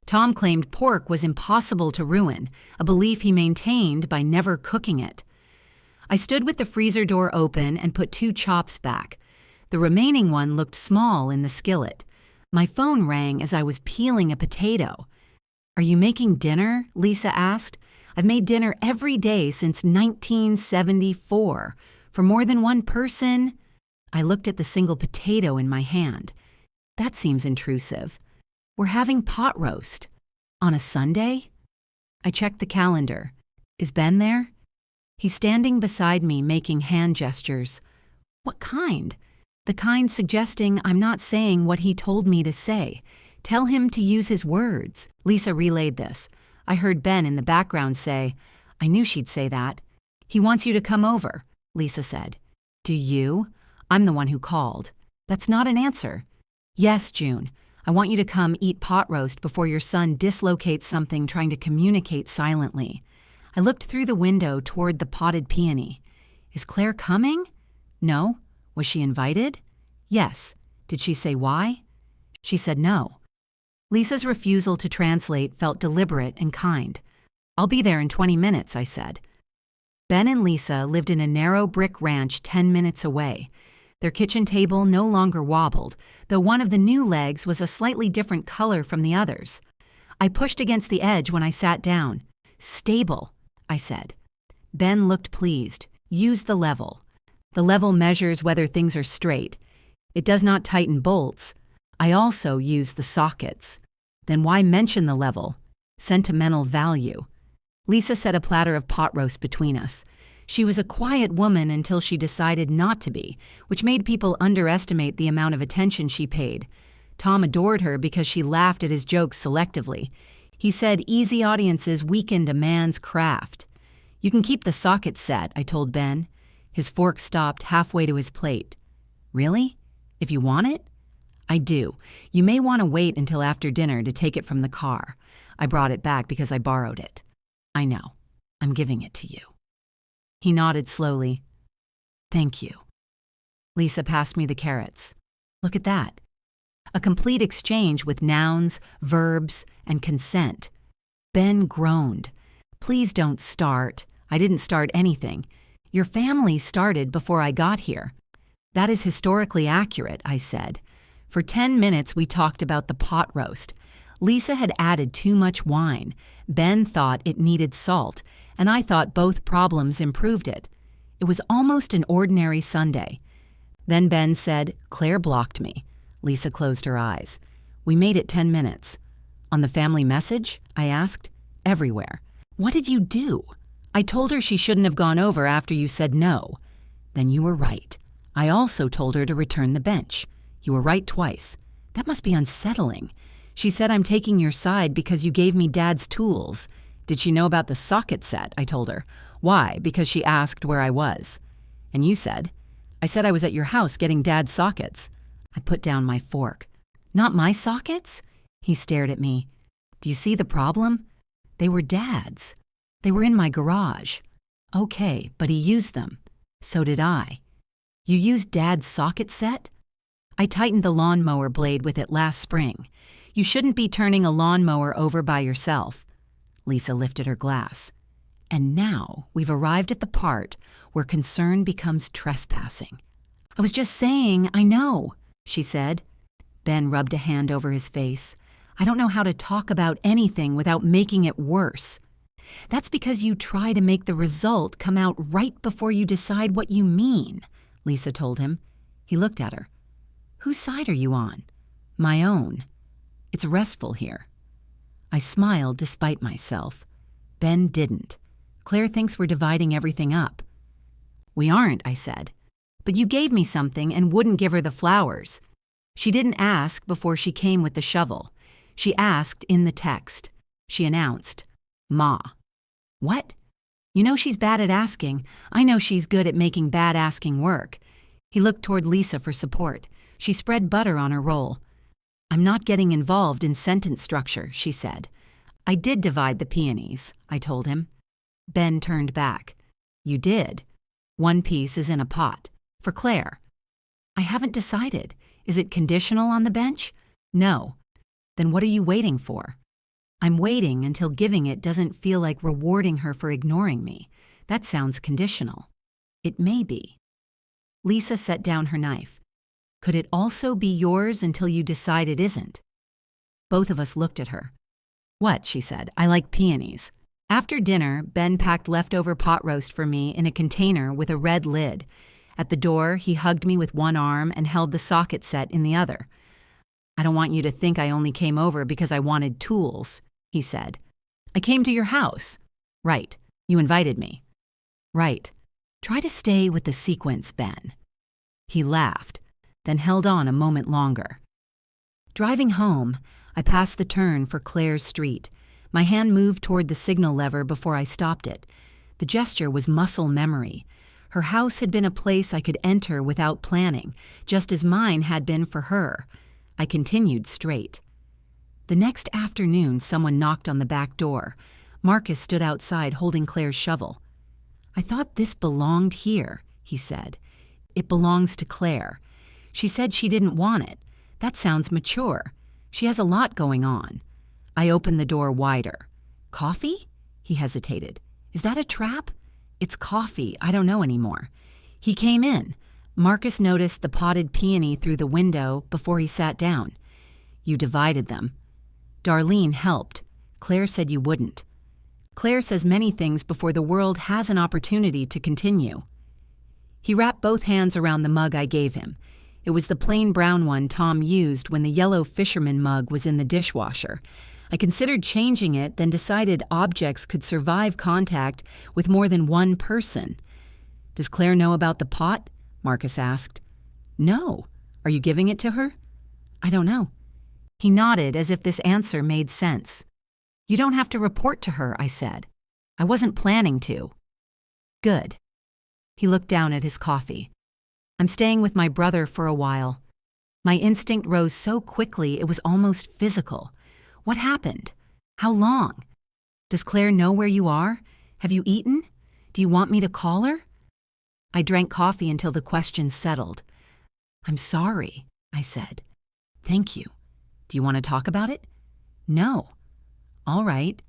Tom claimed pork was impossible to ruin, a belief he maintained by never cooking it. I stood with the freezer door open and put 2 chops back. The remaining one looked small in the skillet. My phone rang as I was peeling a potato. "Are you making dinner?" Lisa asked. "I've made dinner every day since 1974. For more than one person." I looked at the single potato in my hand. "That seems intrusive. We're having pot roast. On a Sunday?" I checked the calendar. "Is Ben there?" He's standing beside me, making hand gestures. "What kind?" "The kind suggesting I'm not saying what he told me to say. Tell him to use his words." Lisa relayed this. I heard Ben in the background say, "I knew she'd say that." "He wants you to come over," Lisa said. "Do you?" "I'm the one who called." "That's not an answer." "Yes, June. I want you to come eat pot roast before your son dislocates something trying to communicate silently." I looked through the window toward the potted peony. "Is Claire coming?" "No." "Was she invited?" "Yes." "Did she say why?" "She said no." Lisa's refusal to translate felt deliberate and kind. "I'll be there in 20 minutes, I said. Ben and Lisa lived in a narrow brick ranch 10 minutes away. Their kitchen table no longer wobbled, though one of the new legs was a slightly different color from the others. I pushed against the edge when I sat down. "Stable," I said. Ben looked pleased. "Use the level. The level measures whether things are straight. It does not tighten bolts. I also use the sockets." "Then why mention the level?" "Sentimental value." Lisa set a platter of pot roast between us. She was a quiet woman until she decided not to be, which made people underestimate the amount of attention she paid. Tom adored her because she laughed at his jokes selectively. He said easy audiences weakened a man's craft. "You can keep the socket set," I told Ben. His fork stopped halfway to his plate. "Really? If you want it?" "I do. You may want to wait until after dinner to take it from the car. I brought it back because I borrowed it." "I know. I'm giving it to you." He nodded slowly. "Thank you." Lisa passed me the carrots. "Look at that. A complete exchange with nouns, verbs, and consent." Ben groaned. "Please don't start. I didn't start anything. Your family started before I got here." "That is historically accurate," I said. For 10 minutes we talked about the pot roast. Lisa had added too much wine. Ben thought it needed salt, and I thought both problems improved it. It was almost an ordinary Sunday. Then Ben said, "Claire blocked me." Lisa closed her eyes. "We made it 10 minutes. "On the family message?" I asked. "Everywhere." "What did you do?" "I told her she shouldn't have gone over after you said no." "Then you were right." "I also told her to return the bench." "You were right twice." "That must be unsettling." "She said I'm taking your side because you gave me Dad's tools." "Did she know about the socket set?" I told her. "Why? Because she asked where I was." "And you said?" "I said I was at your house getting Dad's sockets." I put down my fork. "Not my sockets?" He stared at me. "Do you see the problem? They were Dad's. They were in my garage." "Okay, but he used them." "So did I." "You used Dad's socket set?" "I tightened the lawnmower blade with it last spring. You shouldn't be turning a lawnmower over by yourself." Lisa lifted her glass. "And now we've arrived at the part where concern becomes trespassing." "I was just saying, I know," she said. Ben rubbed a hand over his face. "I don't know how to talk about anything without making it worse." That's because you try to make the result come out right before you decide what you mean, Lisa told him. He looked at her. Whose side are you on? My own. It's restful here. I smiled despite myself. Ben didn't. Claire thinks we're dividing everything up. We aren't, I said. But you gave me something and wouldn't give her the flowers. She didn't ask before she came with the shovel. She asked in the text. She announced, Ma. What? You know she's bad at asking. I know she's good at making bad asking work. He looked toward Lisa for support. She spread butter on her roll. I'm not getting involved in sentence structure, she said. I did divide the peonies, I told him. Ben turned back. You did. One piece is in a pot. For Claire. I haven't decided. Is it conditional on the bench? No. Then what are you waiting for? I'm waiting until giving it doesn't feel like rewarding her for ignoring me. That sounds conditional. It may be. Lisa set down her knife. Could it also be yours until you decide it isn't? Both of us looked at her. What, she said, I like peonies. After dinner, Ben packed leftover pot roast for me in a container with a red lid. At the door, he hugged me with one arm and held the socket set in the other. I don't want you to think I only came over because I wanted tools, he said. I came to your house. Right. You invited me. Right. Try to stay with the sequence, Ben. He laughed, then held on a moment longer. Driving home, I passed the turn for Claire's street. My hand moved toward the signal lever before I stopped it. The gesture was muscle memory. Her house had been a place I could enter without planning, just as mine had been for her. I continued straight. The next afternoon, someone knocked on the back door. Marcus stood outside holding Claire's shovel. I thought this belonged here, he said. It belongs to Claire. She said she didn't want it. That sounds mature. She has a lot going on. I opened the door wider. Coffee? He hesitated. Is that a trap? It's coffee. I don't know anymore. He came in. Marcus noticed the potted peony through the window before he sat down. You divided them. Darlene helped. Claire said you wouldn't. Claire says many things before the world has an opportunity to continue. He wrapped both hands around the mug I gave him. It was the plain brown one Tom used when the yellow fisherman mug was in the dishwasher. I considered changing it, then decided objects could survive contact with more than one person. Does Claire know about the pot? Marcus asked. No. Are you giving it to her? I don't know. He nodded as if this answer made sense. You don't have to report to her, I said. I wasn't planning to. Good. He looked down at his coffee. I'm staying with my brother for a while. My instinct rose so quickly it was almost physical. What happened? How long? Does Claire know where you are? Have you eaten? Do you want me to call her? I drank coffee until the question settled. I'm sorry, I said. Thank you. Do you want to talk about it? No. All right.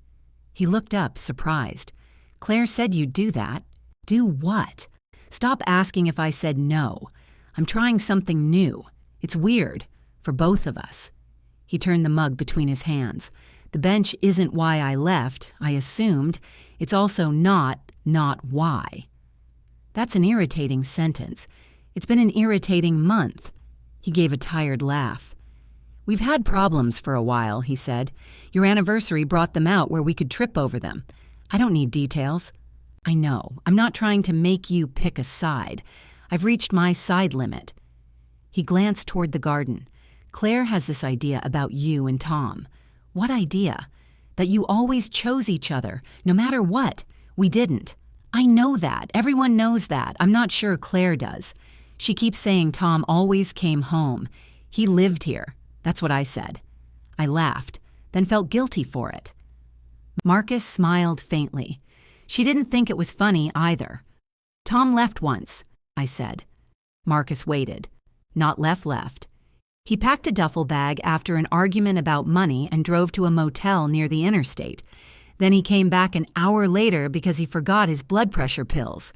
He looked up, surprised. Claire said you'd do that. Do what? Stop asking if I said no. I'm trying something new. It's weird, for both of us. He turned the mug between his hands. The bench isn't why I left, I assumed. It's also not why. That's an irritating sentence. It's been an irritating month. He gave a tired laugh. We've had problems for a while, he said. Your anniversary brought them out where we could trip over them. I don't need details. I know. I'm not trying to make you pick a side. I've reached my side limit. He glanced toward the garden. Claire has this idea about you and Tom. What idea? That you always chose each other, no matter what. We didn't. I know that. Everyone knows that. I'm not sure Claire does. She keeps saying Tom always came home. He lived here. That's what I said. I laughed, then felt guilty for it. Marcus smiled faintly. She didn't think it was funny either. Tom left once, I said. Marcus waited. Not left. He packed a duffel bag after an argument about money and drove to a motel near the interstate. Then he came back an hour later because he forgot his blood pressure pills.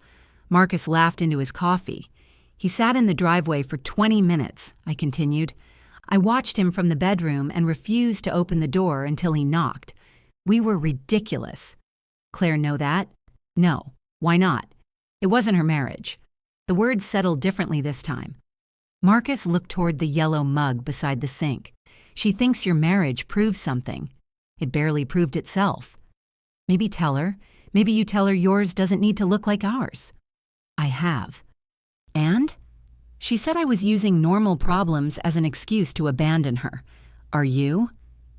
Marcus laughed into his coffee. He sat in the driveway for 20 minutes, I continued. I watched him from the bedroom and refused to open the door until he knocked. We were ridiculous. Claire know that? No. Why not? It wasn't her marriage. The words settled differently this time. Marcus looked toward the yellow mug beside the sink. She thinks your marriage proves something. It barely proved itself. Maybe tell her. Maybe you tell her yours doesn't need to look like ours. I have. And? She said I was using normal problems as an excuse to abandon her. Are you?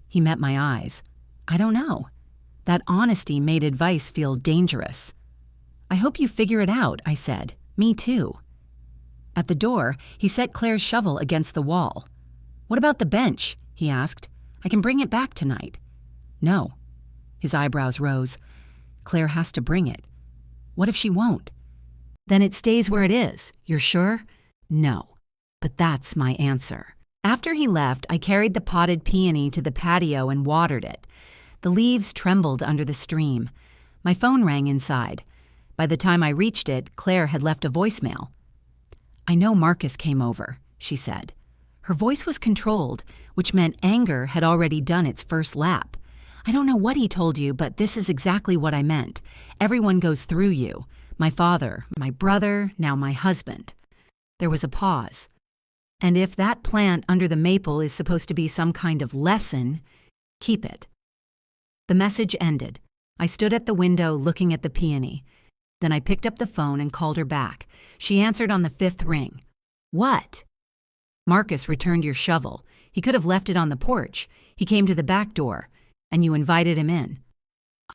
He met my eyes. I don't know. That honesty made advice feel dangerous. I hope you figure it out, I said. Me too. At the door, he set Claire's shovel against the wall. What about the bench? He asked. I can bring it back tonight. No. His eyebrows rose. Claire has to bring it. What if she won't? Then it stays where it is. You're sure? No. But that's my answer. After he left, I carried the potted peony to the patio and watered it. The leaves trembled under the stream. My phone rang inside. By the time I reached it, Claire had left a voicemail. I know Marcus came over, she said. Her voice was controlled, which meant anger had already done its first lap. I don't know what he told you, but this is exactly what I meant. Everyone goes through you. My father, my brother, now my husband. There was a pause. And if that plant under the maple is supposed to be some kind of lesson, keep it. The message ended. I stood at the window looking at the peony. Then I picked up the phone and called her back. She answered on the 5th ring. What? Marcus returned your shovel. He could have left it on the porch. He came to the back door, and you invited him in.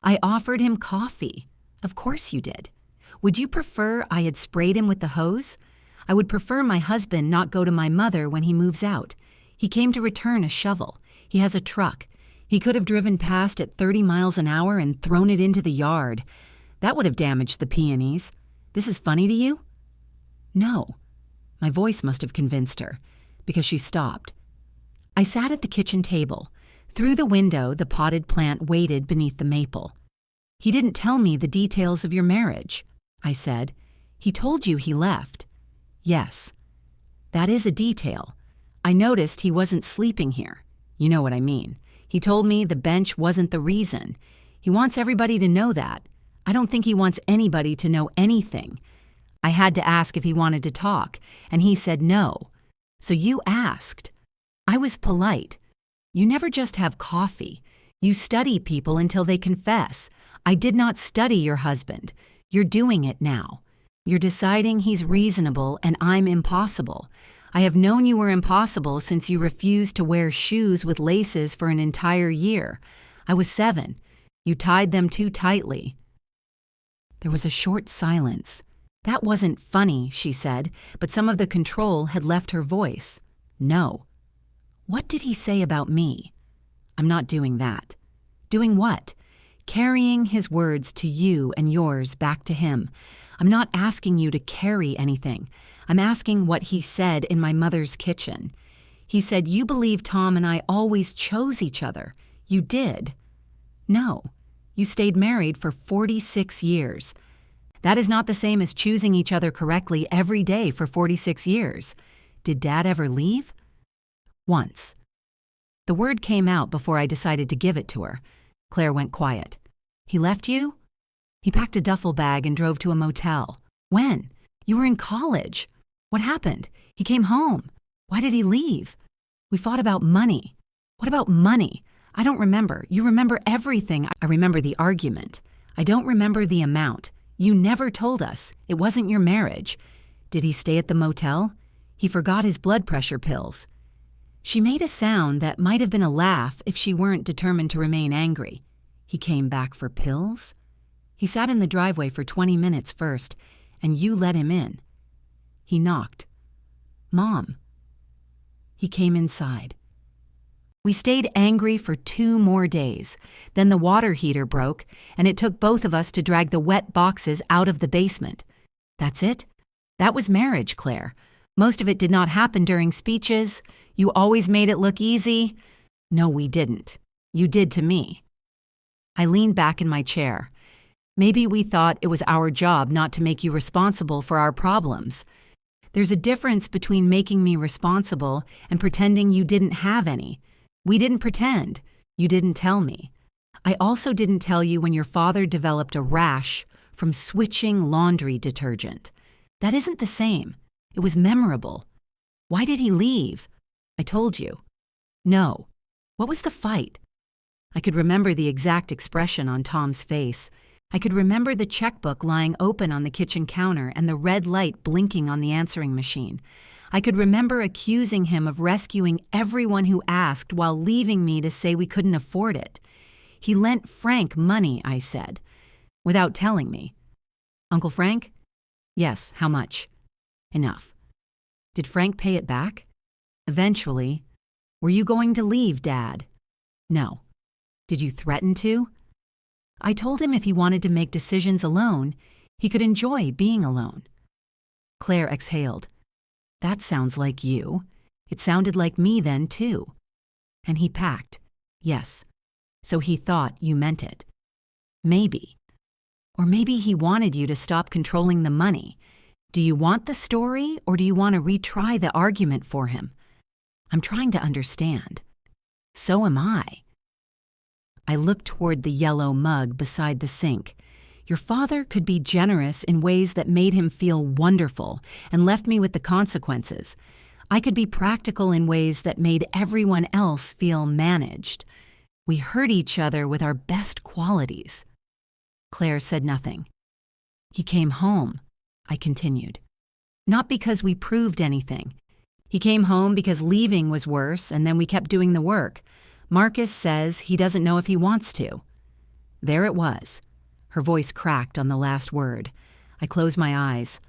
I offered him coffee. Of course you did. Would you prefer I had sprayed him with the hose? I would prefer my husband not go to my mother when he moves out. He came to return a shovel. He has a truck. He could have driven past at 30 miles an hour and thrown it into the yard. That would have damaged the peonies. This is funny to you? No. My voice must have convinced her, because she stopped. I sat at the kitchen table. Through the window, the potted plant waited beneath the maple. He didn't tell me the details of your marriage, I said. He told you he left. Yes. That is a detail. I noticed he wasn't sleeping here. You know what I mean. He told me the bench wasn't the reason. He wants everybody to know that. I don't think he wants anybody to know anything. I had to ask if he wanted to talk, and he said no. So you asked. I was polite. You never just have coffee. You study people until they confess. I did not study your husband. You're doing it now. You're deciding he's reasonable and I'm impossible. I have known you were impossible since you refused to wear shoes with laces for an entire year. I was 7. You tied them too tightly. There was a short silence. That wasn't funny, she said, but some of the control had left her voice. No. What did he say about me? I'm not doing that. Doing what? Carrying his words to you and yours back to him. I'm not asking you to carry anything. I'm asking what he said in my mother's kitchen. He said, you believe Tom and I always chose each other. You did. No. You stayed married for 46 years. That is not the same as choosing each other correctly every day for 46 years. Did Dad ever leave? Once. The word came out before I decided to give it to her. Claire went quiet. He left you? He packed a duffel bag and drove to a motel. When? You were in college. What happened? He came home. Why did he leave? We fought about money. What about money? I don't remember. You remember everything. I remember the argument. I don't remember the amount. You never told us. It wasn't your marriage. Did he stay at the motel? He forgot his blood pressure pills. She made a sound that might have been a laugh if she weren't determined to remain angry. He came back for pills? He sat in the driveway for 20 minutes first, and you let him in. He knocked. Mom. He came inside. We stayed angry for 2 more days. Then the water heater broke, and it took both of us to drag the wet boxes out of the basement. That's it? That was marriage, Claire. Most of it did not happen during speeches. You always made it look easy. No, we didn't. You did to me. I leaned back in my chair. Maybe we thought it was our job not to make you responsible for our problems. There's a difference between making me responsible and pretending you didn't have any. We didn't pretend. You didn't tell me. I also didn't tell you when your father developed a rash from switching laundry detergent. That isn't the same. It was memorable. Why did he leave? I told you. No. What was the fight? I could remember the exact expression on Tom's face. I could remember the checkbook lying open on the kitchen counter and the red light blinking on the answering machine. I could remember accusing him of rescuing everyone who asked while leaving me to say we couldn't afford it. He lent Frank money, I said, without telling me. Uncle Frank? Yes, how much? Enough. Did Frank pay it back? Eventually. Were you going to leave, Dad? No. Did you threaten to? I told him if he wanted to make decisions alone, he could enjoy being alone. Claire exhaled. That sounds like you. It sounded like me then, too. And he packed. Yes. So he thought you meant it. Maybe. Or maybe he wanted you to stop controlling the money. Do you want the story, or do you want to retry the argument for him? I'm trying to understand. So am I. I looked toward the yellow mug beside the sink. Your father could be generous in ways that made him feel wonderful and left me with the consequences. I could be practical in ways that made everyone else feel managed. We hurt each other with our best qualities. Claire said nothing. He came home, I continued. Not because we proved anything. He came home because leaving was worse, and then we kept doing the work. Marcus says he doesn't know if he wants to. There it was. Her voice cracked on the last word. I closed my eyes.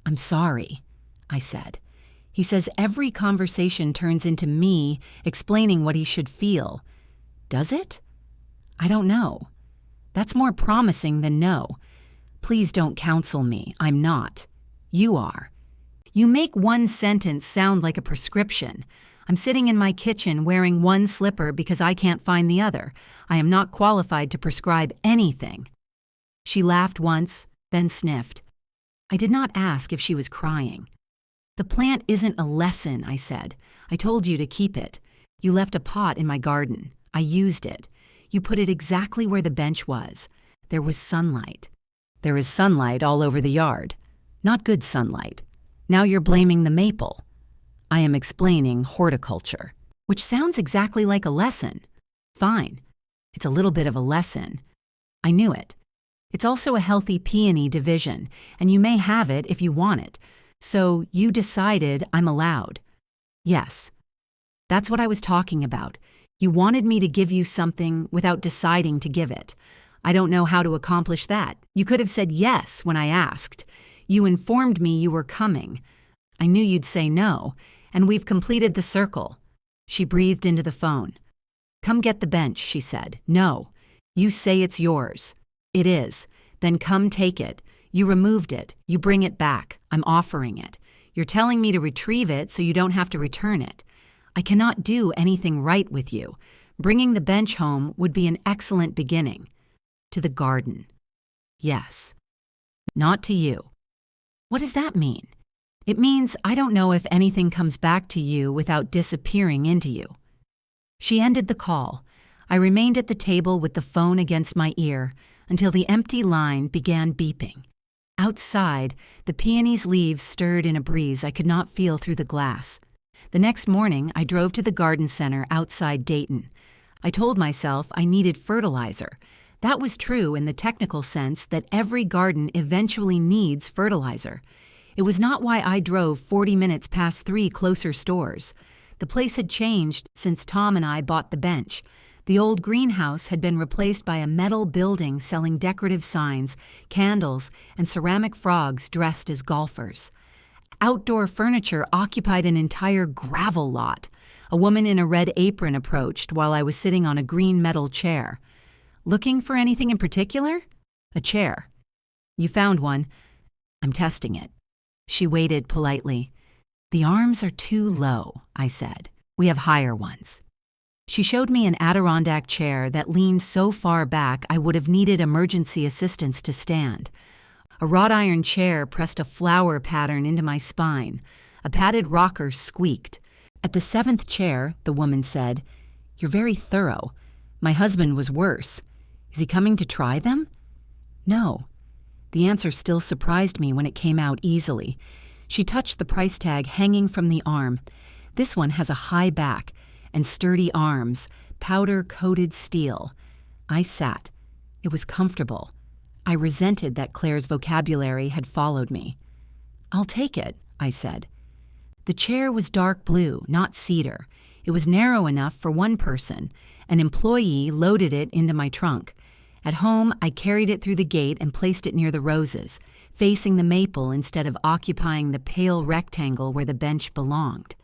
I'm sorry, I said. He says every conversation turns into me explaining what he should feel. Does it? I don't know. That's more promising than no. Please don't counsel me. I'm not. You are. You make one sentence sound like a prescription. I'm sitting in my kitchen wearing one slipper because I can't find the other. I am not qualified to prescribe anything. She laughed once, then sniffed. I did not ask if she was crying. The plant isn't a lesson, I said. I told you to keep it. You left a pot in my garden. I used it. You put it exactly where the bench was. There was sunlight. There is sunlight all over the yard. Not good sunlight. Now you're blaming the maple. I am explaining horticulture, which sounds exactly like a lesson. Fine. It's a little bit of a lesson. I knew it. It's also a healthy peony division, and you may have it if you want it. So you decided I'm allowed. Yes. That's what I was talking about. You wanted me to give you something without deciding to give it. I don't know how to accomplish that. You could have said yes when I asked. You informed me you were coming. I knew you'd say no, and we've completed the circle. She breathed into the phone. Come get the bench, she said. No. You say it's yours. It is. Then come take it. You removed it. You bring it back. I'm offering it. You're telling me to retrieve it so you don't have to return it. I cannot do anything right with you. Bringing the bench home would be an excellent beginning. To the garden. Yes. Not to you. What does that mean? It means I don't know if anything comes back to you without disappearing into you. She ended the call. I remained at the table with the phone against my ear until the empty line began beeping. Outside, the peony's leaves stirred in a breeze I could not feel through the glass. The next morning, I drove to the garden center outside Dayton. I told myself I needed fertilizer. That was true in the technical sense that every garden eventually needs fertilizer. It was not why I drove 40 minutes past 3 closer stores. The place had changed since Tom and I bought the bench. The old greenhouse had been replaced by a metal building selling decorative signs, candles, and ceramic frogs dressed as golfers. Outdoor furniture occupied an entire gravel lot. A woman in a red apron approached while I was sitting on a green metal chair. Looking for anything in particular? A chair. You found one. I'm testing it. She waited politely. The arms are too low, I said. We have higher ones. She showed me an Adirondack chair that leaned so far back I would have needed emergency assistance to stand. A wrought iron chair pressed a flower pattern into my spine. A padded rocker squeaked. At the 7th chair, the woman said, You're very thorough. My husband was worse. Is he coming to try them? No. The answer still surprised me when it came out easily. She touched the price tag hanging from the arm. This one has a high back and sturdy arms, powder-coated steel. I sat. It was comfortable. I resented that Claire's vocabulary had followed me. "I'll take it," I said. The chair was dark blue, not cedar. It was narrow enough for one person. An employee loaded it into my trunk. At home, I carried it through the gate and placed it near the roses, facing the maple instead of occupying the pale rectangle where the bench belonged.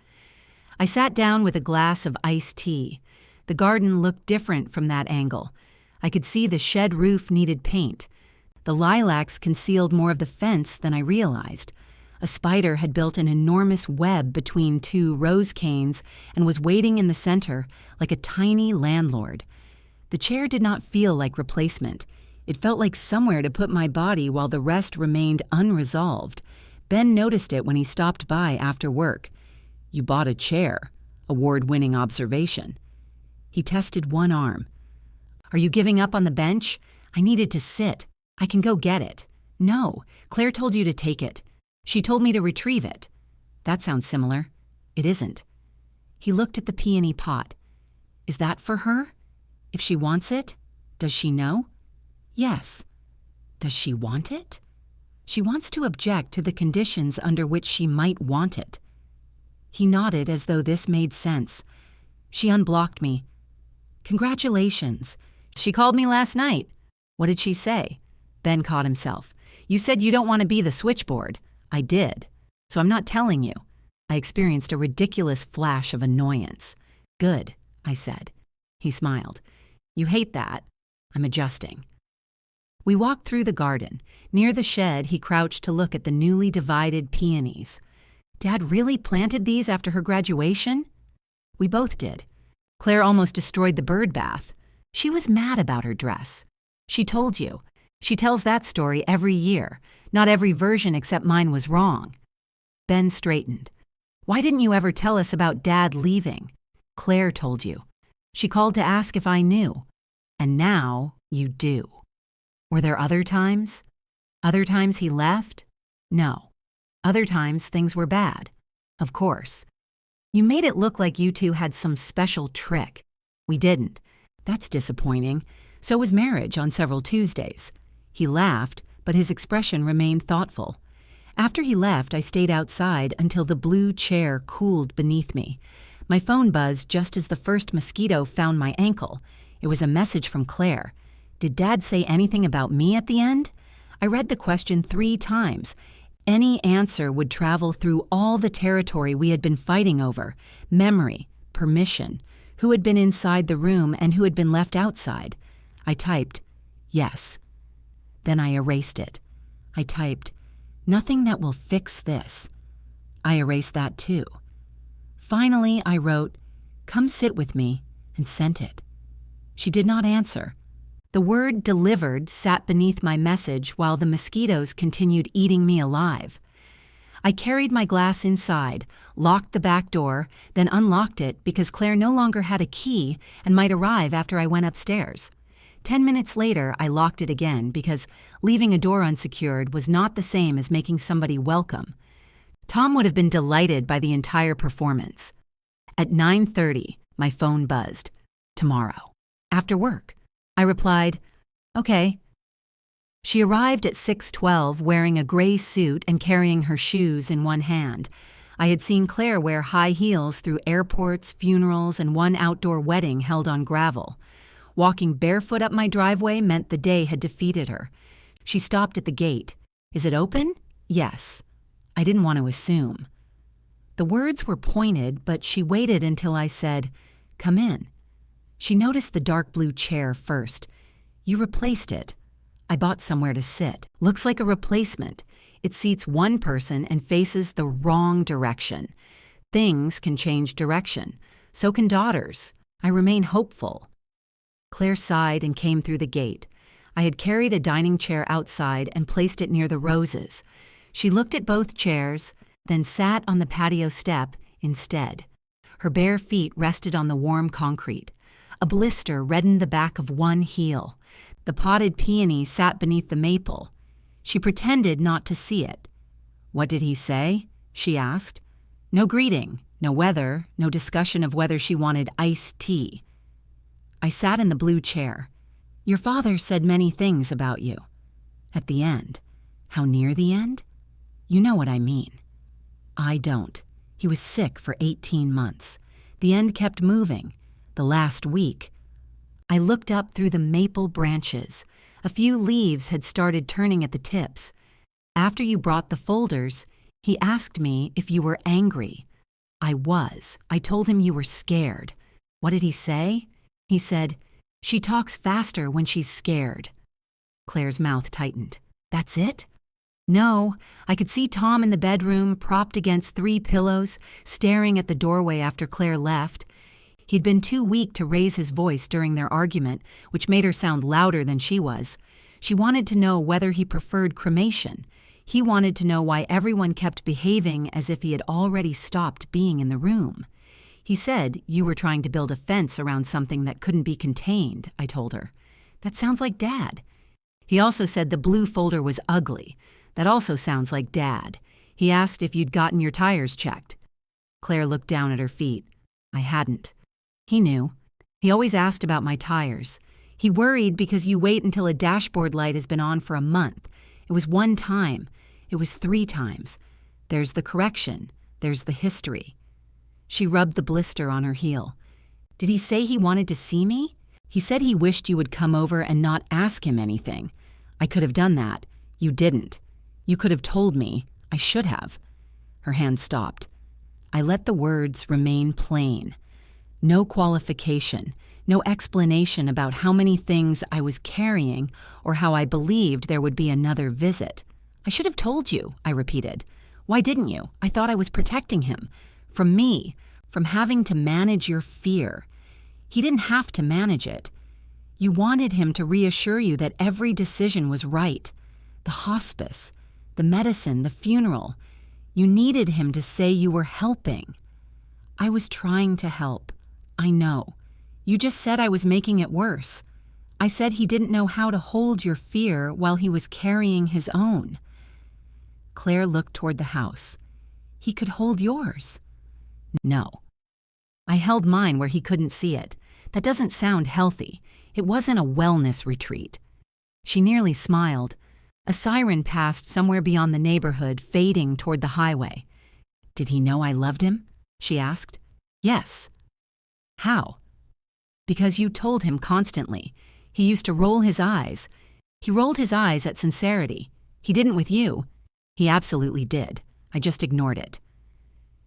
I sat down with a glass of iced tea. The garden looked different from that angle. I could see the shed roof needed paint. The lilacs concealed more of the fence than I realized. A spider had built an enormous web between two rose canes and was waiting in the center like a tiny landlord. The chair did not feel like replacement. It felt like somewhere to put my body while the rest remained unresolved. Ben noticed it when he stopped by after work. "You bought a chair," award-winning observation. He tested one arm. "Are you giving up on the bench? I needed to sit. I can go get it." "No, Claire told you to take it. She told me to retrieve it." "That sounds similar." "It isn't." He looked at the peony pot. "Is that for her? If she wants it, does she know?" "Yes." "Does she want it?" "She wants to object to the conditions under which she might want it." He nodded as though this made sense. She unblocked me. "Congratulations. She called me last night." "What did she say?" Ben caught himself. "You said you don't want to be the switchboard." "I did. So I'm not telling you." I experienced a ridiculous flash of annoyance. "Good," I said. He smiled. "You hate that." "I'm adjusting." We walked through the garden. Near the shed, he crouched to look at the newly divided peonies. "Dad really planted these after her graduation?" "We both did. Claire almost destroyed the bird bath. She was mad about her dress. She told you. She tells that story every year. Not every version except mine was wrong." Ben straightened. "Why didn't you ever tell us about Dad leaving?" "Claire told you. She called to ask if I knew. And now you do." "Were there other times?" "Other times he left?" "No. Other times things were bad." "Of course." "You made it look like you two had some special trick." "We didn't." "That's disappointing. So was marriage on several Tuesdays." He laughed, but his expression remained thoughtful. After he left, I stayed outside until the blue chair cooled beneath me. My phone buzzed just as the first mosquito found my ankle. It was a message from Claire. Did Dad say anything about me at the end? I read the question 3 times. Any answer would travel through all the territory we had been fighting over: memory, permission, who had been inside the room and who had been left outside. I typed, "Yes." Then I erased it. I typed, "Nothing that will fix this." I erased that too. Finally, I wrote, "Come sit with me," and sent it. She did not answer. The word "delivered" sat beneath my message while the mosquitoes continued eating me alive. I carried my glass inside, locked the back door, then unlocked it because Claire no longer had a key and might arrive after I went upstairs. 10 minutes later, I locked it again because leaving a door unsecured was not the same as making somebody welcome. Tom would have been delighted by the entire performance. At 9:30, my phone buzzed. "Tomorrow. After work." I replied, "Okay." She arrived at 6:12 wearing a gray suit and carrying her shoes in one hand. I had seen Claire wear high heels through airports, funerals, and one outdoor wedding held on gravel. Walking barefoot up my driveway meant the day had defeated her. She stopped at the gate. "Is it open?" "Yes." I didn't want to assume. The words were pointed, but she waited until I said, "Come in." She noticed the dark blue chair first. "You replaced it." "I bought somewhere to sit. Looks like a replacement. It seats one person and faces the wrong direction. Things can change direction. So can daughters. I remain hopeful." Claire sighed and came through the gate. I had carried a dining chair outside and placed it near the roses. She looked at both chairs, then sat on the patio step instead. Her bare feet rested on the warm concrete. A blister reddened the back of one heel. The potted peony sat beneath the maple. She pretended not to see it. "What did he say?" she asked. No greeting, no weather, no discussion of whether she wanted iced tea. I sat in the blue chair. "Your father said many things about you." At the end. How near the end? You know what I mean. I don't. He was sick for 18 months. The end kept moving. The last week. I looked up through the maple branches. A few leaves had started turning at the tips. After you brought the folders, he asked me if you were angry. I was. I told him you were scared. What did he say? He said, "She talks faster when she's scared." Claire's mouth tightened. That's it? No, I could see Tom in the bedroom, propped against 3 pillows, staring at the doorway after Claire left. He'd been too weak to raise his voice during their argument, which made her sound louder than she was. She wanted to know whether he preferred cremation. He wanted to know why everyone kept behaving as if he had already stopped being in the room. He said you were trying to build a fence around something that couldn't be contained, I told her. That sounds like Dad. He also said the blue folder was ugly. That also sounds like Dad. He asked if you'd gotten your tires checked. Claire looked down at her feet. I hadn't. He knew. He always asked about my tires. He worried because you wait until a dashboard light has been on for a month. It was 1 time. It was 3 times. There's the correction. There's the history. She rubbed the blister on her heel. Did he say he wanted to see me? He said he wished you would come over and not ask him anything. I could have done that. You didn't. You could have told me. I should have. Her hand stopped. I let the words remain plain. No qualification, no explanation about how many things I was carrying or how I believed there would be another visit. I should have told you, I repeated. Why didn't you? I thought I was protecting him. From me, from having to manage your fear. He didn't have to manage it. You wanted him to reassure you that every decision was right. The hospice, the medicine, the funeral. You needed him to say you were helping. I was trying to help. I know. You just said I was making it worse. I said he didn't know how to hold your fear while he was carrying his own. Claire looked toward the house. He could hold yours. No. I held mine where he couldn't see it. That doesn't sound healthy. It wasn't a wellness retreat. She nearly smiled. A siren passed somewhere beyond the neighborhood, fading toward the highway. Did he know I loved him? She asked. Yes. How? Because you told him constantly. He used to roll his eyes. He rolled his eyes at sincerity. He didn't with you. He absolutely did. I just ignored it.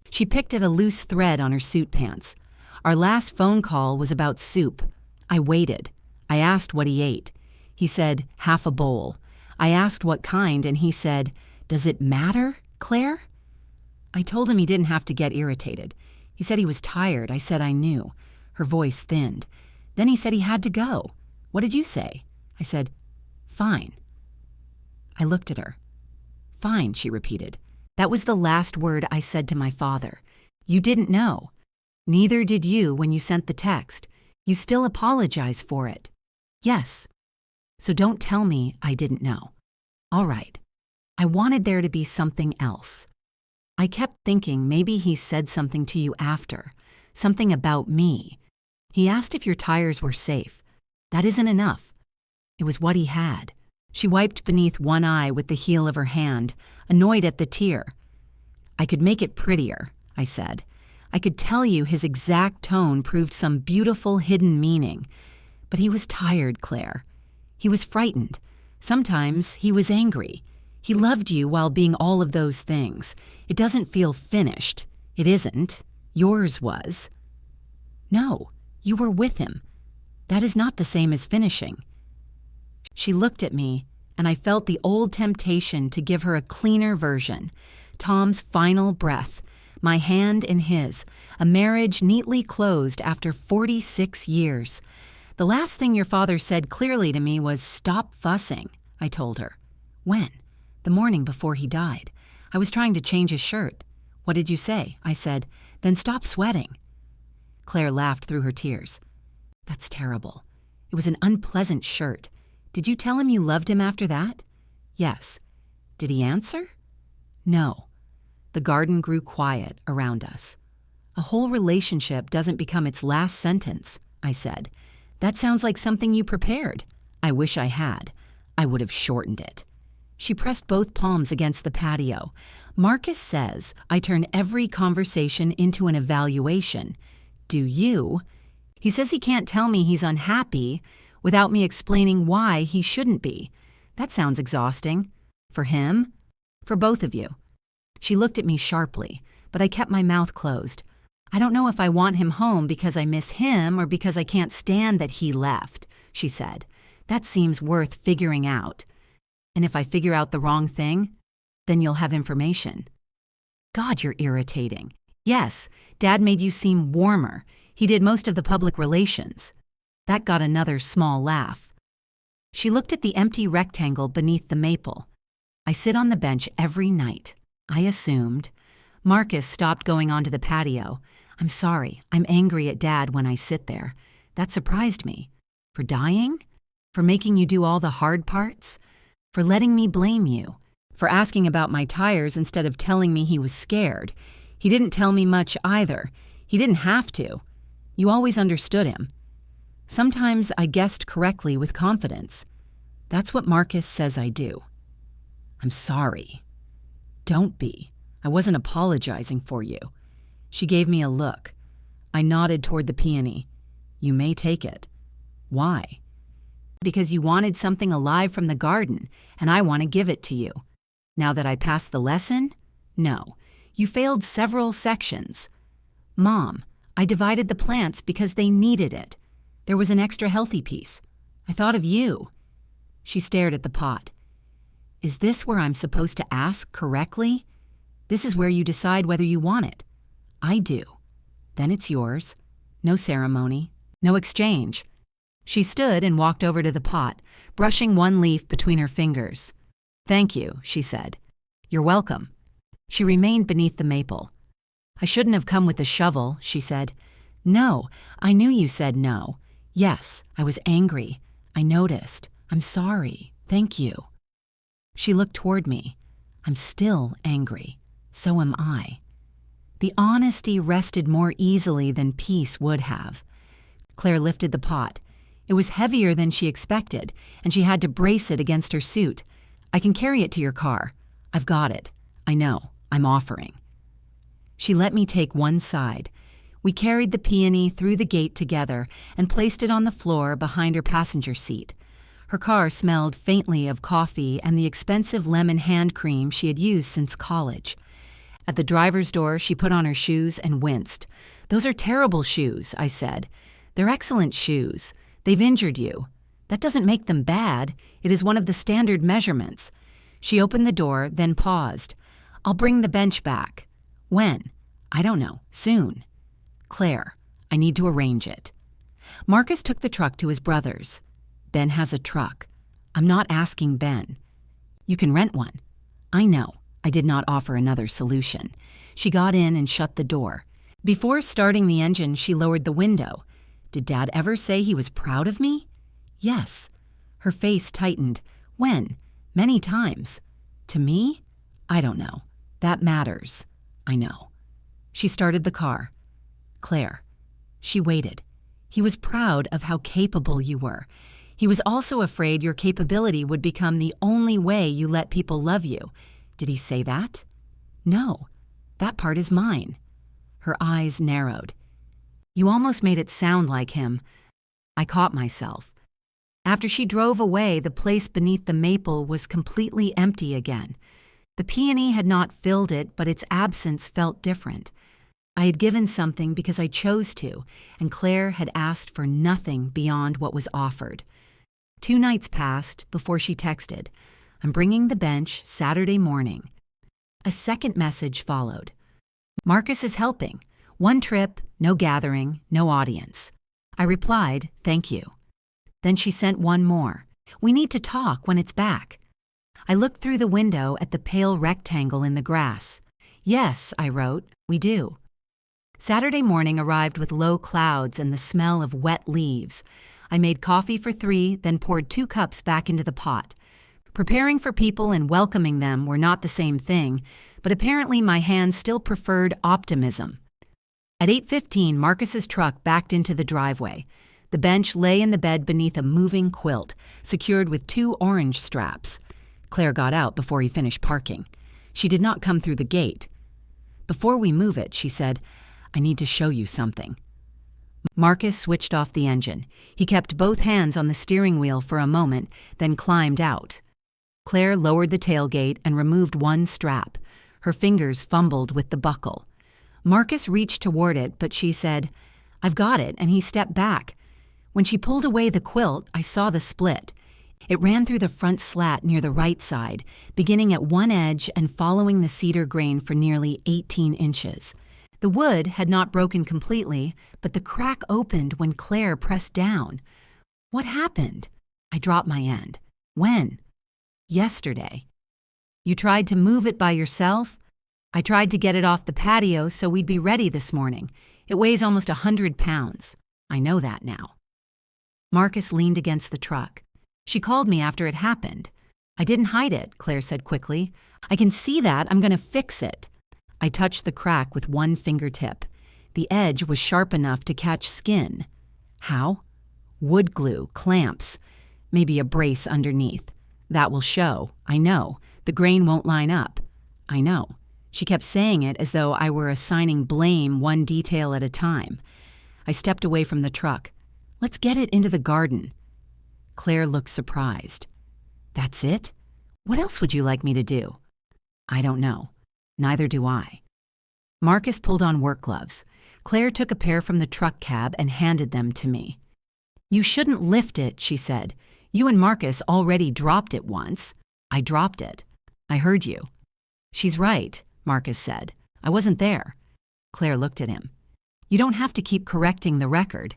She picked at a loose thread on her suit pants. Our last phone call was about soup. I waited. I asked what he ate. He said, half a bowl. I asked what kind, and he said, "Does it matter, Claire?" I told him he didn't have to get irritated. He said he was tired. I said I knew. Her voice thinned. Then he said he had to go. What did you say? I said, fine. I looked at her. Fine, she repeated. That was the last word I said to my father. You didn't know. Neither did you when you sent the text. You still apologize for it. Yes. So don't tell me I didn't know. All right. I wanted there to be something else. I kept thinking maybe he said something to you after, something about me. He asked if your tires were safe. That isn't enough. It was what he had. She wiped beneath one eye with the heel of her hand, annoyed at the tear. I could make it prettier, I said. I could tell you his exact tone proved some beautiful hidden meaning. But he was tired, Claire. He was frightened. Sometimes he was angry. He loved you while being all of those things. It doesn't feel finished. It isn't. Yours was. No, you were with him. That is not the same as finishing. She looked at me, and I felt the old temptation to give her a cleaner version. Tom's final breath, my hand in his, a marriage neatly closed after 46 years. The last thing your father said clearly to me was, "Stop fussing," I told her. When? The morning before he died. I was trying to change his shirt. What did you say? I said, then stop sweating. Claire laughed through her tears. That's terrible. It was an unpleasant shirt. Did you tell him you loved him after that? Yes. Did he answer? No. The garden grew quiet around us. A whole relationship doesn't become its last sentence, I said. That sounds like something you prepared. I wish I had. I would have shortened it. She pressed both palms against the patio. Marcus says I turn every conversation into an evaluation. Do you? He says he can't tell me he's unhappy without me explaining why he shouldn't be. That sounds exhausting. For him? For both of you. She looked at me sharply, but I kept my mouth closed. I don't know if I want him home because I miss him or because I can't stand that he left, she said. That seems worth figuring out. And if I figure out the wrong thing, then you'll have information. God, you're irritating. Yes, Dad made you seem warmer. He did most of the public relations. That got another small laugh. She looked at the empty rectangle beneath the maple. I sit on the bench every night. I assumed. Marcus stopped going onto the patio. I'm sorry. I'm angry at Dad when I sit there. That surprised me. For dying? For making you do all the hard parts? For letting me blame you? For asking about my tires instead of telling me he was scared? He didn't tell me much either. He didn't have to. You always understood him. Sometimes I guessed correctly with confidence. That's what Marcus says I do. I'm sorry. Don't be. I wasn't apologizing for you. She gave me a look. I nodded toward the peony. You may take it. Why? Because you wanted something alive from the garden, and I want to give it to you. Now that I passed the lesson? No. You failed several sections. Mom, I divided the plants because they needed it. There was an extra healthy piece. I thought of you. She stared at the pot. Is this where I'm supposed to ask correctly? This is where you decide whether you want it. I do. Then it's yours. No ceremony. No exchange. She stood and walked over to the pot, brushing one leaf between her fingers. Thank you, she said. You're welcome. She remained beneath the maple. I shouldn't have come with the shovel, she said. No, I knew you said no. Yes, I was angry. I noticed. I'm sorry. Thank you. She looked toward me. I'm still angry. So am I. The honesty rested more easily than peace would have. Claire lifted the pot. It was heavier than she expected, and she had to brace it against her suit. I can carry it to your car. I've got it. I know. I'm offering. She let me take one side. We carried the peony through the gate together and placed it on the floor behind her passenger seat. Her car smelled faintly of coffee and the expensive lemon hand cream she had used since college. At the driver's door, she put on her shoes and winced. Those are terrible shoes, I said. They're excellent shoes. They've injured you. That doesn't make them bad. It is one of the standard measurements. She opened the door, then paused. I'll bring the bench back. When? I don't know. Soon. Claire, I need to arrange it. Marcus took the truck to his brother's. Ben has a truck. I'm not asking Ben. You can rent one. I know. I did not offer another solution. She got in and shut the door. Before starting the engine, she lowered the window. Did Dad ever say he was proud of me? Yes. Her face tightened. When? Many times. To me? I don't know. That matters. I know. She started the car. Claire. She waited. He was proud of how capable you were. He was also afraid your capability would become the only way you let people love you. Did he say that? No. That part is mine. Her eyes narrowed. You almost made it sound like him. I caught myself. After she drove away, the place beneath the maple was completely empty again. The peony had not filled it, but its absence felt different. I had given something because I chose to, and Claire had asked for nothing beyond what was offered. 2 nights passed before she texted, I'm bringing the bench Saturday morning. A second message followed. Marcus is helping. 1 trip, no gathering, no audience. I replied, thank you. Then she sent one more. We need to talk when it's back. I looked through the window at the pale rectangle in the grass. Yes, I wrote, we do. Saturday morning arrived with low clouds and the smell of wet leaves. I made coffee for 3, then poured 2 cups back into the pot. Preparing for people and welcoming them were not the same thing, but apparently my hands still preferred optimism. At 8:15, Marcus's truck backed into the driveway. The bench lay in the bed beneath a moving quilt, secured with 2 orange straps. Claire got out before he finished parking. She did not come through the gate. "Before we move it," she said, "I need to show you something." Marcus switched off the engine. He kept both hands on the steering wheel for a moment, then climbed out. Claire lowered the tailgate and removed 1 strap. Her fingers fumbled with the buckle. Marcus reached toward it, but she said, "I've got it," and he stepped back. When she pulled away the quilt, I saw the split. It ran through the front slat near the right side, beginning at one edge and following the cedar grain for nearly 18 inches. The wood had not broken completely, but the crack opened when Claire pressed down. "What happened?" I dropped my end. "When?" "Yesterday." "You tried to move it by yourself?" "I tried to get it off the patio so we'd be ready this morning. It weighs almost 100 pounds. I know that now." Marcus leaned against the truck. "She called me after it happened." "I didn't hide it," Claire said quickly. "I can see that. I'm going to fix it." I touched the crack with 1 fingertip. The edge was sharp enough to catch skin. "How?" "Wood glue, clamps, maybe a brace underneath. That will show. I know. The grain won't line up." "I know." She kept saying it as though I were assigning blame one detail at a time. I stepped away from the truck. "Let's get it into the garden." Claire looked surprised. "That's it? What else would you like me to do?" "I don't know. Neither do I." Marcus pulled on work gloves. Claire took a pair from the truck cab and handed them to me. "You shouldn't lift it," she said. "You and Marcus already dropped it once." "I dropped it. I heard you." "She's right," Marcus said. "I wasn't there." Claire looked at him. "You don't have to keep correcting the record.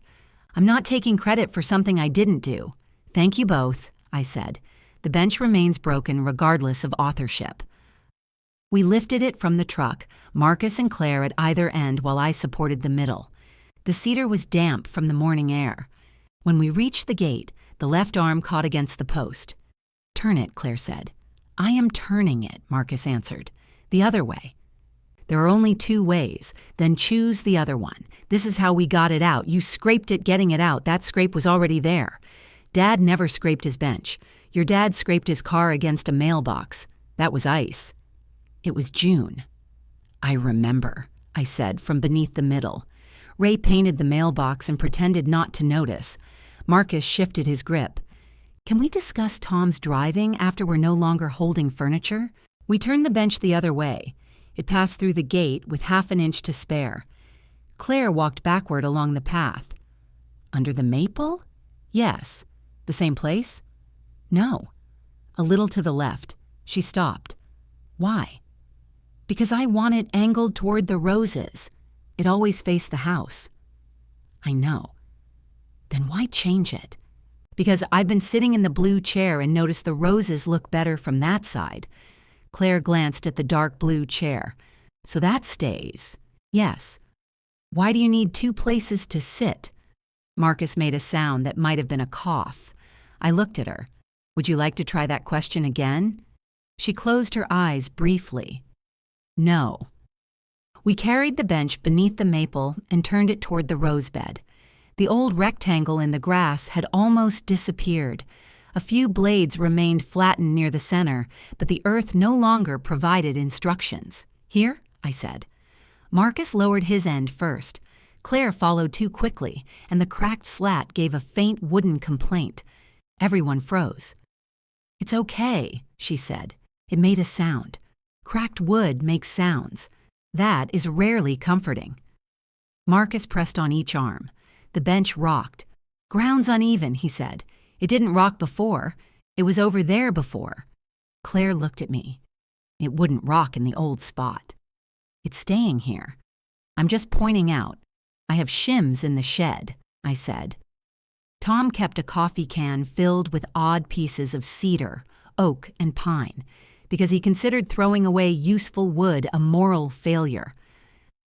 I'm not taking credit for something I didn't do." "Thank you both," I said. "The bench remains broken regardless of authorship." We lifted it from the truck, Marcus and Claire at either end while I supported the middle. The cedar was damp from the morning air. When we reached the gate, the left arm caught against the post. "Turn it," Claire said. "I am turning it," Marcus answered. "The other way." "There are only 2 ways. Then choose the other one. This is how we got it out. You scraped it getting it out. That scrape was already there. Dad never scraped his bench. Your dad scraped his car against a mailbox. That was ice." It was June. "I remember," I said from beneath the middle. Ray painted the mailbox and pretended not to notice. Marcus shifted his grip. "Can we discuss Tom's driving after we're no longer holding furniture?" We turned the bench the other way. It passed through the gate with half an inch to spare. Claire walked backward along the path. "Under the maple?" "Yes." "The same place?" "No." "A little to the left." She stopped. "Why?" "Because I want it angled toward the roses. It always faced the house." "I know." "Then why change it?" "Because I've been sitting in the blue chair and noticed the roses look better from that side." Claire glanced at the dark blue chair. "So that stays." "Yes." "Why do you need 2 places to sit?" Marcus made a sound that might have been a cough. I looked at her. "Would you like to try that question again?" She closed her eyes briefly. "No." We carried the bench beneath the maple and turned it toward the rose bed. The old rectangle in the grass had almost disappeared. A few blades remained flattened near the center, but the earth no longer provided instructions. "Here?" I said. Marcus lowered his end first. Claire followed too quickly, and the cracked slat gave a faint wooden complaint. Everyone froze. "It's okay," she said. It made a sound. Cracked wood makes sounds. That is rarely comforting. Marcus pressed on each arm. The bench rocked. "Ground's uneven," he said. "It didn't rock before. It was over there before." Claire looked at me. "It wouldn't rock in the old spot." "It's staying here. I'm just pointing out. I have shims in the shed," I said. Tom kept a coffee can filled with odd pieces of cedar, oak, and pine, because he considered throwing away useful wood a moral failure.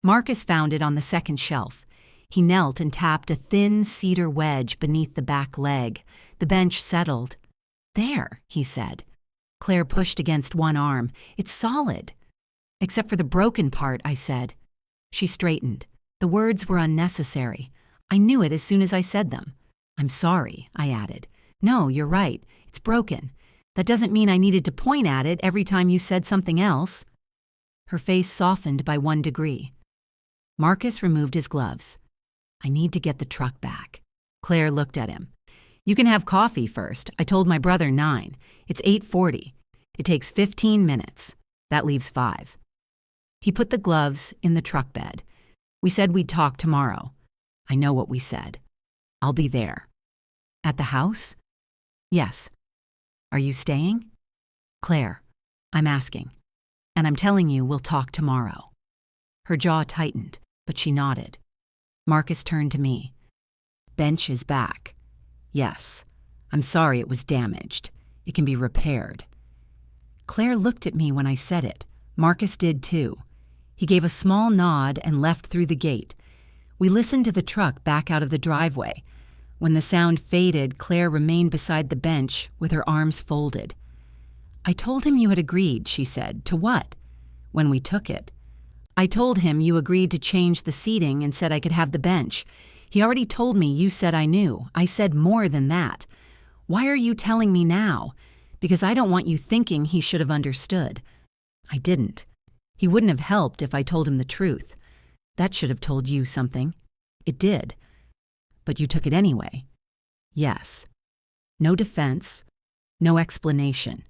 Marcus found it on the second shelf. He knelt and tapped a thin cedar wedge beneath the back leg. The bench settled. "There," he said. Claire pushed against one arm. "It's solid." "Except for the broken part," I said. She straightened. The words were unnecessary. I knew it as soon as I said them. "I'm sorry," I added. "No, you're right. It's broken. That doesn't mean I needed to point at it every time you said something else." Her face softened by 1 degree. Marcus removed his gloves. "I need to get the truck back." Claire looked at him. "You can have coffee first. I told my brother 9. It's 8:40. It takes 15 minutes. That leaves 5. He put the gloves in the truck bed. "We said we'd talk tomorrow." "I know what we said. I'll be there." "At the house?" "Yes." "Are you staying?" "Claire, I'm asking. And I'm telling you we'll talk tomorrow." Her jaw tightened, but she nodded. Marcus turned to me. "Bench is back." "Yes. I'm sorry it was damaged. It can be repaired." Claire looked at me when I said it. Marcus did too. He gave a small nod and left through the gate. We listened to the truck back out of the driveway. When the sound faded, Claire remained beside the bench with her arms folded. "I told him you had agreed," she said. "To what?" "When we took it. I told him you agreed to change the seating and said I could have the bench. He already told me you said I knew. I said more than that. Why are you telling me now? Because I don't want you thinking he should have understood." "I didn't. He wouldn't have helped if I told him the truth. That should have told you something." "It did." "But you took it anyway." "Yes." No defense, no explanation.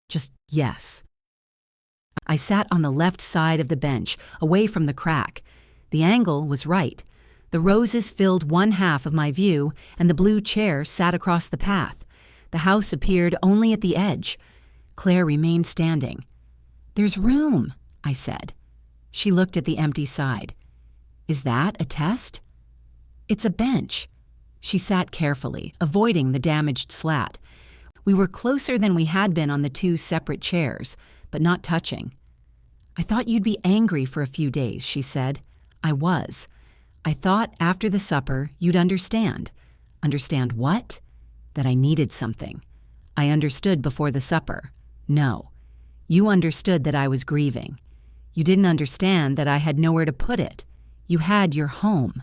Just yes. I sat on the left side of the bench, away from the crack. The angle was right. The roses filled one half of my view, and the blue chair sat across the path. The house appeared only at the edge. Claire remained standing. "There's room," I said. She looked at the empty side. "Is that a test?" "It's a bench." She sat carefully, avoiding the damaged slat. We were closer than we had been on the 2 separate chairs, but not touching. "I thought you'd be angry for a few days," she said. I was. I thought after the supper you'd understand. Understand what? That I needed something. I understood before the supper. No. You understood that I was grieving. You didn't understand that I had nowhere to put it. You had your home.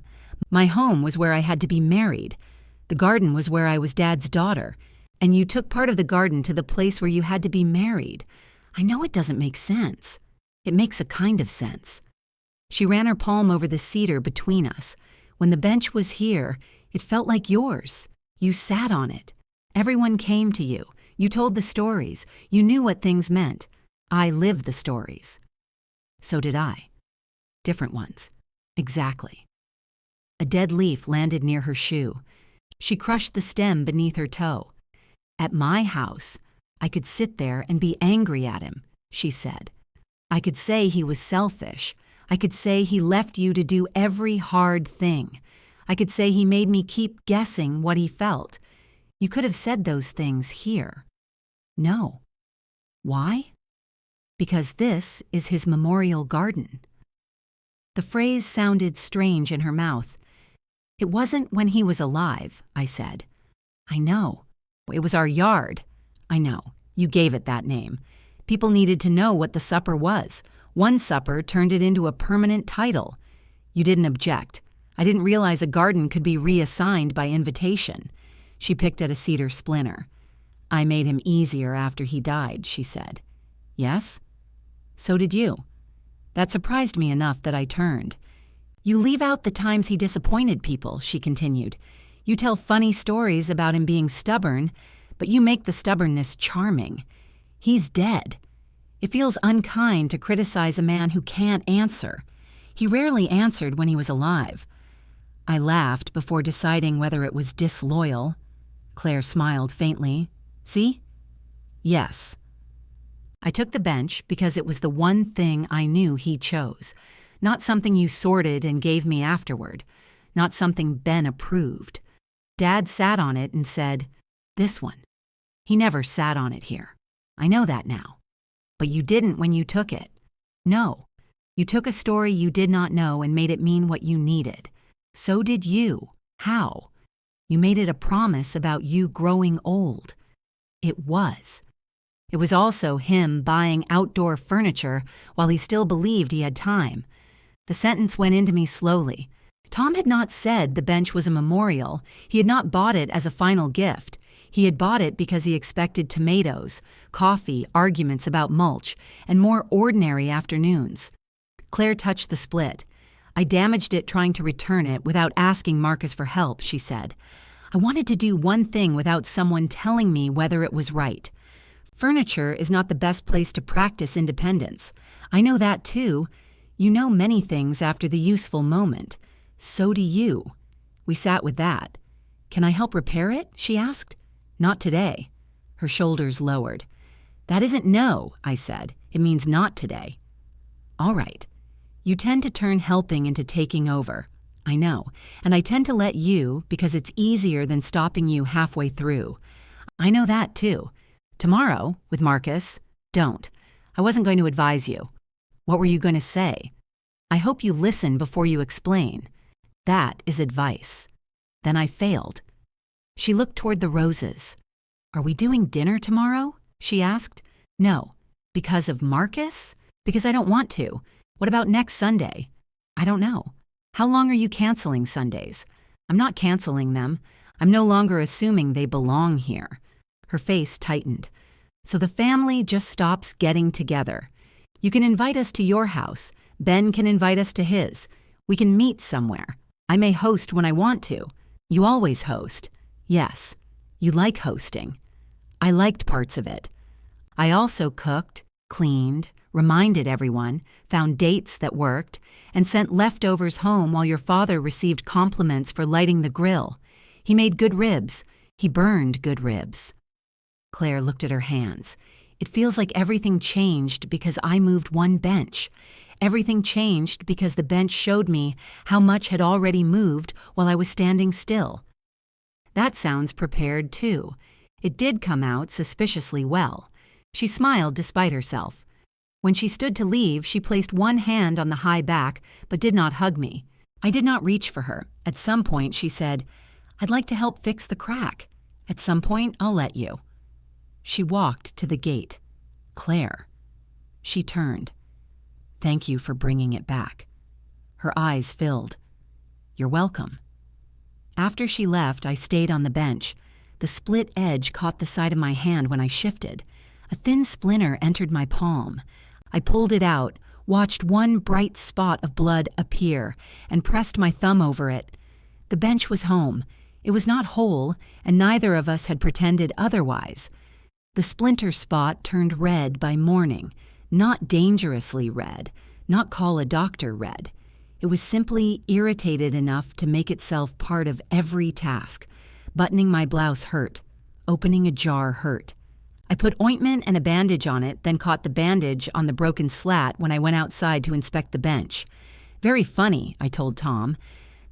My home was where I had to be married. The garden was where I was Dad's daughter. And you took part of the garden to the place where you had to be married. I know it doesn't make sense. It makes a kind of sense. She ran her palm over the cedar between us. When the bench was here, it felt like yours. You sat on it. Everyone came to you. You told the stories. You knew what things meant. I lived the stories. So did I. Different ones. Exactly. A dead leaf landed near her shoe. She crushed the stem beneath her toe. "At my house, I could sit there and be angry at him," she said. "I could say he was selfish. I could say he left you to do every hard thing. I could say he made me keep guessing what he felt. You could have said those things here." "No." "Why?" "Because this is his memorial garden." The phrase sounded strange in her mouth. "It wasn't when he was alive," I said. "I know. It was our yard." "I know. You gave it that name. People needed to know what the supper was. One supper turned it into a permanent title. You didn't object. I didn't realize a garden could be reassigned by invitation." She picked at a cedar splinter. "I made him easier after he died," she said. "Yes?" "So did you." That surprised me enough that I turned. "You leave out the times he disappointed people," she continued. "You tell funny stories about him being stubborn, but you make the stubbornness charming. He's dead. It feels unkind to criticize a man who can't answer. He rarely answered when he was alive." I laughed before deciding whether it was disloyal. Claire smiled faintly. "See?" "Yes." I took the bench because it was the one thing I knew he chose, not something you sorted and gave me afterward, not something Ben approved. Dad sat on it and said, "This one." He never sat on it here. I know that now. "But you didn't when you took it." "No." You took a story you did not know and made it mean what you needed. So did you. How? You made it a promise about you growing old. It was. It was also him buying outdoor furniture while he still believed he had time. The sentence went into me slowly. Tom had not said the bench was a memorial. He had not bought it as a final gift. He had bought it because he expected tomatoes, coffee, arguments about mulch, and more ordinary afternoons. Claire touched the split. I damaged it trying to return it without asking Marcus for help, she said. I wanted to do one thing without someone telling me whether it was right. Furniture is not the best place to practice independence. I know that too. You know many things after the useful moment. So do you. We sat with that. Can I help repair it? She asked. Not today. Her shoulders lowered. That isn't no, I said. It means not today. All right. You tend to turn helping into taking over. I know, and I tend to let you because it's easier than stopping you halfway through. I know that too. Tomorrow, with Marcus, don't. I wasn't going to advise you. What were you going to say? I hope you listen before you explain. That is advice. Then I failed. She looked toward the roses. Are we doing dinner tomorrow? She asked. No. Because of Marcus? Because I don't want to. What about next Sunday? I don't know. How long are you canceling Sundays? I'm not canceling them. I'm no longer assuming they belong here. Her face tightened. So the family just stops getting together. You can invite us to your house. Ben can invite us to his. We can meet somewhere. I may host when I want to. You always host. Yes, you like hosting. I liked parts of it. I also cooked, cleaned, reminded everyone, found dates that worked, and sent leftovers home while your father received compliments for lighting the grill. He made good ribs. He burned good ribs. Claire looked at her hands. It feels like everything changed because I moved one bench. Everything changed because the bench showed me how much had already moved while I was standing still. That sounds prepared, too. It did come out suspiciously well. She smiled despite herself. When she stood to leave, she placed one hand on the high back, but did not hug me. I did not reach for her. At some point, she said, I'd like to help fix the crack. At some point, I'll let you. She walked to the gate. Claire. She turned. Thank you for bringing it back. Her eyes filled. You're welcome. After she left, I stayed on the bench. The split edge caught the side of my hand when I shifted. A thin splinter entered my palm. I pulled it out, watched one bright spot of blood appear, and pressed my thumb over it. The bench was home. It was not whole, and neither of us had pretended otherwise. The splinter spot turned red by morning, not dangerously red, not call a doctor red. It was simply irritated enough to make itself part of every task. Buttoning my blouse hurt. Opening a jar hurt. I put ointment and a bandage on it, then caught the bandage on the broken slat when I went outside to inspect the bench. Very funny, I told Tom.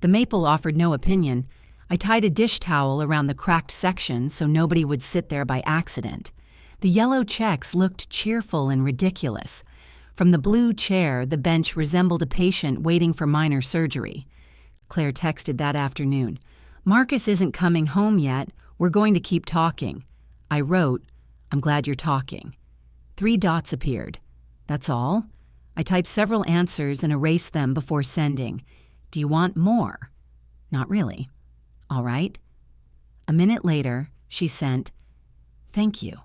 The maple offered no opinion. I tied a dish towel around the cracked section so nobody would sit there by accident. The yellow checks looked cheerful and ridiculous. From the blue chair, the bench resembled a patient waiting for minor surgery. Claire texted that afternoon. Marcus isn't coming home yet. We're going to keep talking. I wrote, I'm glad you're talking. 3 dots appeared. That's all? I typed several answers and erased them before sending. Do you want more? Not really. All right. A minute later, she sent, Thank you.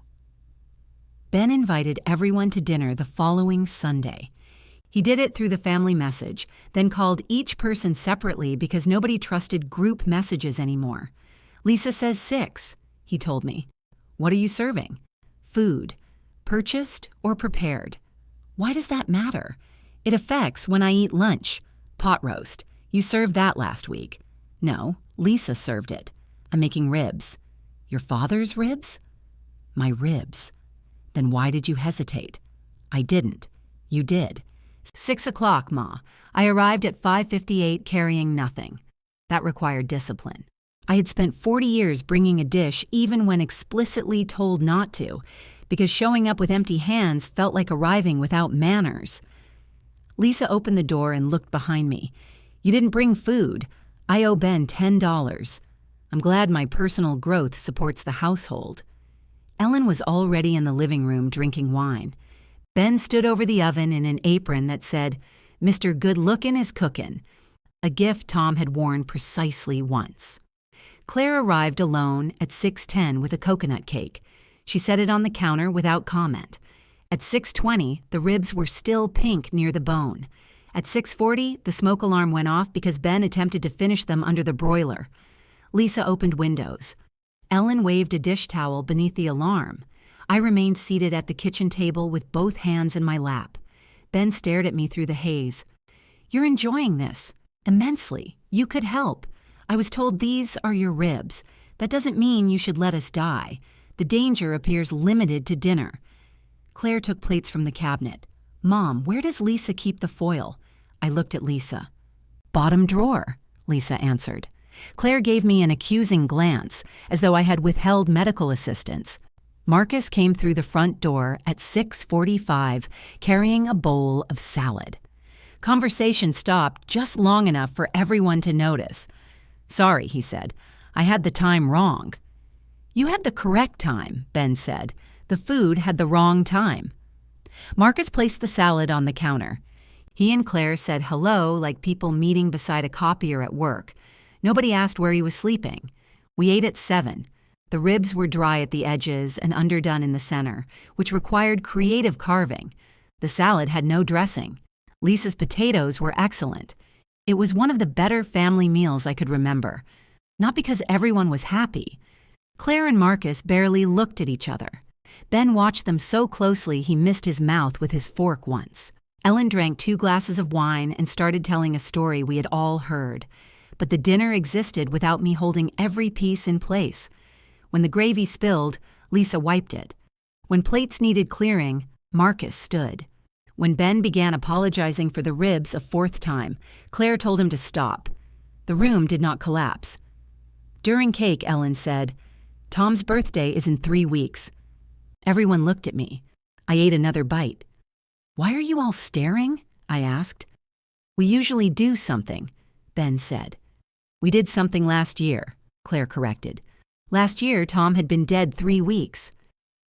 Ben invited everyone to dinner the following Sunday. He did it through the family message, then called each person separately because nobody trusted group messages anymore. Lisa says 6, he told me. What are you serving? Food. Purchased or prepared? Why does that matter? It affects when I eat lunch. Pot roast. You served that last week. No, Lisa served it. I'm making ribs. Your father's ribs? My ribs. Then why did you hesitate? I didn't. You did. 6 o'clock, Ma. I arrived at 5:58 carrying nothing. That required discipline. I had spent 40 years bringing a dish even when explicitly told not to, because showing up with empty hands felt like arriving without manners. Lisa opened the door and looked behind me. "You didn't bring food. I owe Ben $10. I'm glad my personal growth supports the household." Ellen was already in the living room drinking wine. Ben stood over the oven in an apron that said, "Mr. Good-Lookin' is cookin'," a gift Tom had worn precisely once. Claire arrived alone at 6:10 with a coconut cake. She set it on the counter without comment. At 6:20, the ribs were still pink near the bone. At 6:40, the smoke alarm went off because Ben attempted to finish them under the broiler. Lisa opened windows. Ellen waved a dish towel beneath the alarm. I remained seated at the kitchen table with both hands in my lap. Ben stared at me through the haze. "You're enjoying this. Immensely. You could help. I was told these are your ribs. That doesn't mean you should let us die. The danger appears limited to dinner." Claire took plates from the cabinet. "Mom, where does Lisa keep the foil?" I looked at Lisa. "Bottom drawer," Lisa answered. Claire gave me an accusing glance, as though I had withheld medical assistance. Marcus came through the front door at 6:45, carrying a bowl of salad. Conversation stopped just long enough for everyone to notice. "Sorry," he said. "I had the time wrong." "You had the correct time," Ben said. "The food had the wrong time." Marcus placed the salad on the counter. He and Claire said hello like people meeting beside a copier at work. Nobody asked where he was sleeping. We ate at 7. The ribs were dry at the edges and underdone in the center, which required creative carving. The salad had no dressing. Lisa's potatoes were excellent. It was one of the better family meals I could remember. Not because everyone was happy. Claire and Marcus barely looked at each other. Ben watched them so closely he missed his mouth with his fork once. Ellen drank 2 glasses of wine and started telling a story we had all heard. But the dinner existed without me holding every piece in place. When the gravy spilled, Lisa wiped it. When plates needed clearing, Marcus stood. When Ben began apologizing for the ribs a 4th time, Claire told him to stop. The room did not collapse. During cake, Ellen said, "Tom's birthday is in 3 weeks." Everyone looked at me. I ate another bite. "Why are you all staring?" I asked. "We usually do something," Ben said. "We did something last year," Claire corrected. "Last year, Tom had been dead 3 weeks.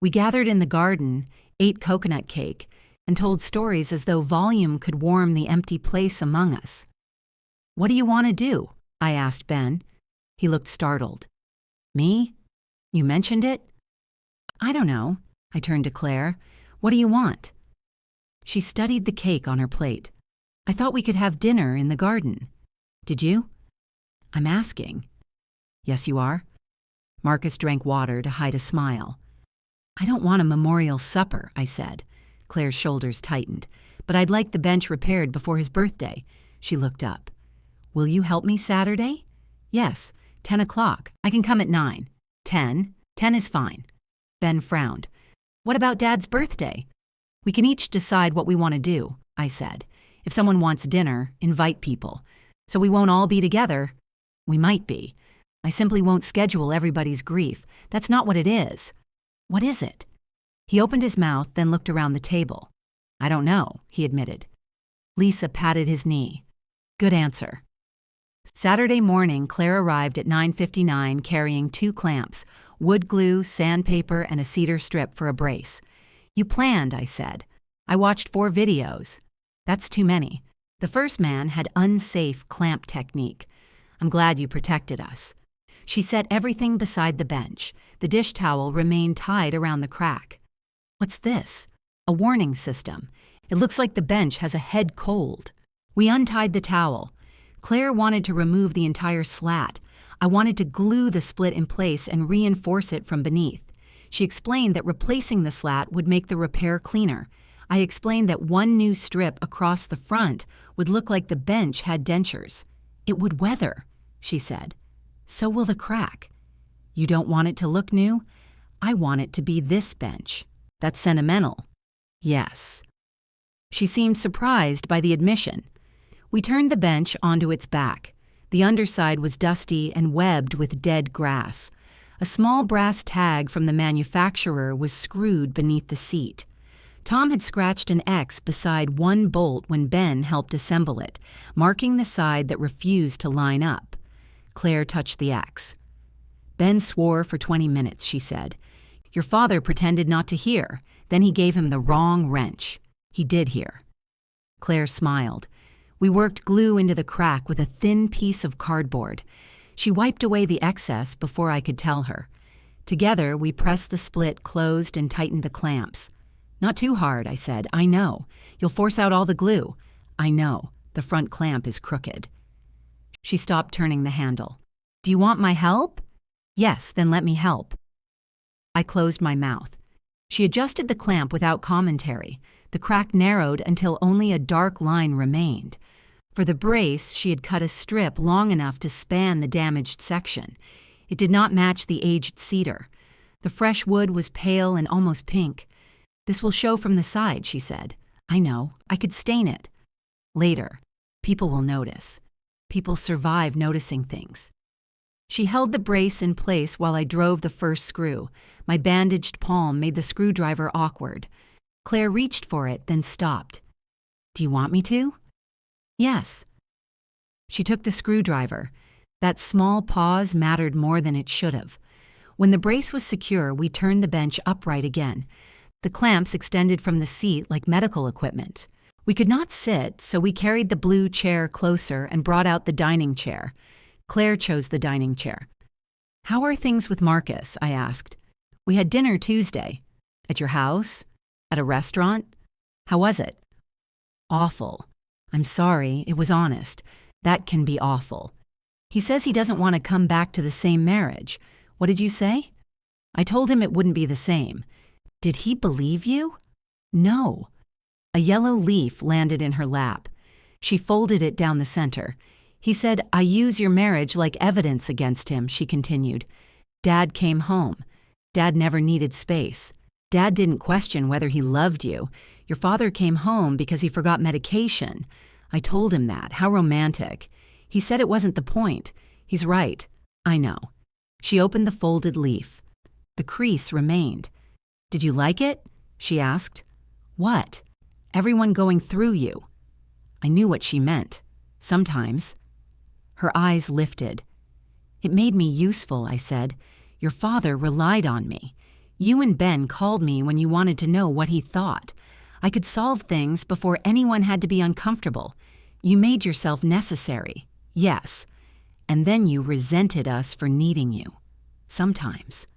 We gathered in the garden, ate coconut cake, and told stories as though volume could warm the empty place among us." "What do you want to do?" I asked Ben. He looked startled. "Me? You mentioned it?" "I don't know." I turned to Claire. "What do you want?" She studied the cake on her plate. "I thought we could have dinner in the garden." "Did you?" "I'm asking." "Yes, you are." Marcus drank water to hide a smile. "I don't want a memorial supper," I said. Claire's shoulders tightened. "But I'd like the bench repaired before his birthday." She looked up. "Will you help me Saturday?" "Yes, 10 o'clock. I can come at 9. 10? 10 is fine." Ben frowned. "What about Dad's birthday?" "We can each decide what we want to do," I said. "If someone wants dinner, invite people. So we won't all be together." "We might be. I simply won't schedule everybody's grief. That's not what it is." "What is it?" He opened his mouth, then looked around the table. "I don't know," he admitted. Lisa patted his knee. "Good answer." Saturday morning, Claire arrived at 9:59 carrying 2 clamps, wood glue, sandpaper, and a cedar strip for a brace. "You planned," I said. "I watched 4 videos." "That's too many. The first man had unsafe clamp technique. I'm glad you protected us." She set everything beside the bench. The dish towel remained tied around the crack. "What's this?" "A warning system. It looks like the bench has a head cold." We untied the towel. Claire wanted to remove the entire slat. I wanted to glue the split in place and reinforce it from beneath. She explained that replacing the slat would make the repair cleaner. I explained that 1 new strip across the front would look like the bench had dentures. "It would weather," she said. "So will the crack." "You don't want it to look new?" "I want it to be this bench." "That's sentimental." "Yes." She seemed surprised by the admission. We turned the bench onto its back. The underside was dusty and webbed with dead grass. A small brass tag from the manufacturer was screwed beneath the seat. Tom had scratched an X beside one bolt when Ben helped assemble it, marking the side that refused to line up. Claire touched the X. Ben swore for 20 minutes, she said. Your father pretended not to hear. Then he gave him the wrong wrench. He did hear. Claire smiled. We worked glue into the crack with a thin piece of cardboard. She wiped away the excess before I could tell her. Together, we pressed the split closed and tightened the clamps. Not too hard, I said. I know. You'll force out all the glue. I know. The front clamp is crooked. She stopped turning the handle. Do you want my help? Yes, then let me help. I closed my mouth. She adjusted the clamp without commentary. The crack narrowed until only a dark line remained. For the brace, she had cut a strip long enough to span the damaged section. It did not match the aged cedar. The fresh wood was pale and almost pink. This will show from the side, she said. I know. I could stain it. Later, people will notice. People survive noticing things. She held the brace in place while I drove the first screw. My bandaged palm made the screwdriver awkward. Claire reached for it, then stopped. Do you want me to? Yes. She took the screwdriver. That small pause mattered more than it should have. When the brace was secure, we turned the bench upright again. The clamps extended from the seat like medical equipment. We could not sit, so we carried the blue chair closer and brought out the dining chair. Claire chose the dining chair. How are things with Marcus? I asked. We had dinner Tuesday. At your house? At a restaurant? How was it? Awful. I'm sorry, it was honest. That can be awful. He says he doesn't want to come back to the same marriage. What did you say? I told him it wouldn't be the same. Did he believe you? No. A yellow leaf landed in her lap. She folded it down the center. He said, I use your marriage like evidence against him, she continued. Dad came home. Dad never needed space. Dad didn't question whether he loved you. Your father came home because he forgot medication. I told him that. How romantic. He said it wasn't the point. He's right. I know. She opened the folded leaf. The crease remained. Did you like it? She asked. What? Everyone going through you. I knew what she meant. Sometimes. Her eyes lifted. It made me useful, I said. Your father relied on me. You and Ben called me when you wanted to know what he thought. I could solve things before anyone had to be uncomfortable. You made yourself necessary. Yes. And then you resented us for needing you. Sometimes.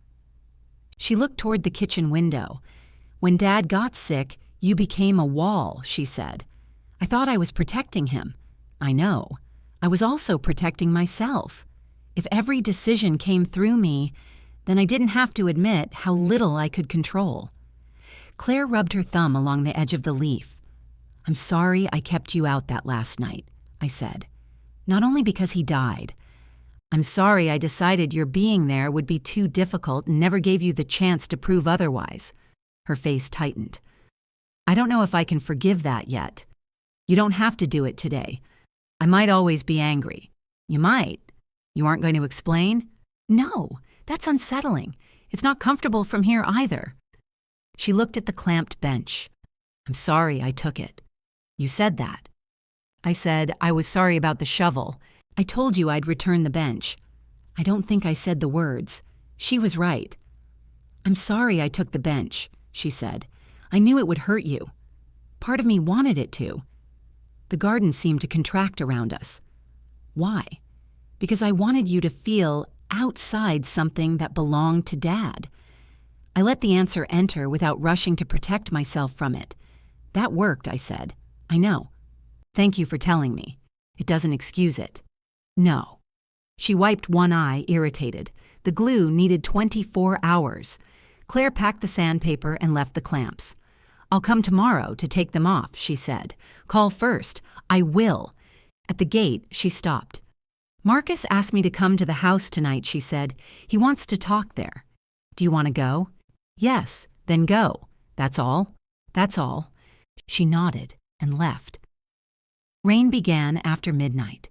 She looked toward the kitchen window. When Dad got sick, you became a wall, she said. I thought I was protecting him. I know. I was also protecting myself. If every decision came through me, then I didn't have to admit how little I could control. Claire rubbed her thumb along the edge of the leaf. I'm sorry I kept you out that last night, I said. Not only because he died. I'm sorry I decided your being there would be too difficult and never gave you the chance to prove otherwise. Her face tightened. I don't know if I can forgive that yet. You don't have to do it today. I might always be angry. You might. You aren't going to explain? No, that's unsettling. It's not comfortable from here either. She looked at the clamped bench. I'm sorry I took it. You said that. I said I was sorry about the shovel. I told you I'd return the bench. I don't think I said the words. She was right. I'm sorry I took the bench, she said. I knew it would hurt you. Part of me wanted it to. The garden seemed to contract around us. Why? Because I wanted you to feel outside something that belonged to Dad. I let the answer enter without rushing to protect myself from it. That worked, I said. I know. Thank you for telling me. It doesn't excuse it. No. She wiped one eye, irritated. The glue needed 24 hours. Claire packed the sandpaper and left the clamps. I'll come tomorrow to take them off, she said. Call first. I will. At the gate, she stopped. Marcus asked me to come to the house tonight, she said. He wants to talk there. Do you want to go? Yes, then go. That's all? That's all. She nodded and left. Rain began after midnight.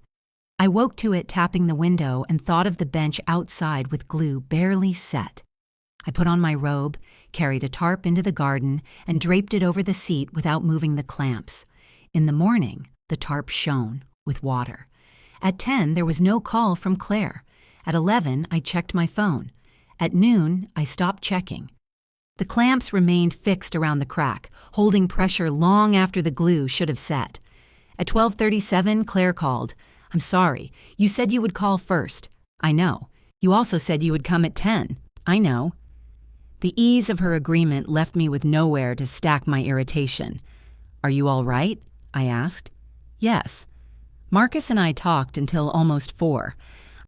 I woke to it tapping the window and thought of the bench outside with glue barely set. I put on my robe, carried a tarp into the garden, and draped it over the seat without moving the clamps. In the morning, the tarp shone with water. At 10, there was no call from Claire. At 11, I checked my phone. At noon, I stopped checking. The clamps remained fixed around the crack, holding pressure long after the glue should have set. At 12:37, Claire called. "I'm sorry. You said you would call first." "I know. You also said you would come at 10. "I know." The ease of her agreement left me with nowhere to stack my irritation. "Are you all right?" I asked. "Yes." Marcus and I talked until almost 4.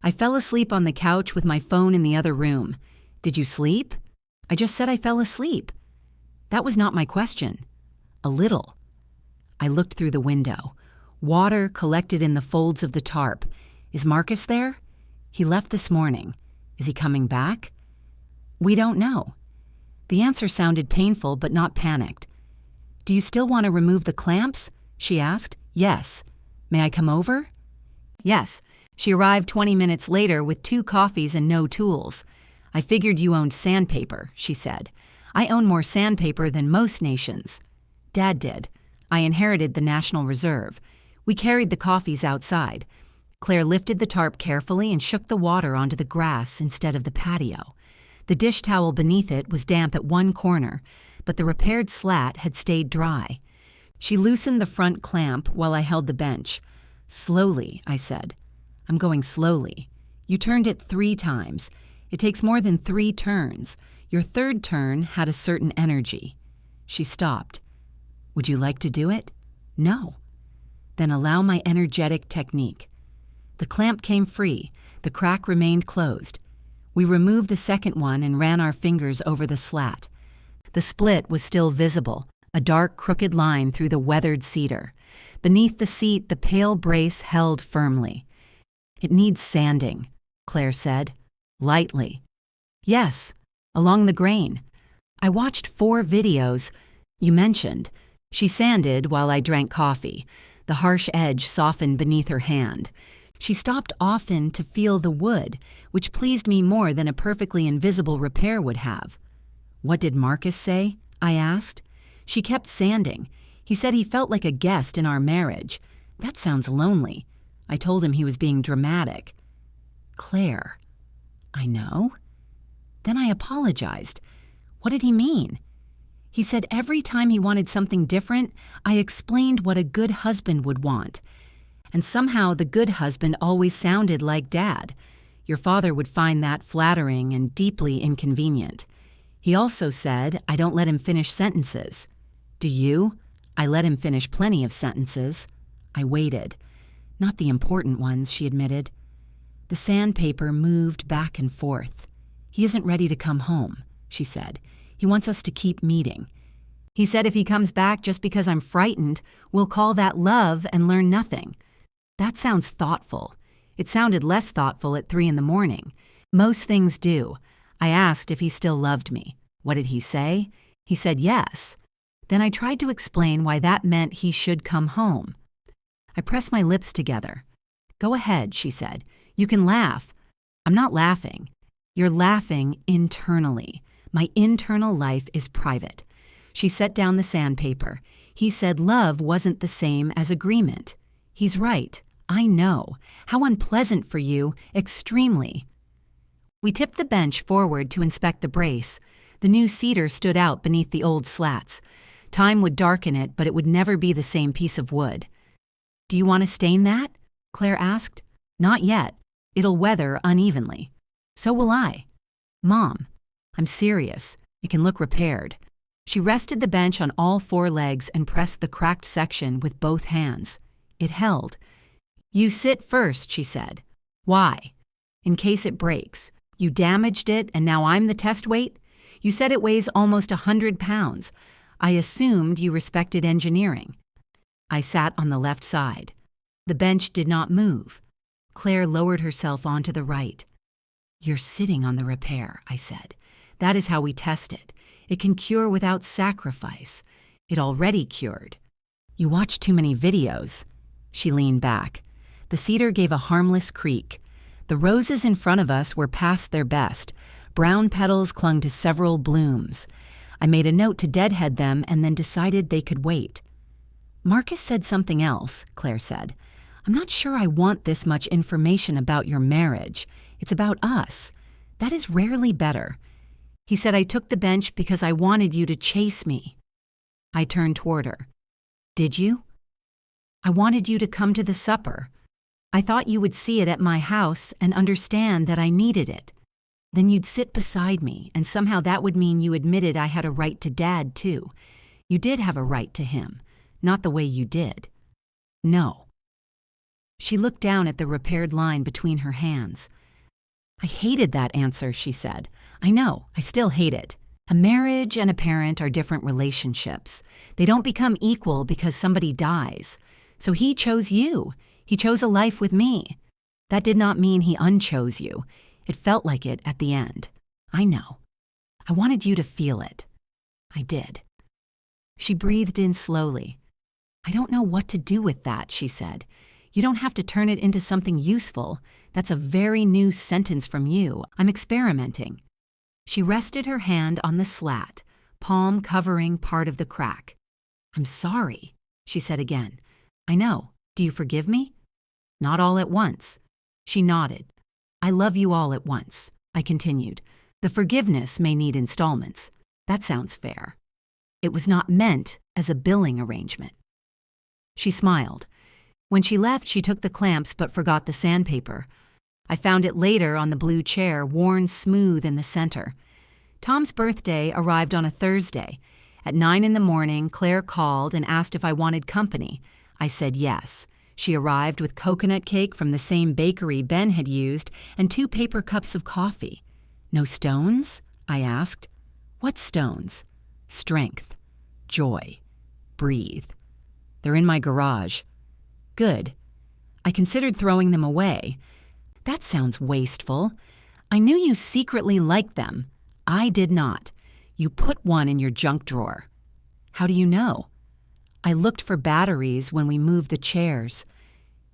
I fell asleep on the couch with my phone in the other room. "Did you sleep?" "I just said I fell asleep." "That was not my question." "A little." I looked through the window. Water collected in the folds of the tarp. Is Marcus there? He left this morning. Is he coming back? We don't know. The answer sounded painful but not panicked. "Do you still want to remove the clamps?" she asked. "Yes." "May I come over?" "Yes." She arrived 20 minutes later with 2 coffees and no tools. "I figured you owned sandpaper," she said. "I own more sandpaper than most nations." Dad did. I inherited the National Reserve. We carried the coffees outside. Claire lifted the tarp carefully and shook the water onto the grass instead of the patio. The dish towel beneath it was damp at one corner, but the repaired slat had stayed dry. She loosened the front clamp while I held the bench. "Slowly," I said. "I'm going slowly. You turned it 3 times. It takes more than 3 turns. Your 3rd turn had a certain energy." She stopped. "Would you like to do it?" "No." "Then allow my energetic technique." The clamp came free. The crack remained closed. We removed the second one and ran our fingers over the slat. The split was still visible, a dark crooked line through the weathered cedar. Beneath the seat, the pale brace held firmly. "It needs sanding," Claire said. "Lightly." "Yes, along the grain. I watched 4 videos you mentioned." She sanded while I drank coffee. The harsh edge softened beneath her hand. She stopped often to feel the wood, which pleased me more than a perfectly invisible repair would have. "What did Marcus say?" I asked. She kept sanding. "He said he felt like a guest in our marriage. That sounds lonely." I told him he was being dramatic. "Claire." "I know." Then I apologized. "What did he mean?" He said every time he wanted something different, I explained what a good husband would want. And somehow the good husband always sounded like Dad. Your father would find that flattering and deeply inconvenient. He also said I don't let him finish sentences. "Do you?" "I let him finish plenty of sentences." I waited. "Not the important ones," she admitted. The sandpaper moved back and forth. "He isn't ready to come home," she said. "He wants us to keep meeting. He said if he comes back just because I'm frightened, we'll call that love and learn nothing." That sounds thoughtful. It sounded less thoughtful at 3 a.m. Most things do. I asked if he still loved me. What did he say? He said yes. Then I tried to explain why that meant he should come home. I pressed my lips together. "Go ahead," she said. "You can laugh." "I'm not laughing. You're laughing internally. My internal life is private." She set down the sandpaper. "He said love wasn't the same as agreement." "He's right. I know. How unpleasant for you, extremely." We tipped the bench forward to inspect the brace. The new cedar stood out beneath the old slats. Time would darken it, but it would never be the same piece of wood. "Do you want to stain that?" Claire asked. "Not yet. It'll weather unevenly." "So will I." "Mom, I'm serious. It can look repaired." She rested the bench on all 4 legs and pressed the cracked section with both hands. It held. "You sit first," she said. "Why?" "In case it breaks. You damaged it and now I'm the test weight? You said it weighs almost 100 pounds. I assumed you respected engineering." I sat on the left side. The bench did not move. Claire lowered herself onto the right. "You're sitting on the repair," I said. "That is how we test it. It can cure without sacrifice. It already cured." "You watch too many videos." She leaned back. The cedar gave a harmless creak. The roses in front of us were past their best. Brown petals clung to several blooms. I made a note to deadhead them and then decided they could wait. Marcus said something else, Claire said. I'm not sure I want this much information about your marriage. It's about us. That is rarely better. He said I took the bench because I wanted you to chase me. I turned toward her. Did you? I wanted you to come to the supper. I thought you would see it at my house and understand that I needed it. Then you'd sit beside me, and somehow that would mean you admitted I had a right to Dad, too. You did have a right to him, not the way you did. No. She looked down at the repaired line between her hands. I hated that answer, she said. I know, I still hate it. A marriage and a parent are different relationships. They don't become equal because somebody dies. So he chose you. He chose a life with me. That did not mean he unchose you. It felt like it at the end. I know. I wanted you to feel it. I did. She breathed in slowly. I don't know what to do with that, she said. You don't have to turn it into something useful. That's a very new sentence from you. I'm experimenting. She rested her hand on the slat, palm covering part of the crack. I'm sorry, she said again. I know. Do you forgive me? Not all at once. She nodded. I love you all at once, I continued. The forgiveness may need installments. That sounds fair. It was not meant as a billing arrangement. She smiled. When she left, she took the clamps but forgot the sandpaper. I found it later on the blue chair, worn smooth in the center. Tom's birthday arrived on a Thursday. At 9 a.m, Claire called and asked if I wanted company. I said yes. She arrived with coconut cake from the same bakery Ben had used and 2 paper cups of coffee. No stones? I asked. What stones? Strength. Joy. Breathe. They're in my garage. Good. I considered throwing them away. That sounds wasteful. I knew you secretly liked them. I did not. You put one in your junk drawer. How do you know? I looked for batteries when we moved the chairs.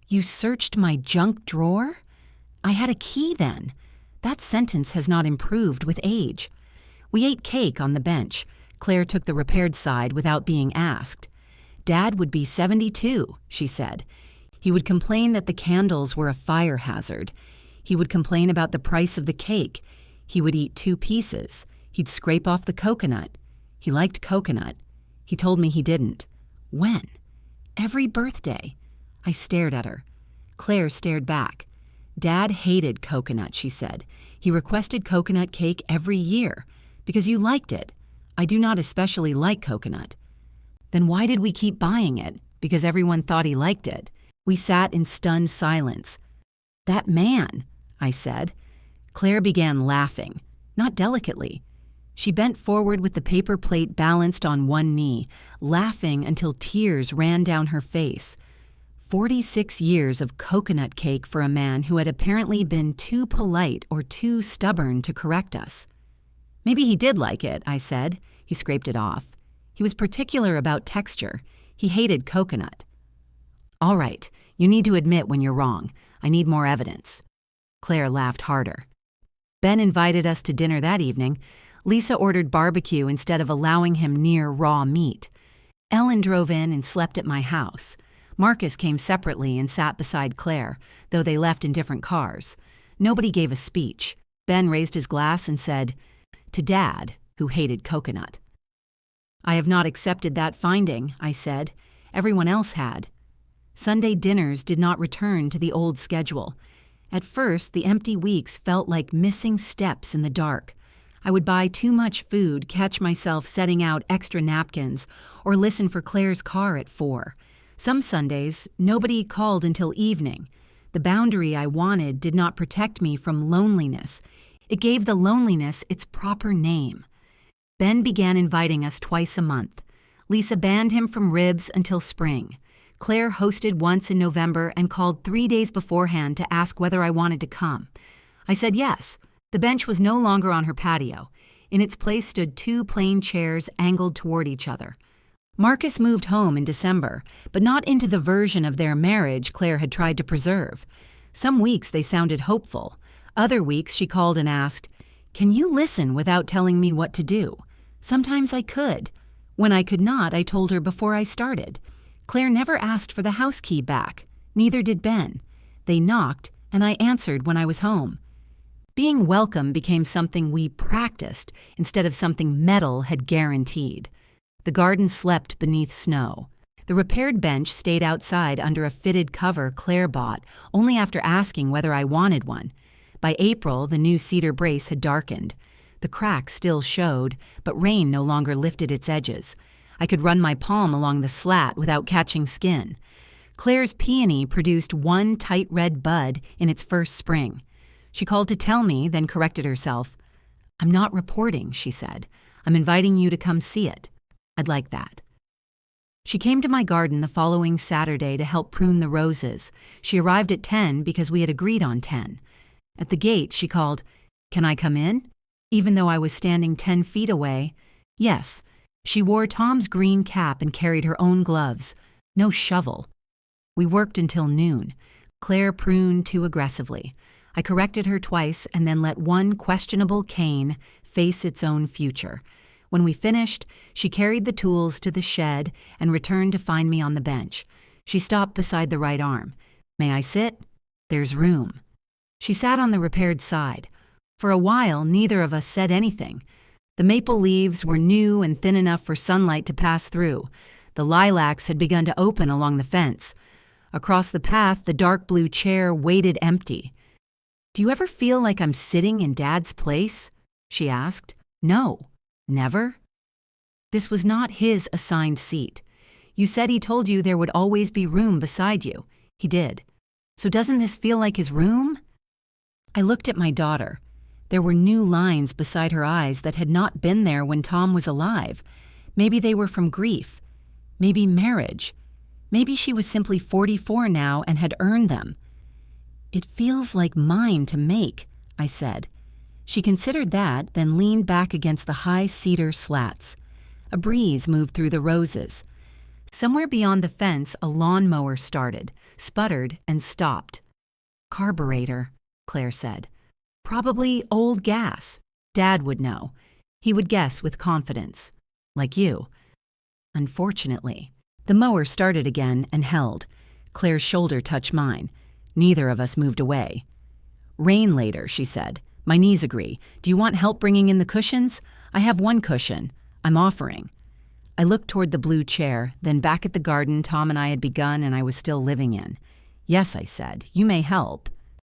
You searched my junk drawer? I had a key then. That sentence has not improved with age. We ate cake on the bench. Claire took the repaired side without being asked. Dad would be 72, she said. He would complain that the candles were a fire hazard. He would complain about the price of the cake. He would eat 2 pieces. He'd scrape off the coconut. He liked coconut. He told me he didn't. When? Every birthday. I stared at her. Claire stared back. Dad hated coconut, she said. He requested coconut cake every year. Because you liked it. I do not especially like coconut. Then why did we keep buying it? Because everyone thought he liked it. We sat in stunned silence. That man, I said. Claire began laughing, not delicately. She bent forward with the paper plate balanced on one knee, laughing until tears ran down her face. 46 years of coconut cake for a man who had apparently been too polite or too stubborn to correct us. Maybe he did like it, I said. He scraped it off. He was particular about texture. He hated coconut. All right, you need to admit when you're wrong. I need more evidence. Claire laughed harder. Ben invited us to dinner that evening. Lisa ordered barbecue instead of allowing him near raw meat. Ellen drove in and slept at my house. Marcus came separately and sat beside Claire, though they left in different cars. Nobody gave a speech. Ben raised his glass and said, "To Dad, who hated coconut." I have not accepted that finding, I said. Everyone else had. Sunday dinners did not return to the old schedule. At first, the empty weeks felt like missing steps in the dark. I would buy too much food, catch myself setting out extra napkins, or listen for Claire's car at 4. Some Sundays, nobody called until evening. The boundary I wanted did not protect me from loneliness. It gave the loneliness its proper name. Ben began inviting us twice a month. Lisa banned him from ribs until spring. Claire hosted once in November and called 3 days beforehand to ask whether I wanted to come. I said yes. The bench was no longer on her patio. In its place stood 2 plain chairs angled toward each other. Marcus moved home in December, but not into the version of their marriage Claire had tried to preserve. Some weeks they sounded hopeful. Other weeks she called and asked, Can you listen without telling me what to do? Sometimes I could. When I could not, I told her before I started. Claire never asked for the house key back. Neither did Ben. They knocked, and I answered when I was home. Being welcome became something we practiced instead of something metal had guaranteed. The garden slept beneath snow. The repaired bench stayed outside under a fitted cover Claire bought, only after asking whether I wanted one. By April, the new cedar brace had darkened. The cracks still showed, but rain no longer lifted its edges. I could run my palm along the slat without catching skin. Claire's peony produced one tight red bud in its first spring. She called to tell me, then corrected herself. "I'm not reporting," she said. "I'm inviting you to come see it. I'd like that." She came to my garden the following Saturday to help prune the roses. She arrived at 10 because we had agreed on 10. At the gate, she called, "Can I come in?" Even though I was standing 10 feet away. Yes, she wore Tom's green cap and carried her own gloves. No shovel. We worked until noon. Claire pruned too aggressively. I corrected her twice and then let one questionable cane face its own future. When we finished, she carried the tools to the shed and returned to find me on the bench. She stopped beside the right arm. "May I sit?" "There's room." She sat on the repaired side. For a while, neither of us said anything. The maple leaves were new and thin enough for sunlight to pass through. The lilacs had begun to open along the fence. Across the path, the dark blue chair waited empty. "Do you ever feel like I'm sitting in Dad's place?" she asked. "No. Never?" This was not his assigned seat. "You said he told you there would always be room beside you." "He did. So doesn't this feel like his room?" I looked at my daughter. There were new lines beside her eyes that had not been there when Tom was alive. Maybe they were from grief. Maybe marriage. Maybe she was simply 44 now and had earned them. "It feels like mine to make," I said. She considered that, then leaned back against the high cedar slats. A breeze moved through the roses. Somewhere beyond the fence, a lawnmower started, sputtered, and stopped. "Carburetor," Claire said. "Probably old gas. Dad would know. He would guess with confidence. Like you." Unfortunately, the mower started again and held. Claire's shoulder touched mine. Neither of us moved away. "Rain later," she said. "My knees agree. Do you want help bringing in the cushions? I have one cushion. I'm offering." I looked toward the blue chair, then back at the garden Tom and I had begun and I was still living in. "Yes," I said, "you may help."